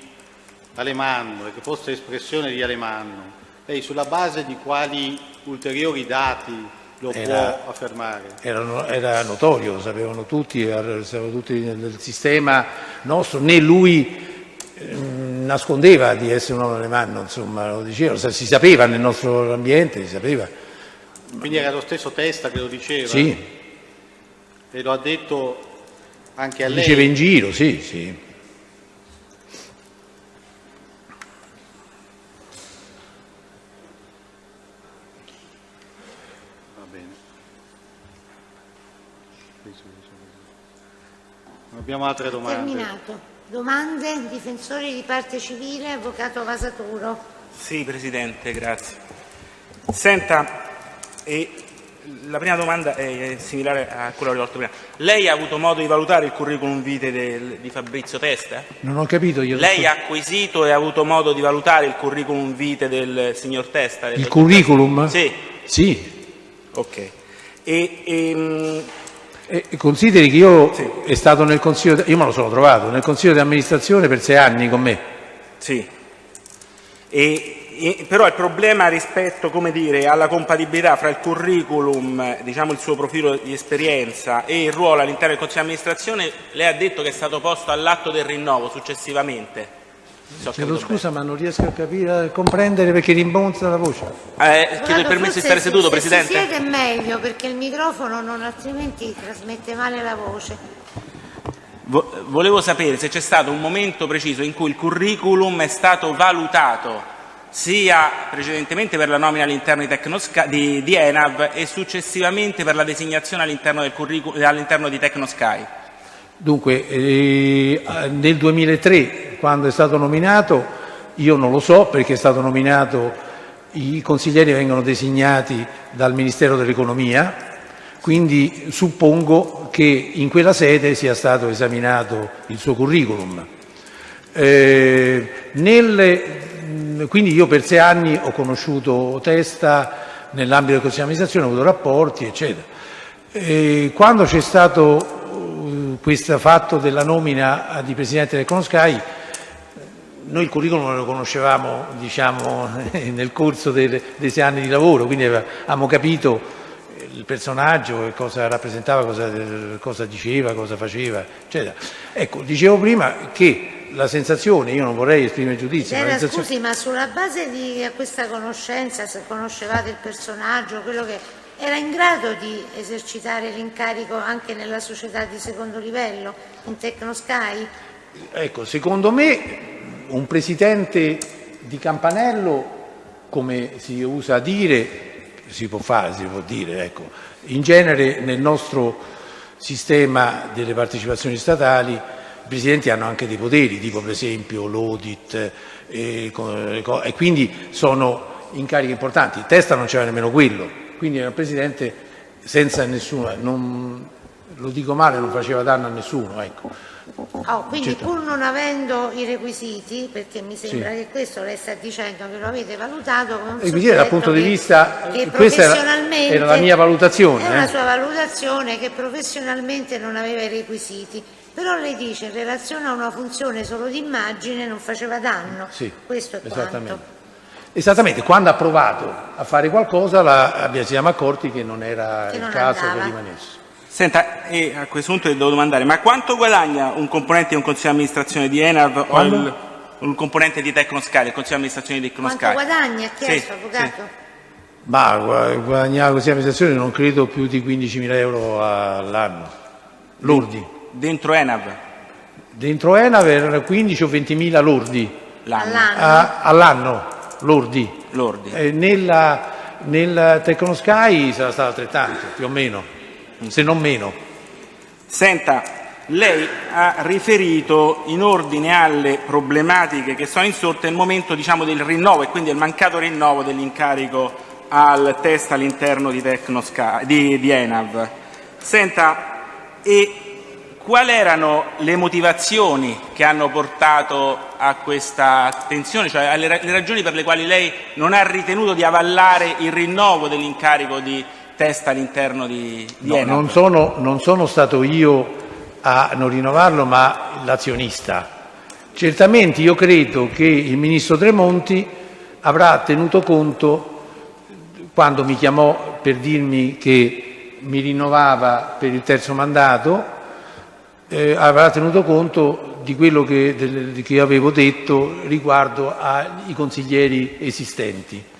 Alemanno e che fosse espressione di Alemanno, lei sulla base di quali ulteriori dati lo può affermare? Era notorio, lo sapevano tutti nel sistema nostro, né lui nascondeva di essere un uomo alemanno, insomma, lo diceva, si sapeva nel nostro ambiente, si sapeva. Quindi era lo stesso Testa che lo diceva? Sì. E lo ha detto anche a lei? Diceva in giro, sì, sì. Va bene. Non abbiamo altre domande. Terminato. Domande? Difensori di parte civile, avvocato Vasaturo. Sì, Presidente, grazie. Senta, la prima domanda è similare a quella rivolta prima. Lei ha avuto modo di valutare il curriculum vitae di Fabrizio Testa? Non ho capito io. Lei ha acquisito e ha avuto modo di valutare il curriculum vitae del signor Testa? Il curriculum? Sì. Sì. Ok. Consideri che io è stato nel Consiglio, io me lo sono trovato nel Consiglio di amministrazione per 6 anni con me. Sì. Però il problema rispetto, come dire, alla compatibilità fra il curriculum, diciamo il suo profilo di esperienza e il ruolo all'interno del Consiglio di amministrazione, lei ha detto che è stato posto all'atto del rinnovo successivamente. Chiedo scusa, ma non riesco a capire, a comprendere perché rimbonza la voce. Chiedo il permesso di stare seduto, Presidente. Se siete è meglio perché il microfono non altrimenti trasmette male la voce. Volevo sapere se c'è stato un momento preciso in cui il curriculum è stato valutato sia precedentemente per la nomina all'interno di ENAV e successivamente per la designazione all'interno di Tecnosky. Dunque, nel 2003, quando è stato nominato, io non lo so perché è stato nominato, i consiglieri vengono designati dal Ministero dell'Economia, quindi suppongo che in quella sede sia stato esaminato il suo curriculum. Quindi io per 6 anni ho conosciuto Testa nell'ambito del Consiglio di amministrazione, ho avuto rapporti, eccetera. Quando c'è stato questo fatto della nomina di Presidente del Tecnosky, noi il curriculum lo conoscevamo, diciamo, nel corso dei 6 anni di lavoro, quindi avevamo capito il personaggio, cosa rappresentava, cosa diceva, cosa faceva, eccetera. Ecco, dicevo prima che la sensazione, io non vorrei esprimere giudizio. Scusi, ma sulla base di questa conoscenza, se conoscevate il personaggio, quello che era in grado di esercitare l'incarico anche nella società di secondo livello, in Tecnosky? Ecco, secondo me un presidente di campanello, come si usa dire, si può dire, ecco. In genere nel nostro sistema delle partecipazioni statali i presidenti hanno anche dei poteri, tipo per esempio l'audit, e quindi sono incarichi importanti. Testa non c'era nemmeno quello, quindi era un presidente senza nessuno, lo dico male, non faceva danno a nessuno, ecco. Quindi pur non avendo i requisiti, perché mi sembra che questo lei sta dicendo che lo avete valutato come un soggetto dal punto di vista, che questa professionalmente era la mia valutazione. È una sua valutazione, che professionalmente non aveva i requisiti, però lei dice in relazione a una funzione solo di immagine non faceva danno. Sì, questo è quanto. Esattamente, quando ha provato a fare qualcosa ci siamo accorti che non era il caso che rimanesse. Senta, e a questo punto le devo domandare, ma quanto guadagna un componente di un consiglio di amministrazione di ENAV o un componente di Tecnosky, il consiglio di amministrazione di Tecnosky? Quanto guadagna? Ha chiesto, avvocato? Sì. Ma guadagnava così amministrazione non credo più di 15.000 euro all'anno, lordi. Dentro ENAV? Dentro ENAV erano 15 o 20.000 lordi. All'anno, lordi. Nel Tecnosky sarà stato altrettanto, più o meno. Se non meno. Senta, lei ha riferito in ordine alle problematiche che sono insorte nel momento, diciamo, del rinnovo e quindi del mancato rinnovo dell'incarico al Testa all'interno di Tecnosky, di ENAV. Senta, e quali erano le motivazioni che hanno portato a questa tensione, cioè le ragioni per le quali lei non ha ritenuto di avallare il rinnovo dell'incarico di Testa all'interno di ENAV? Non sono stato io a non rinnovarlo, ma l'azionista. Certamente io credo che il ministro Tremonti avrà tenuto conto, quando mi chiamò per dirmi che mi rinnovava per il 3° mandato, avrà tenuto conto di quello che avevo detto riguardo ai consiglieri esistenti.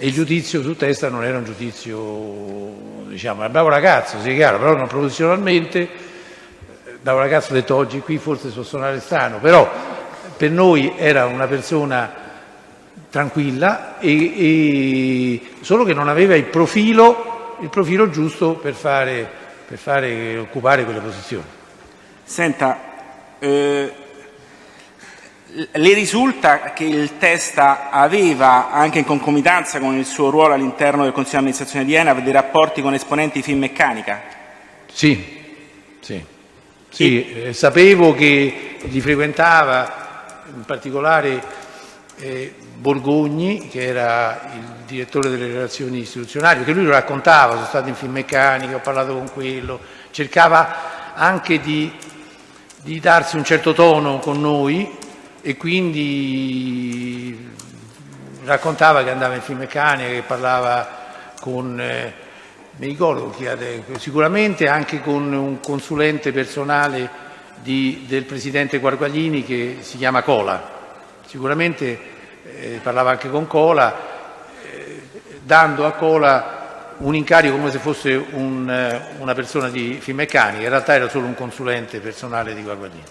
E il giudizio su Testa non era un giudizio, diciamo, è un bravo ragazzo, sia chiaro, però non professionalmente, bravo ragazzo detto oggi qui forse può suonare strano, però per noi era una persona tranquilla e solo che non aveva il profilo giusto per occupare quelle posizioni. Senta, le risulta che il Testa aveva, anche in concomitanza con il suo ruolo all'interno del Consiglio di amministrazione di ENAV, dei rapporti con esponenti di Finmeccanica? Sì. Sapevo che li frequentava, in particolare Borgogni, che era il direttore delle relazioni istituzionali, perché lui lo raccontava, sono stato in Finmeccanica, ho parlato con quello, cercava anche di darsi un certo tono con noi, e quindi raccontava che andava in Finmeccanica, che parlava con, mi ricordo, sicuramente anche con un consulente personale del presidente Guarguaglini che si chiama Cola, sicuramente parlava anche con Cola, dando a Cola un incarico come se fosse una persona di Finmeccanica, in realtà era solo un consulente personale di Guarguaglini.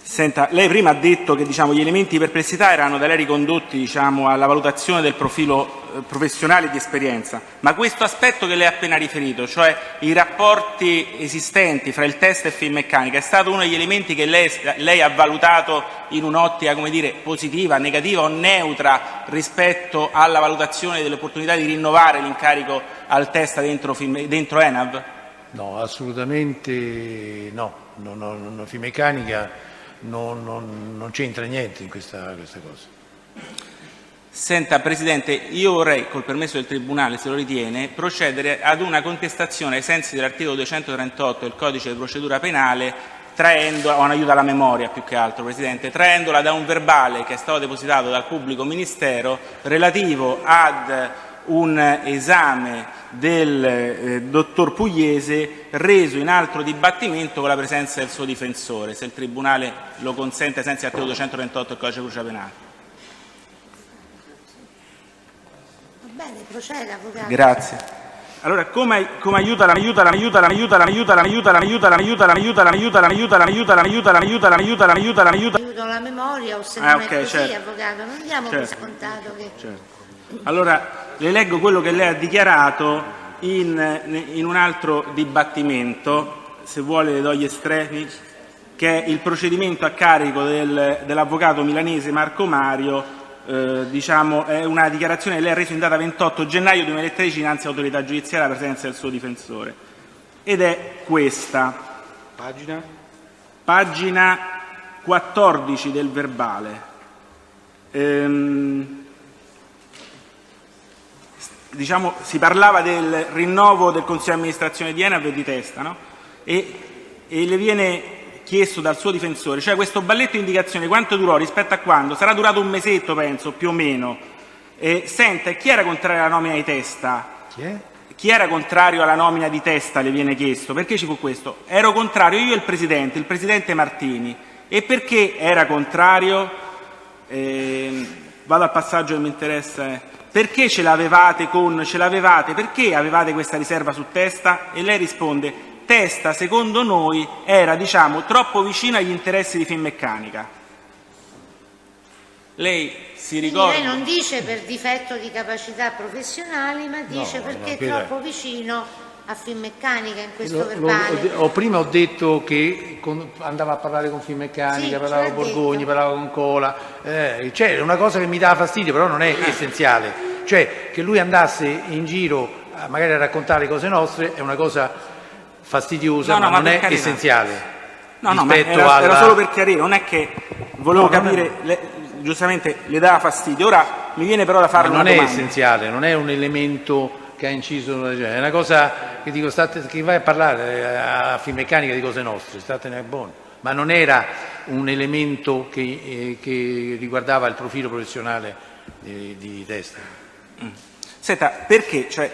Senta, lei prima ha detto che gli elementi di perplessità erano da lei ricondotti alla valutazione del profilo professionale di esperienza, ma questo aspetto che lei ha appena riferito, cioè i rapporti esistenti fra il test e Finmeccanica, è stato uno degli elementi che lei ha valutato in un'ottica, come dire, positiva, negativa o neutra rispetto alla valutazione dell'opportunità di rinnovare l'incarico al test dentro ENAV? No, assolutamente no. Finmeccanica non c'entra niente in questa cosa. Senta, Presidente, io vorrei, col permesso del Tribunale, se lo ritiene, procedere ad una contestazione ai sensi dell'articolo 238 del Codice di procedura penale, o un aiuto alla memoria più che altro, Presidente, traendola da un verbale che è stato depositato dal Pubblico Ministero relativo ad un esame del dottor Pugliese reso in altro dibattimento con la presenza del suo difensore, se il Tribunale lo consente ai sensi dell'articolo 238 del Codice di procedura penale. Bene, proceda, avvocato. Grazie. Allora, come aiuta la memoria o se non è così, certo. Avvocato, non diamo per scontato che... Certo. Allora, le leggo quello che lei ha dichiarato in un altro dibattimento, se vuole le do gli estremi, che è il procedimento a carico dell'avvocato milanese Marco Mario. È una dichiarazione che lei ha reso in data 28 gennaio 2013 dinanzi all'autorità giudiziaria alla presenza del suo difensore, ed è questa, pagina 14 del verbale. Si parlava del rinnovo del Consiglio di amministrazione di ENAV e di Testa, no? E le viene chiesto dal suo difensore, cioè questo balletto di indicazioni quanto durò rispetto a quando? Sarà durato un mesetto, penso, più o meno. Senta, chi era contrario alla nomina di Testa? Chi era contrario alla nomina di Testa, le viene chiesto. Perché ci fu questo? Ero contrario io e il Presidente Martini. E perché era contrario? Vado al passaggio che mi interessa. Perché ce l'avevate, perché avevate questa riserva su Testa? E lei risponde: Testa, secondo noi, era, troppo vicino agli interessi di Finmeccanica. Lei si ricorda? Lei non dice per difetto di capacità professionali, ma dice perché è troppo vicino a Finmeccanica in questo verbale. Prima ho detto che andava a parlare con Finmeccanica, parlava con Borgogni, parlava con Cola. C'è una cosa che mi dava fastidio, però non è essenziale. Cioè che lui andasse in giro magari a raccontare cose nostre è una cosa fastidiosa, ma non è essenziale. No, ma era solo per chiarire, non è che volevo capire, giustamente le dava fastidio. Ora mi viene però da fare una domanda. Non è essenziale, non è un elemento che ha inciso, è una cosa che dico, che vai a parlare a Finmeccanica di cose nostre, statene buono, ma non era un elemento che riguardava il profilo professionale di Testa. Senta, perché? Cioè,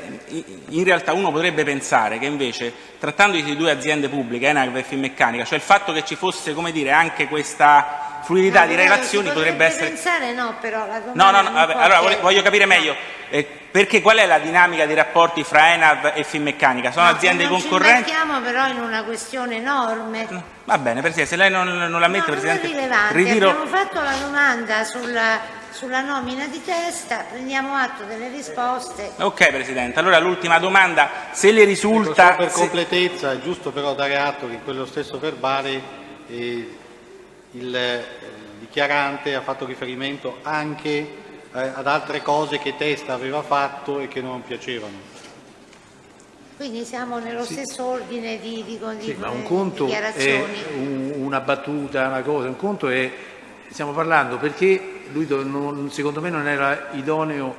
in realtà uno potrebbe pensare che invece, trattandosi di due aziende pubbliche, ENAV e Finmeccanica, cioè il fatto che ci fosse, come dire, anche questa fluidità di relazioni potrebbe essere... pensare però la allora voglio capire meglio, perché qual è la dinamica dei rapporti fra ENAV e Finmeccanica? Sono aziende concorrenti? Non ci imbarchiamo però in una questione enorme. Va bene, Presidente, se lei non la mette, Presidente, ritiro... Abbiamo fatto la domanda sulla nomina di Testa, prendiamo atto delle risposte. Ok, Presidente, allora l'ultima domanda, se le risulta... Per completezza è giusto però dare atto che in quello stesso verbale il dichiarante ha fatto riferimento anche ad altre cose che Testa aveva fatto e che non piacevano. Quindi siamo nello stesso ordine di ma un conto dichiarazioni. È una battuta, una cosa, un conto è... Stiamo parlando perché lui secondo me non era idoneo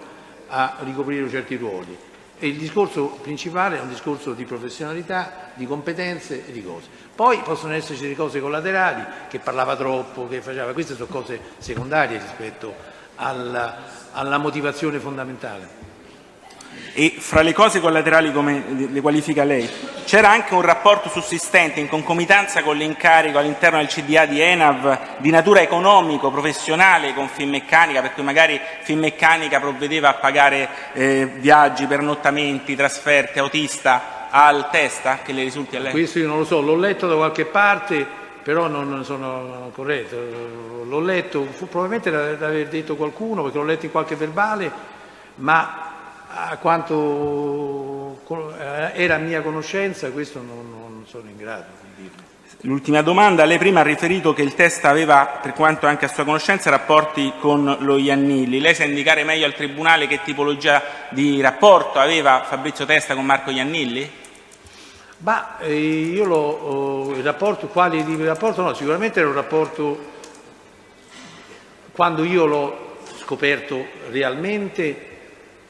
a ricoprire certi ruoli. E il discorso principale è un discorso di professionalità, di competenze e di cose. Poi possono esserci delle cose collaterali, che parlava troppo, che faceva, queste sono cose secondarie rispetto alla motivazione fondamentale. E fra le cose collaterali, come le qualifica lei, c'era anche un rapporto sussistente in concomitanza con l'incarico all'interno del CDA di ENAV di natura economico, professionale con Finmeccanica, per cui magari Finmeccanica provvedeva a pagare viaggi, pernottamenti, trasferte, autista al Testa, che le risulti a lei? Questo io non lo so, l'ho letto da qualche parte, però non sono corretto. L'ho letto, probabilmente l'aver detto qualcuno, perché l'ho letto in qualche verbale, ma a quanto era a mia conoscenza questo non sono in grado di dirlo. L'ultima domanda, lei prima ha riferito che il Testa aveva, per quanto anche a sua conoscenza, rapporti con lo Iannilli. Lei sa indicare meglio al Tribunale che tipologia di rapporto aveva Fabrizio Testa con Marco Iannilli? Io il rapporto, quale tipo di rapporto? No, sicuramente era un rapporto, quando io l'ho scoperto realmente,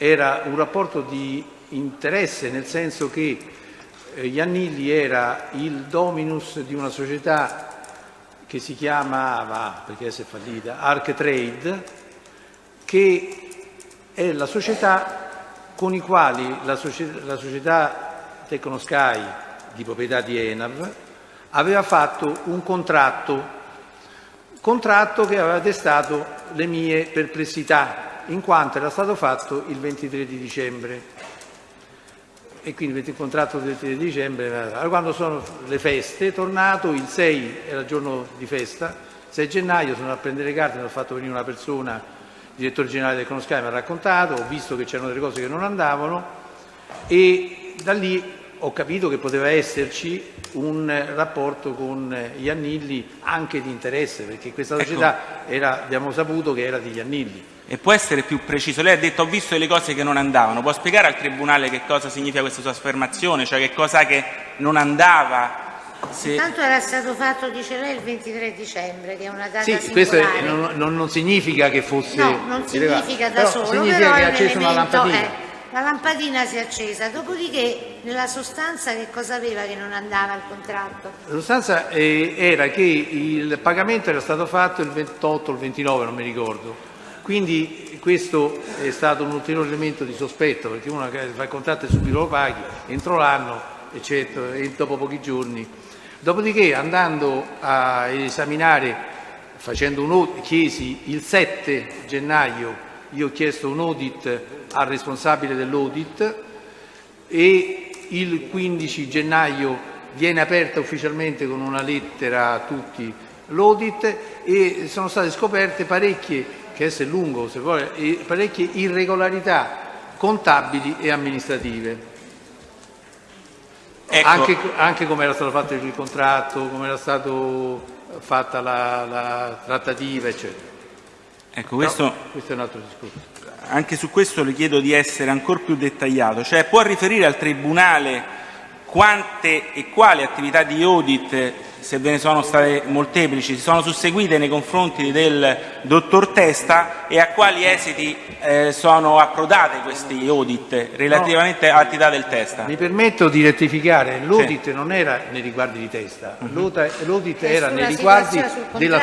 era un rapporto di interesse, nel senso che Iannilli era il dominus di una società che si chiamava, perché adesso è fallita, Arctrade, che è la società con i quali la società Tecnosky, di proprietà di ENAV, aveva fatto un contratto che aveva destato le mie perplessità, in quanto era stato fatto il 23 di dicembre. E quindi il contratto del 23 di dicembre, allora, quando sono le feste, tornato, il 6 era il giorno di festa, 6 gennaio sono a prendere le carte, mi ha fatto venire una persona, il direttore generale del Tecnosky mi ha raccontato, ho visto che c'erano delle cose che non andavano e da lì ho capito che poteva esserci un rapporto con Iannilli anche di interesse, perché questa società abbiamo saputo che era di Iannilli. E può essere più preciso? Lei ha detto ho visto delle cose che non andavano, può spiegare al Tribunale che cosa significa questa sua affermazione, cioè che cosa che non andava? Tanto era stato fatto, dice lei, il 23 dicembre, che è una data sì, singolare. Questo non significa che fosse... No, non significa da solo, significa però che è ha un acceso una elemento, lampadina. La lampadina si è accesa, dopodiché nella sostanza che cosa aveva che non andava il contratto? La sostanza era che il pagamento era stato fatto il 28 o il 29, non mi ricordo. Quindi questo è stato un ulteriore elemento di sospetto, perché uno fa il contratto e subito lo paghi, entro l'anno, eccetera, e dopo pochi giorni. Dopodiché, andando a esaminare, facendo un audit, chiesi il 7 gennaio, io ho chiesto un audit al responsabile dell'audit e il 15 gennaio viene aperta ufficialmente con una lettera a tutti l'audit e sono state scoperte parecchie, che adesso è lungo se vuole, parecchie irregolarità contabili e amministrative. Ecco. Anche come era stato fatto il contratto, come era stata fatta la trattativa, eccetera. Ecco, questo è un altro discorso. Anche su questo le chiedo di essere ancora più dettagliato, cioè può riferire al Tribunale quante e quali attività di audit, se ve ne sono state molteplici, si sono susseguite nei confronti del dottor Testa e a quali esiti sono approdate questi audit relativamente all'attività del Testa? Mi permetto di rettificare, l'audit non era nei riguardi di Testa, l'audit era nei riguardi della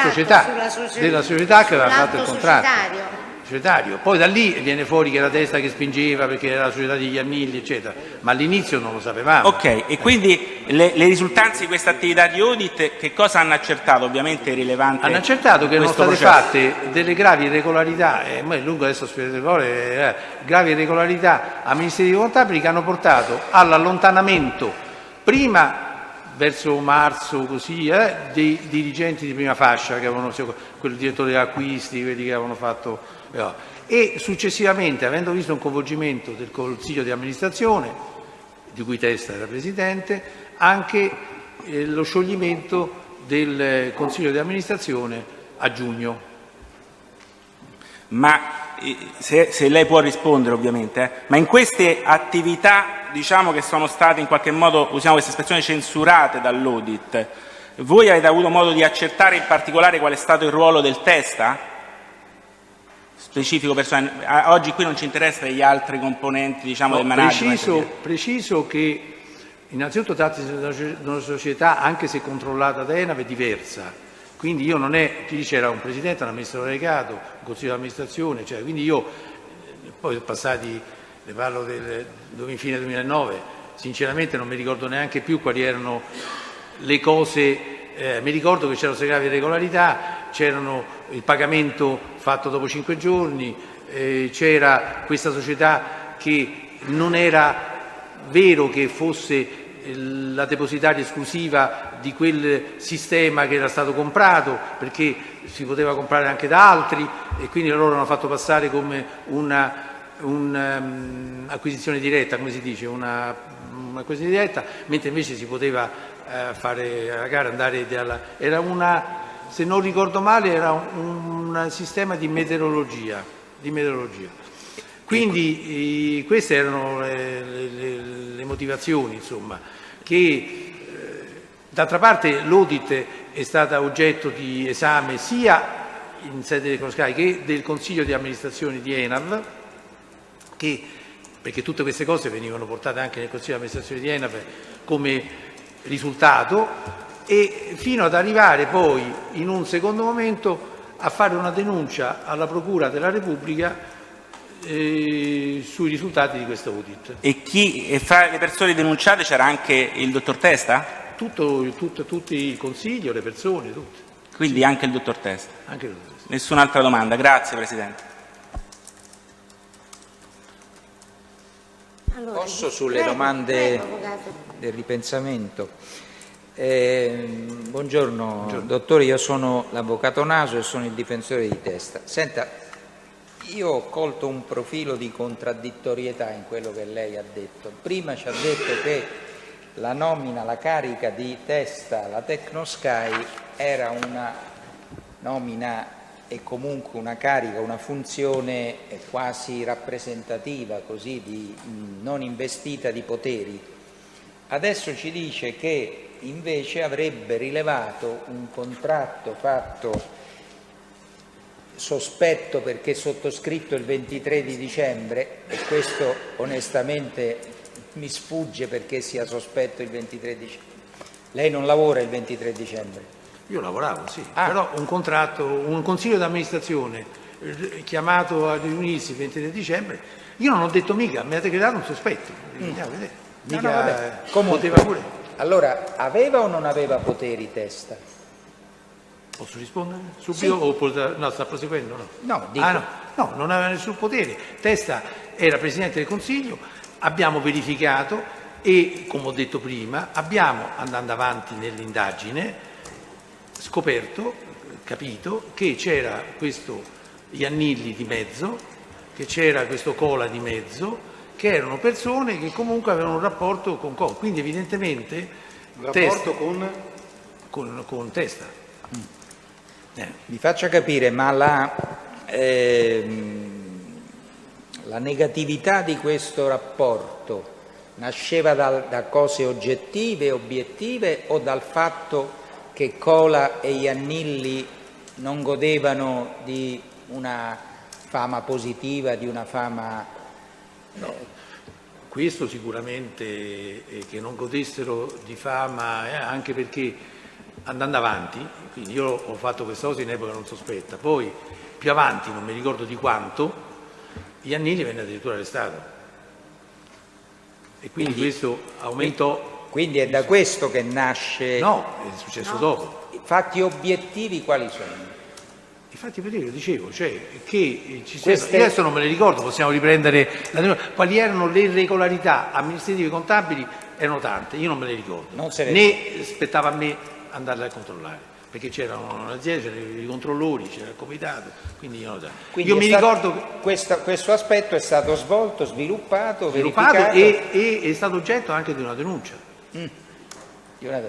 società che aveva fatto il contratto. Societario. Poi da lì viene fuori che era Testa che spingeva perché era la società di Iannilli, eccetera, ma all'inizio non lo sapevamo. Ok, e quindi le risultanze di questa attività di audit che cosa hanno accertato? Ovviamente è rilevante. Hanno accertato che erano state processo. fatte delle gravi irregolarità, ma è lungo adesso spiegare, gravi irregolarità amministrative contabili che hanno portato all'allontanamento prima verso marzo così, dei dirigenti di prima fascia che avevano, quel direttore degli acquisti, quelli che avevano fatto e successivamente, avendo visto un coinvolgimento del Consiglio di amministrazione, di cui Testa era presidente, anche lo scioglimento del Consiglio di amministrazione a giugno. Ma se lei può rispondere ovviamente, ma in queste attività diciamo che sono state in qualche modo, usiamo questa espressione, censurate dall'audit, voi avete avuto modo di accertare in particolare qual è stato il ruolo del Testa? Specifico personale. Oggi qui non ci interessa gli altri componenti diciamo, del management. Preciso che innanzitutto trattasi di una società, anche se controllata da ENAV, è diversa. Quindi io non è, qui c'era un presidente, un amministratore delegato, un consiglio di amministrazione, cioè, quindi io, poi sono passati ne parlo del fine 2009, sinceramente non mi ricordo neanche più quali erano le cose, mi ricordo che c'erano gravi irregolarità, c'erano il pagamento fatto dopo 5 giorni, c'era questa società che non era vero che fosse la depositaria esclusiva di quel sistema che era stato comprato, perché si poteva comprare anche da altri e quindi loro hanno fatto passare come un'acquisizione diretta, come si dice, un'acquisizione diretta, mentre invece si poteva fare la gara, era se non ricordo male, era un sistema di meteorologia. Quindi queste erano le motivazioni, insomma, che d'altra parte l'audit è stata oggetto di esame sia in sede di Tecnosky che del Consiglio di amministrazione di ENAV, perché tutte queste cose venivano portate anche nel Consiglio di amministrazione di ENAV come risultato, e fino ad arrivare poi in un secondo momento a fare una denuncia alla Procura della Repubblica sui risultati di questo audit. E fra le persone denunciate c'era anche il dottor Testa? Tutti il Consiglio, le persone, tutte. Quindi sì. Anche il dottor Testa? Anche il dottor Testa. Nessun'altra domanda. Grazie Presidente. Allora, posso sulle domande del ripensamento? Buongiorno dottore, io sono l'avvocato Naso e sono il difensore di Testa. Senta, io ho colto un profilo di contraddittorietà in quello che lei ha detto. Prima ci ha detto che la nomina, la carica di Testa alla Tecnosky era una nomina e comunque una carica, una funzione quasi rappresentativa, così, non investita di poteri. Adesso ci dice che invece avrebbe rilevato un contratto fatto sospetto perché sottoscritto il 23 di dicembre, e questo onestamente mi sfugge perché sia sospetto il 23 dicembre. Lei non lavora il 23 dicembre? Io lavoravo, sì, però un contratto, un consiglio d'amministrazione chiamato a riunirsi il 23 dicembre, io non ho detto mica, mi ha decretato un sospetto. Andiamo a vedere. Mica poteva pure. Allora, aveva o non aveva poteri Testa? Posso rispondere subito? Sì. No, sta proseguendo? No, no, dico. No, non aveva nessun potere. Testa era Presidente del Consiglio, abbiamo verificato e, come ho detto prima, abbiamo, andando avanti nell'indagine, capito che c'era questo Iannilli di mezzo, che c'era questo Cola di mezzo, che erano persone che comunque avevano un rapporto con Cola. Quindi evidentemente un rapporto con Testa. Mi faccia capire, ma la negatività di questo rapporto nasceva da cose oggettive, obiettive, o dal fatto che Cola e Iannilli non godevano di una fama positiva, di una fama... No, questo sicuramente che non godessero di fama, anche perché andando avanti, quindi io ho fatto questa cosa in epoca non sospetta, poi più avanti, non mi ricordo di quanto, Iannilli venne addirittura arrestato e quindi questo aumentò. Quindi è da questo che nasce... No, è successo dopo. I fatti obiettivi quali sono? I fatti obiettivi, lo dicevo, cioè che ci io adesso non me le ricordo, possiamo riprendere quali erano le irregolarità amministrative e contabili, erano tante, io non me le ricordo, né spettava a me andarle a controllare, perché c'era un'azienda, c'erano i controllori, c'era il comitato, quindi io mi ricordo che questo aspetto è stato svolto, sviluppato verificato e è stato oggetto anche di una denuncia. Di una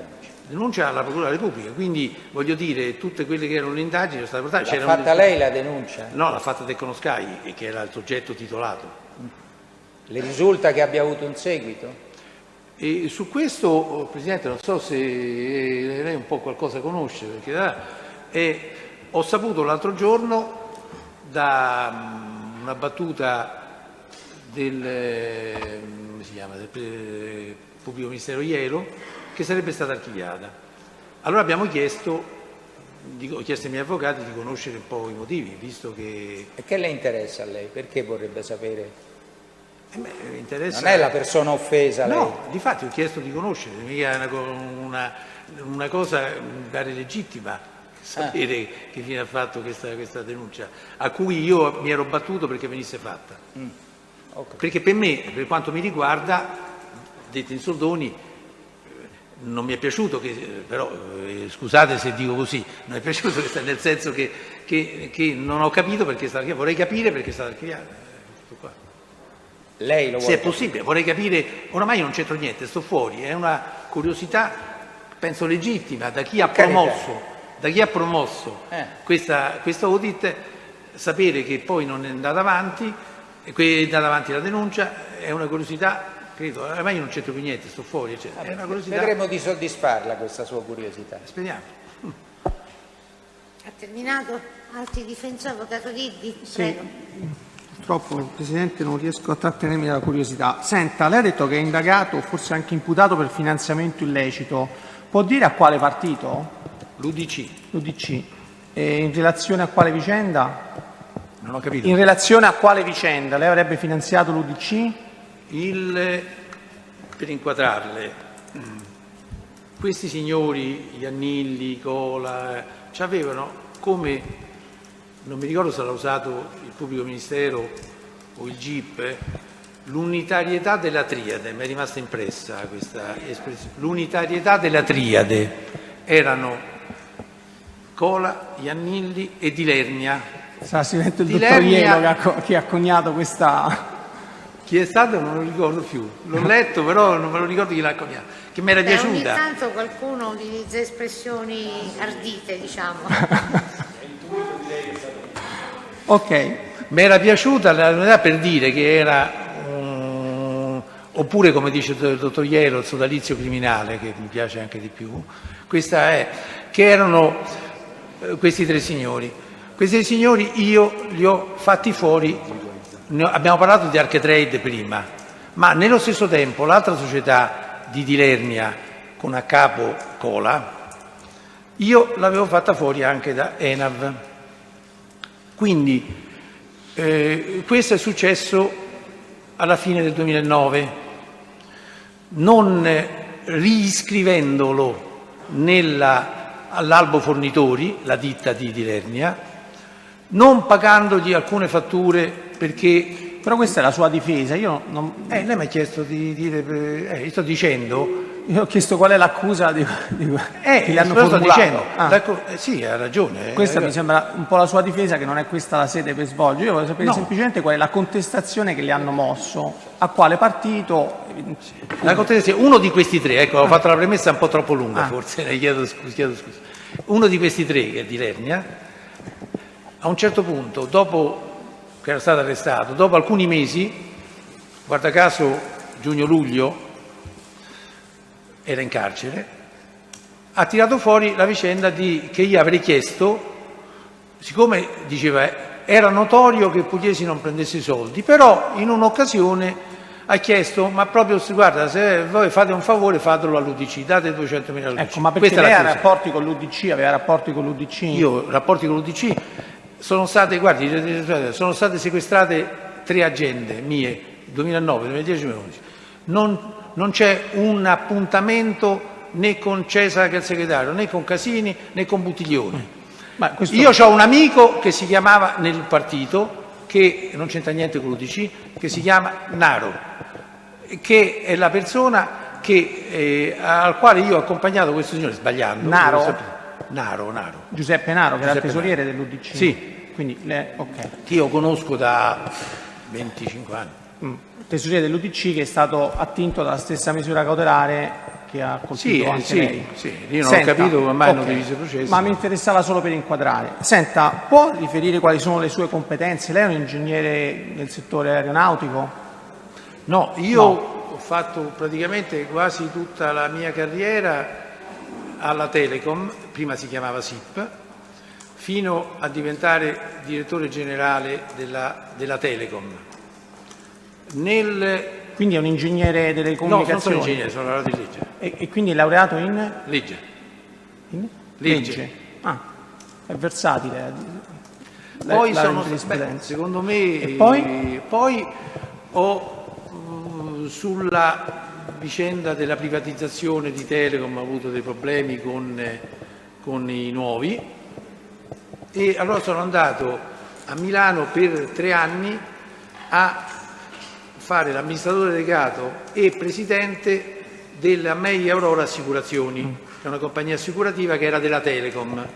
denuncia alla Procura della Repubblica, quindi voglio dire, tutte quelle che erano le indagini sono state portate. L'ha fatta lei la denuncia? No, l'ha fatta Tecnosky, che era il soggetto titolato. Le risulta che abbia avuto un seguito? E su questo, Presidente, non so se lei un po' qualcosa conosce, perché ho saputo l'altro giorno da una battuta del Pubblico Ministero Iero che sarebbe stata archiviata. Allora abbiamo chiesto ai miei avvocati di conoscere un po' i motivi, visto che... E che le interessa a lei? Perché vorrebbe sapere? Mi interessa... Non è la persona offesa lei? No, difatti ho chiesto di conoscere, mica è una cosa pare legittima sapere che fine ha fatto questa denuncia, a cui io mi ero battuto perché venisse fatta. Perché per me, per quanto mi riguarda, detto in soldoni, non mi è piaciuto, però scusate se dico così, non mi è piaciuto nel senso che non ho capito perché è stato archiviato, vorrei capire perché è stato archiviato. Lei lo vuole? Se è possibile, vorrei capire, oramai non c'entro niente, sto fuori, è una curiosità, penso legittima, da chi ha promosso questo audit, sapere che poi non è andata avanti, è andata avanti la denuncia, è una curiosità, credo, oramai io non c'entro più niente, sto fuori, eccetera. È una curiosità. Vedremo di soddisfarla questa sua curiosità. Speriamo. Ha terminato? Altri difensori, avvocato Diddi? Prego. Purtroppo, Presidente, non riesco a trattenermi dalla curiosità. Senta, lei ha detto che è indagato, forse anche imputato per finanziamento illecito. Può dire a quale partito? L'UDC. L'UDC. E in relazione a quale vicenda? Non ho capito. In relazione a quale vicenda? Lei avrebbe finanziato l'UDC? Per inquadrarle, questi signori, Iannilli, Cola, ci avevano come, non mi ricordo se l'ha usato il pubblico ministero o il GIP, l'unitarietà della triade, mi è rimasta impressa questa espressione, l'unitarietà della triade, erano Cola, Iannilli e Di Lernia. Sarà sicuramente il dottor Ielo che ha coniato questa... Chi è stato non lo ricordo più, l'ho letto però non me lo ricordo chi l'ha coniato, che mi era piaciuta. Ogni tanto qualcuno utilizza espressioni ardite, diciamo. Ok, mi era piaciuta la verità per dire che era, oppure come dice il dottor Iero, il sodalizio criminale, che mi piace anche di più, questa è, che erano questi tre signori. Questi tre signori io li ho fatti fuori. Abbiamo parlato di Archetrade prima, ma nello stesso tempo l'altra società di Lernia con a capo Cola, io l'avevo fatta fuori anche da ENAV. Quindi questo è successo alla fine del 2009, non riscrivendolo all'albo fornitori, la ditta di Lernia, non pagandogli alcune fatture perché... Però questa è la sua difesa, io non... lei mi ha chiesto di dire... io sto dicendo... Io ho chiesto qual è l'accusa che le hanno sto formulato. dicendo. Sì, ha ragione. Questa mi sembra un po' la sua difesa, che non è questa la sede per svolgere. Io voglio sapere semplicemente qual è la contestazione che le hanno mosso, a quale partito... La contestazione, uno di questi tre, ecco, ho fatto la premessa un po' troppo lunga, forse, ne chiedo scusa. Uno di questi tre, che è di Lernia, a un certo punto, dopo che era stato arrestato, dopo alcuni mesi, guarda caso giugno-luglio, era in carcere, ha tirato fuori la vicenda che io avrei chiesto, siccome diceva era notorio che Pugliesi non prendesse i soldi, però in un'occasione ha chiesto, ma proprio guarda, se voi fate un favore fatelo all'UDC, date 200.000 all'UDC. Ecco, ma perché lei ha rapporti con l'UDC, aveva rapporti con l'UDC? Io rapporti con l'UDC, sono state sequestrate 3 agende mie, 2009, 2010, 2011. Non c'è un appuntamento né con Cesare che è il segretario, né con Casini, né con Buttiglione. Io ho un amico che si chiamava nel partito, che non c'entra niente con l'UDC, che si chiama Naro, che è la persona al quale io ho accompagnato questo signore, sbagliando. Naro? Naro. Giuseppe Naro, che era il tesoriere dell'UDC. Sì. Quindi okay. Che io conosco da 25 anni. Tesoriere dell'UDC che è stato attinto dalla stessa misura cautelare che ha colpito anche lei. Sì, io non ho capito come mai hanno diviso il processo. Ma mi interessava solo per inquadrare. Senta, può riferire quali sono le sue competenze? Lei è un ingegnere nel settore aeronautico? No, io ho fatto praticamente quasi tutta la mia carriera alla Telecom, prima si chiamava SIP, fino a diventare direttore generale della Telecom. Quindi è un ingegnere delle comunicazioni? No, sono ingegnere, sono laureato in legge. E quindi è laureato in? Legge. In? Legge. Ah, è versatile. Poi secondo me... E poi? Poi ho sulla vicenda della privatizzazione di Telecom ha avuto dei problemi con i nuovi, e allora sono andato a Milano per 3 anni a fare l'amministratore delegato e presidente della MEI Aurora Assicurazioni, che è una compagnia assicurativa che era della Telecom,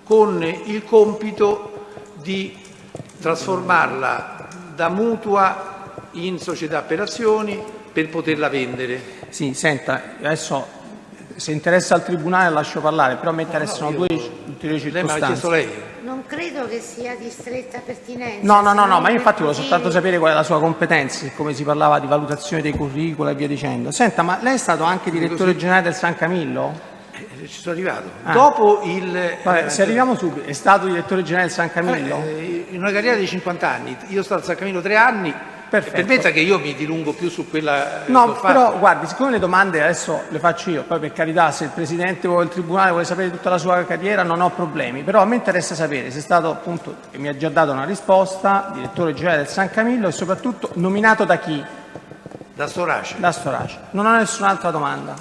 con il compito di trasformarla da mutua in società per azioni per poterla vendere. Sì, senta, adesso se interessa al Tribunale lascio parlare, però a me interessano due ulteriori circostanze. Lei me l'ha chiesto lei? Non credo che sia di stretta pertinenza. No, ma io infatti volevo soltanto sapere qual è la sua competenza, siccome si parlava di valutazione dei curricula e via dicendo. Senta, ma lei è stato anche direttore generale del San Camillo? Ci sono arrivato. Dopo Vabbè, se arriviamo subito, è stato direttore generale del San Camillo? In una carriera di 50 anni, io sto al San Camillo 3 anni. Perfetto. Permetta che io mi dilungo più su quella che No, ho fatto. però guardi, siccome le domande adesso le faccio io, poi per carità se il Presidente o il Tribunale vuole sapere tutta la sua carriera non ho problemi, però a me interessa sapere se è stato appunto, e mi ha già dato una risposta, direttore generale del San Camillo e soprattutto nominato da chi? Da Storace. Da Storace. Non ho nessun'altra domanda.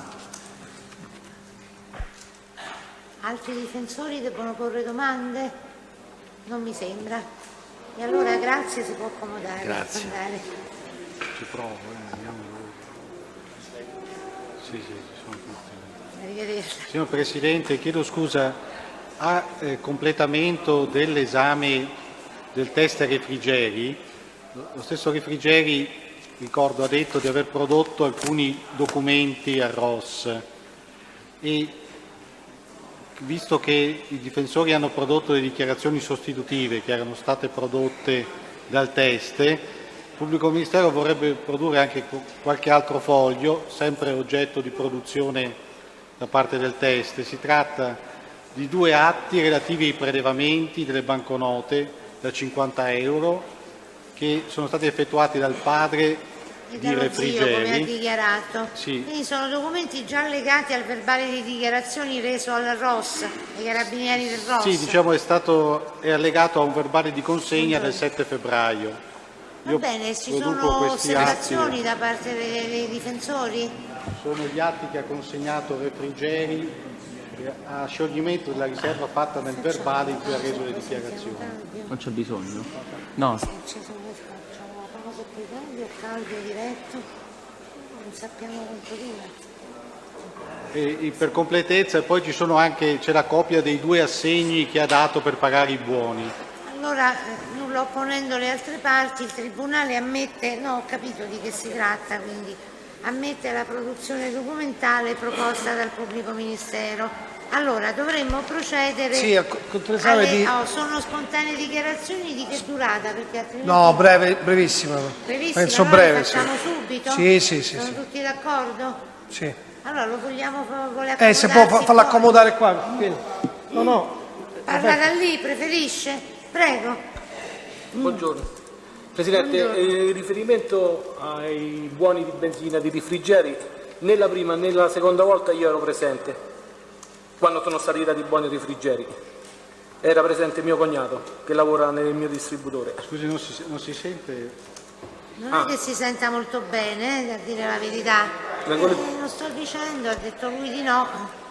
Altri difensori devono porre domande? Non mi sembra. E allora grazie, si può accomodare. Grazie. Andare. Ci provo, andiamo. Sì, ci sono tutti. Arrivederci. Signor Presidente, chiedo scusa, a completamento dell'esame del test refrigeri, lo stesso Refrigeri, ricordo, ha detto di aver prodotto alcuni documenti a ROS e visto che i difensori hanno prodotto le dichiarazioni sostitutive che erano state prodotte dal test, il Pubblico Ministero vorrebbe produrre anche qualche altro foglio, sempre oggetto di produzione da parte del test. Si tratta di 2 atti relativi ai prelevamenti delle banconote da 50 euro che sono stati effettuati dal padre E di dallo zio, come ha Refrigeri. dichiarato. Sì. Quindi sono documenti già allegati al verbale di dichiarazioni reso al ROS, ai carabinieri del ROS. Sì, diciamo è allegato a un verbale di consegna del 7 febbraio. Va bene, ci produco sono questi atti. osservazioni da parte dei difensori? Sono gli atti che ha consegnato Refrigeri a scioglimento della riserva fatta nel verbale in cui ha reso le dichiarazioni. Non c'è bisogno? No. Facciamo la pausa per cambio, cambio diretto, non sappiamo quanto dura. E per completezza poi c'è la copia dei 2 assegni che ha dato per pagare i buoni. Allora, nulla opponendo le altre parti, il Tribunale ammette, no, ho capito di che si tratta, quindi ammette la produzione documentale proposta dal Pubblico Ministero. Allora, dovremmo procedere Sì, sono spontanee dichiarazioni di che durata? Perché altrimenti... No, brevissima. Brevissima, Penso allora breve, lo facciamo subito? Sì. Sono tutti d'accordo? Sì. Allora lo vogliamo vuole Se può accomodarsi farla fuori? accomodare qua. Vieni. No. Parla da lì, preferisce? Prego. Buongiorno. Presidente, in riferimento ai buoni di benzina di Refrigeri, né la prima né la seconda volta io ero presente quando sono stati dati i buoni Refrigeri. Era presente mio cognato che lavora nel mio distributore. Scusi, non si sente? Non è che si senta molto bene, a dire la verità. Non sto dicendo, ha detto lui di no.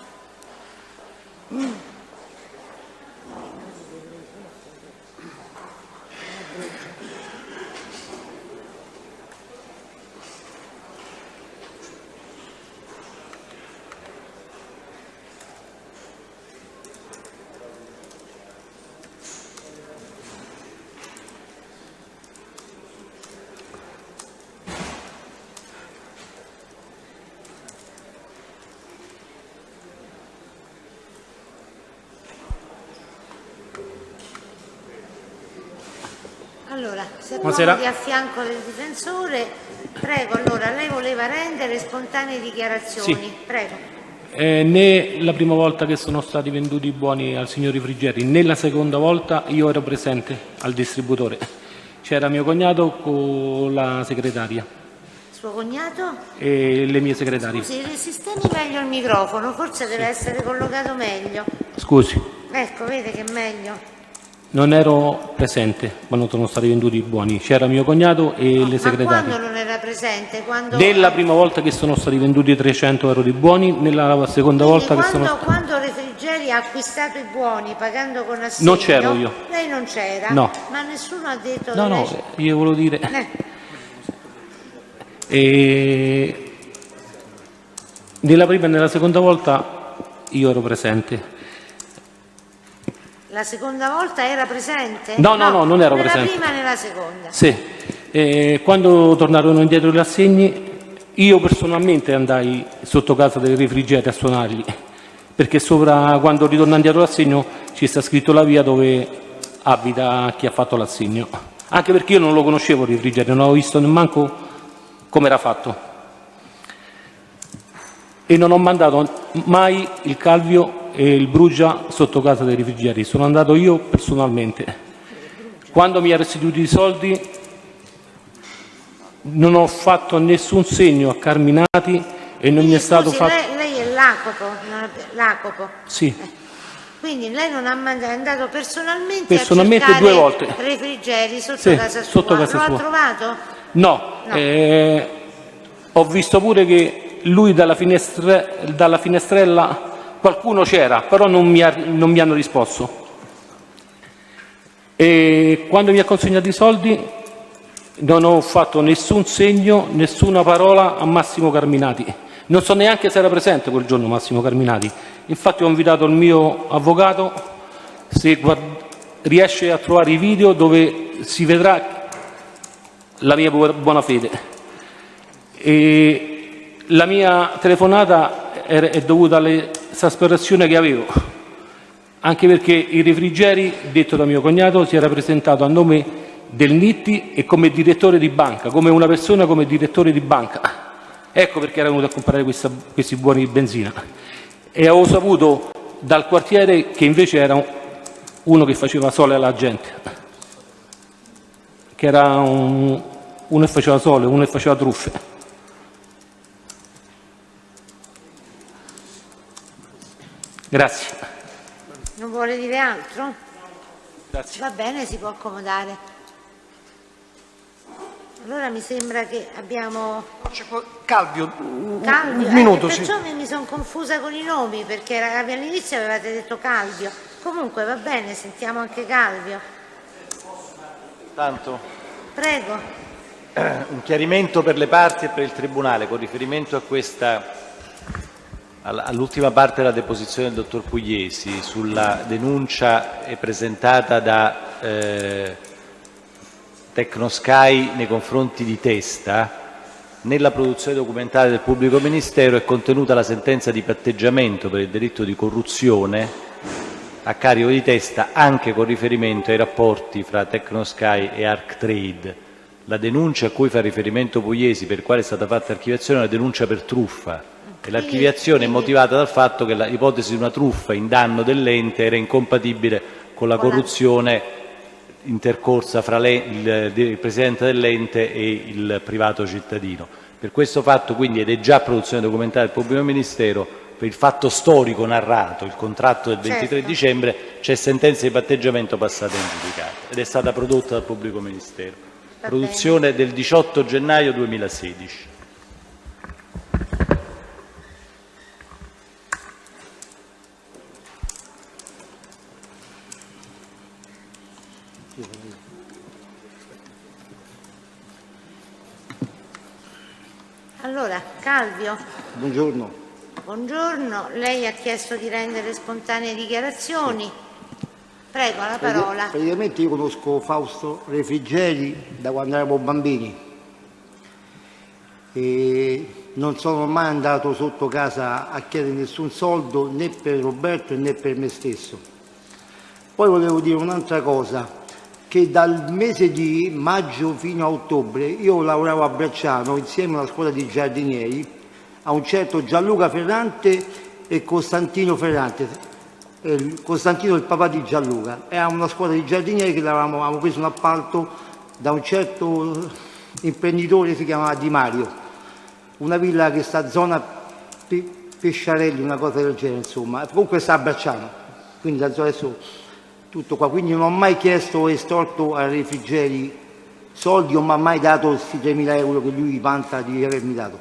Allora, se accomodi a fianco del difensore, prego, allora lei voleva rendere spontanee dichiarazioni, Sì. prego. Né la prima volta che sono stati venduti i buoni al signor Refrigeri, né la seconda volta io ero presente al distributore. C'era mio cognato con la segretaria Suo cognato? e le mie segretarie. Scusi, sistemi meglio il microfono, forse deve essere collocato meglio. Scusi. Ecco, vede che è meglio. Non ero presente quando sono stati venduti i buoni, c'era mio cognato e le segretarie. Ma quando non era presente? Quando... Nella prima volta che sono stati venduti 300 euro di buoni, nella seconda volta che sono stati... Quando Refrigeri ha acquistato i buoni pagando con assegno... Non c'ero io. Lei non c'era? No. Ma nessuno ha detto... No, che no, lei... io volevo dire... E... Nella prima e nella seconda volta io ero presente. La seconda volta era presente? No, non ero presente. Nella prima e nella seconda? Sì. Quando tornarono indietro gli assegni, io personalmente andai sotto casa dei Refrigeri a suonargli, perché sopra, quando ritorna indietro l'assegno, ci sta scritto la via dove abita chi ha fatto l'assegno. Anche perché io non lo conoscevo il Refrigeri, non avevo visto nemmanco come era fatto. E non ho mandato mai il Calvio e il Brugia sotto casa dei Refrigeri, sono andato io personalmente. Quando mi ha restituito i soldi non ho fatto nessun segno a Carminati e non mi è stato fatto... Lei è l'Acopo? Sì. Quindi lei non ha mandato, è andato personalmente a 2 volte. Refrigeri sotto casa sua. Sotto casa Lo sua. ha trovato? No. Ho visto pure che lui dalla finestrella qualcuno c'era, però non mi hanno risposto. E quando mi ha consegnato i soldi non ho fatto nessun segno, nessuna parola a Massimo Carminati. Non so neanche se era presente quel giorno Massimo Carminati. Infatti ho invitato il mio avvocato, se riesce a trovare i video dove si vedrà la mia buona fede. E la mia telefonata è dovuta all'esasperazione che avevo, anche perché i Refrigeri, detto da mio cognato, si era presentato a nome del Nitti e come direttore di banca, come una persona come direttore di banca. Ecco perché era venuto a comprare questi buoni di benzina. E avevo saputo dal quartiere che invece era uno che faceva sole alla gente, che era uno che faceva sole, uno che faceva truffe. Grazie. Non vuole dire altro? Grazie. Va bene, si può accomodare. Allora mi sembra che abbiamo... Calvio, Calvio, un minuto, sì. perciò mi sono confusa con i nomi, perché all'inizio avevate detto Calvio. Comunque va bene, sentiamo anche Calvio. Tanto. Prego. Un chiarimento per le parti e per il Tribunale con riferimento a all'ultima parte della deposizione del dottor Pugliesi sulla denuncia presentata da Tecnosky nei confronti di Testa. Nella produzione documentale del pubblico ministero è contenuta la sentenza di patteggiamento per il delitto di corruzione a carico di Testa, anche con riferimento ai rapporti fra Tecnosky e Arctrade. La denuncia a cui fa riferimento Pugliesi, per quale è stata fatta archiviazione, è una denuncia per truffa, e l'archiviazione è motivata dal fatto che l'ipotesi di una truffa in danno dell'ente era incompatibile con la corruzione intercorsa fra il presidente dell'ente e il privato cittadino. Per questo fatto, quindi, ed è già produzione documentale del pubblico ministero, per il fatto storico narrato, il contratto del 23 dicembre, c'è sentenza di patteggiamento passata in giudicato ed è stata prodotta dal pubblico ministero. Produzione del 18 gennaio 2016. Allora, Calvio. Buongiorno. Buongiorno, lei ha chiesto di rendere spontanee dichiarazioni. Prego, la parola. Praticamente io conosco Fausto Refrigeri da quando eravamo bambini e non sono mai andato sotto casa a chiedere nessun soldo né per Roberto né per me stesso. Poi volevo dire un'altra cosa, che dal mese di maggio fino a ottobre io lavoravo a Bracciano insieme alla scuola di giardinieri a un certo Gianluca Ferrante e Costantino Ferrante. Costantino è il papà di Gianluca, era una scuola di giardinieri che avevamo preso un appalto da un certo imprenditore, si chiamava Di Mario, una villa che sta a zona Pesciarelli, una cosa del genere, insomma, comunque sta a Bracciano, quindi adesso Tutto qua, quindi non ho mai chiesto o estorto a Refrigeri soldi, o mi ha mai dato questi 3.000 euro che lui vanta di avermi dato.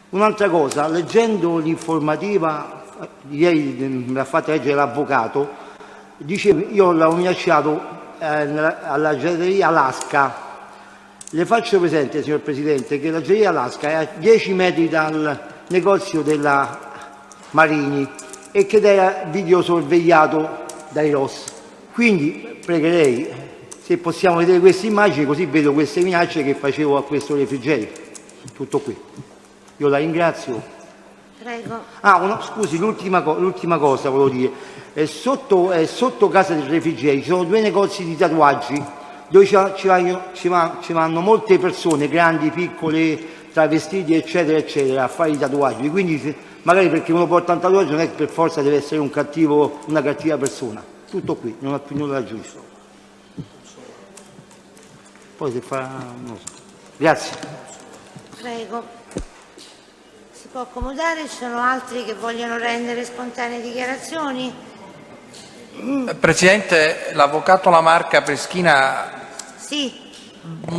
Un'altra cosa, leggendo l'informativa, ieri me l'ha fatta leggere l'avvocato, dice io l'ho minacciato alla gelateria Alaska. Le faccio presente, signor Presidente, che la gelateria Alaska è a 10 metri dal negozio della Marini e che era videosorvegliato dai ROS. Quindi pregherei se possiamo vedere queste immagini, così vedo queste minacce che facevo a questo Refrigeri. Tutto qui. Io la ringrazio. Prego. Scusi, l'ultima cosa volevo dire. Sotto casa del Refrigeri ci sono 2 negozi di tatuaggi dove ci vanno molte persone, grandi, piccole, travestiti, eccetera, eccetera, a fare i tatuaggi. Quindi magari perché uno porta un tatuaggio non è che per forza deve essere una cattiva persona. Tutto qui, non ho più nulla da aggiungere. Poi se fa... non so. Grazie. Prego. Si può accomodare? Ci sono altri che vogliono rendere spontanee dichiarazioni? Presidente, l'avvocato Lamarca Preschina, Sì.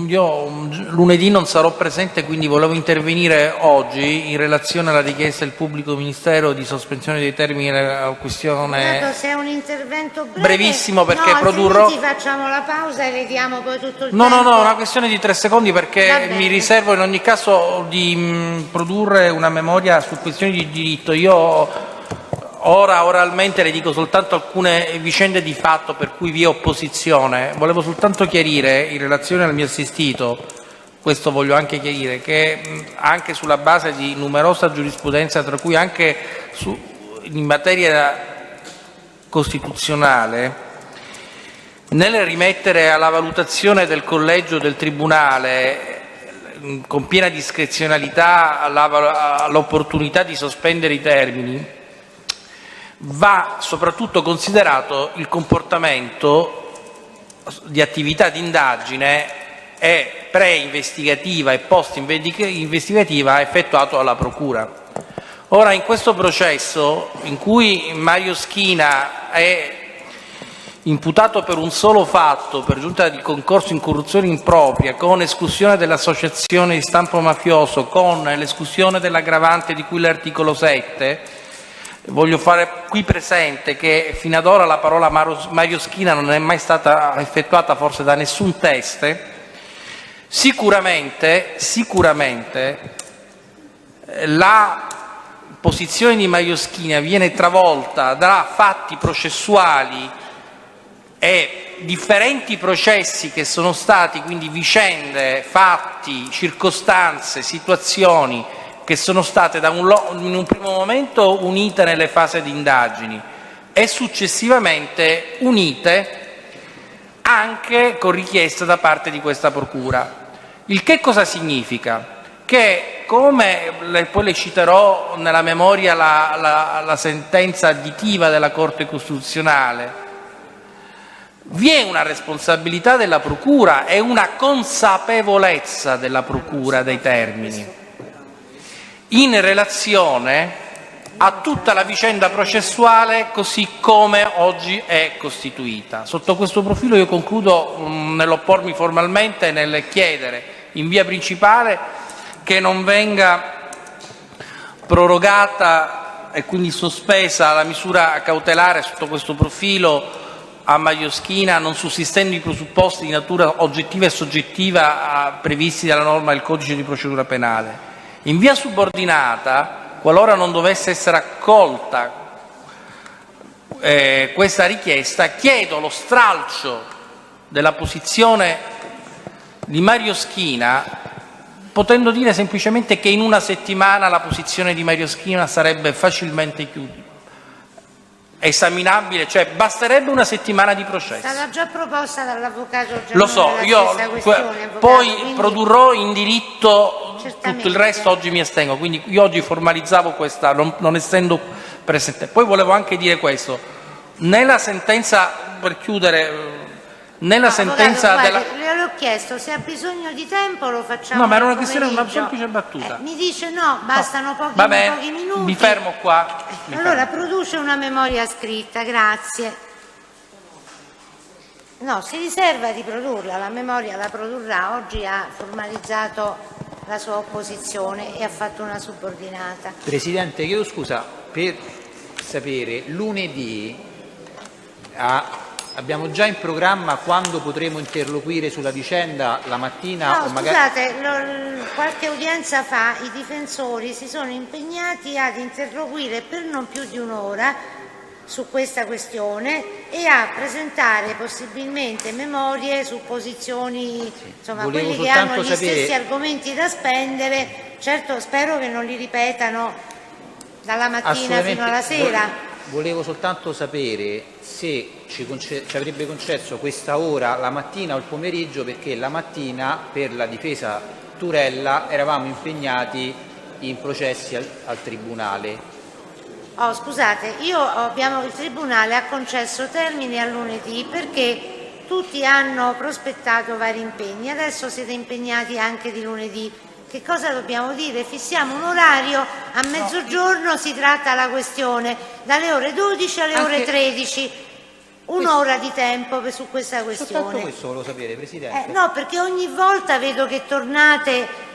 io lunedì non sarò presente, quindi volevo intervenire oggi in relazione alla richiesta del pubblico ministero di sospensione dei termini della questione. Se è un intervento breve, brevissimo, perché no, produrrò... altrimenti facciamo la pausa e vediamo poi tutto il No, tempo. no, una questione di 3 secondi, perché mi riservo in ogni caso di produrre una memoria su questioni di diritto. Io oralmente le dico soltanto alcune vicende di fatto per cui vi è opposizione. Volevo soltanto chiarire in relazione al mio assistito, questo voglio anche chiarire, che anche sulla base di numerosa giurisprudenza, tra cui anche in materia costituzionale, nel rimettere alla valutazione del collegio del Tribunale con piena discrezionalità l'opportunità di sospendere i termini, va soprattutto considerato il comportamento di attività di indagine e pre-investigativa e post-investigativa effettuato dalla Procura. Ora, in questo processo, in cui Mario Schina è imputato per un solo fatto, per giunta di concorso in corruzione impropria, con esclusione dell'associazione di stampo mafioso, con l'esclusione dell'aggravante di cui l'articolo 7, voglio fare qui presente che fino ad ora la parola Mario Schina non è mai stata effettuata forse da nessun teste. Sicuramente la posizione di Mario Schina viene travolta da fatti processuali e differenti processi che sono stati, quindi vicende, fatti, circostanze, situazioni che sono state in un primo momento unite nelle fasi di indagini e successivamente unite anche con richiesta da parte di questa Procura. Il che cosa significa? Che, come poi le citerò nella memoria la sentenza additiva della Corte Costituzionale, vi è una responsabilità della Procura e una consapevolezza della Procura dei termini in relazione a tutta la vicenda processuale così come oggi è costituita. Sotto questo profilo io concludo nell'oppormi formalmente e nel chiedere in via principale che non venga prorogata e quindi sospesa la misura cautelare sotto questo profilo a Mario Schina, non sussistendo i presupposti di natura oggettiva e soggettiva previsti dalla norma del Codice di procedura penale. In via subordinata, qualora non dovesse essere accolta questa richiesta, chiedo lo stralcio della posizione di Mario Schina, potendo dire semplicemente che in una settimana la posizione di Mario Schina sarebbe facilmente esaminabile, cioè basterebbe una settimana di processo. È stata già proposta dall'avvocato Giannone. Lo so, io poi produrrò in diritto tutto il resto, oggi mi astengo, quindi io oggi formalizzavo questa, non essendo presente. Poi volevo anche dire questo, nella sentenza, per chiudere, nella sentenza guardi, le ho chiesto se ha bisogno di tempo lo facciamo. No, ma era una questione, una semplice battuta. Mi dice no, bastano pochi minuti. Mi fermo qua. Allora produce una memoria scritta, grazie. No, si riserva di produrla, la memoria la produrrà. Oggi ha formalizzato la sua opposizione e ha fatto una subordinata. Presidente, chiedo scusa, per sapere, lunedì abbiamo già in programma quando potremo interloquire sulla vicenda, la mattina No, o magari... scusate, qualche udienza fa i difensori si sono impegnati ad interloquire per non più di un'ora su questa questione e a presentare possibilmente memorie su posizioni, insomma, Volevo quelli che hanno soltanto gli sapere- stessi argomenti da spendere. Certo, spero che non li ripetano dalla mattina fino alla sera. Volevo soltanto sapere se ci avrebbe concesso questa ora la mattina o il pomeriggio, perché la mattina per la difesa Turella eravamo impegnati in processi al Tribunale. Oh, scusate, il Tribunale ha concesso termine a lunedì perché tutti hanno prospettato vari impegni. Adesso siete impegnati anche di lunedì. Che cosa dobbiamo dire? Fissiamo un orario, a mezzogiorno si tratta la questione, dalle ore 12 alle ore 13. Un'ora di tempo su questa questione. Soltanto questo volevo sapere, Presidente. No, perché ogni volta vedo che tornate.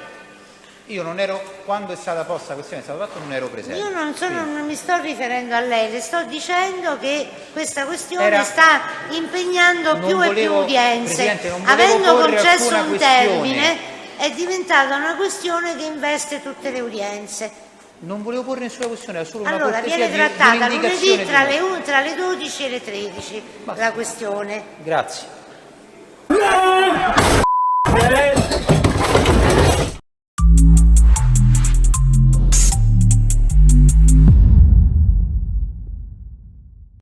Io non ero, quando è stata posta la questione, è stato fatto, non ero presente. Io non mi sto riferendo a lei, le sto dicendo che questa questione Era- sta impegnando più e più udienze. Presidente, non volevo Avendo porre concesso alcuna un questione. termine, è diventata una questione che investe tutte le udienze. Non volevo porre nessuna questione, era solo una Allora, cortesia viene di trattata un'indicazione lunedì tra di- tra le 12 e le 13 la questione. Grazie.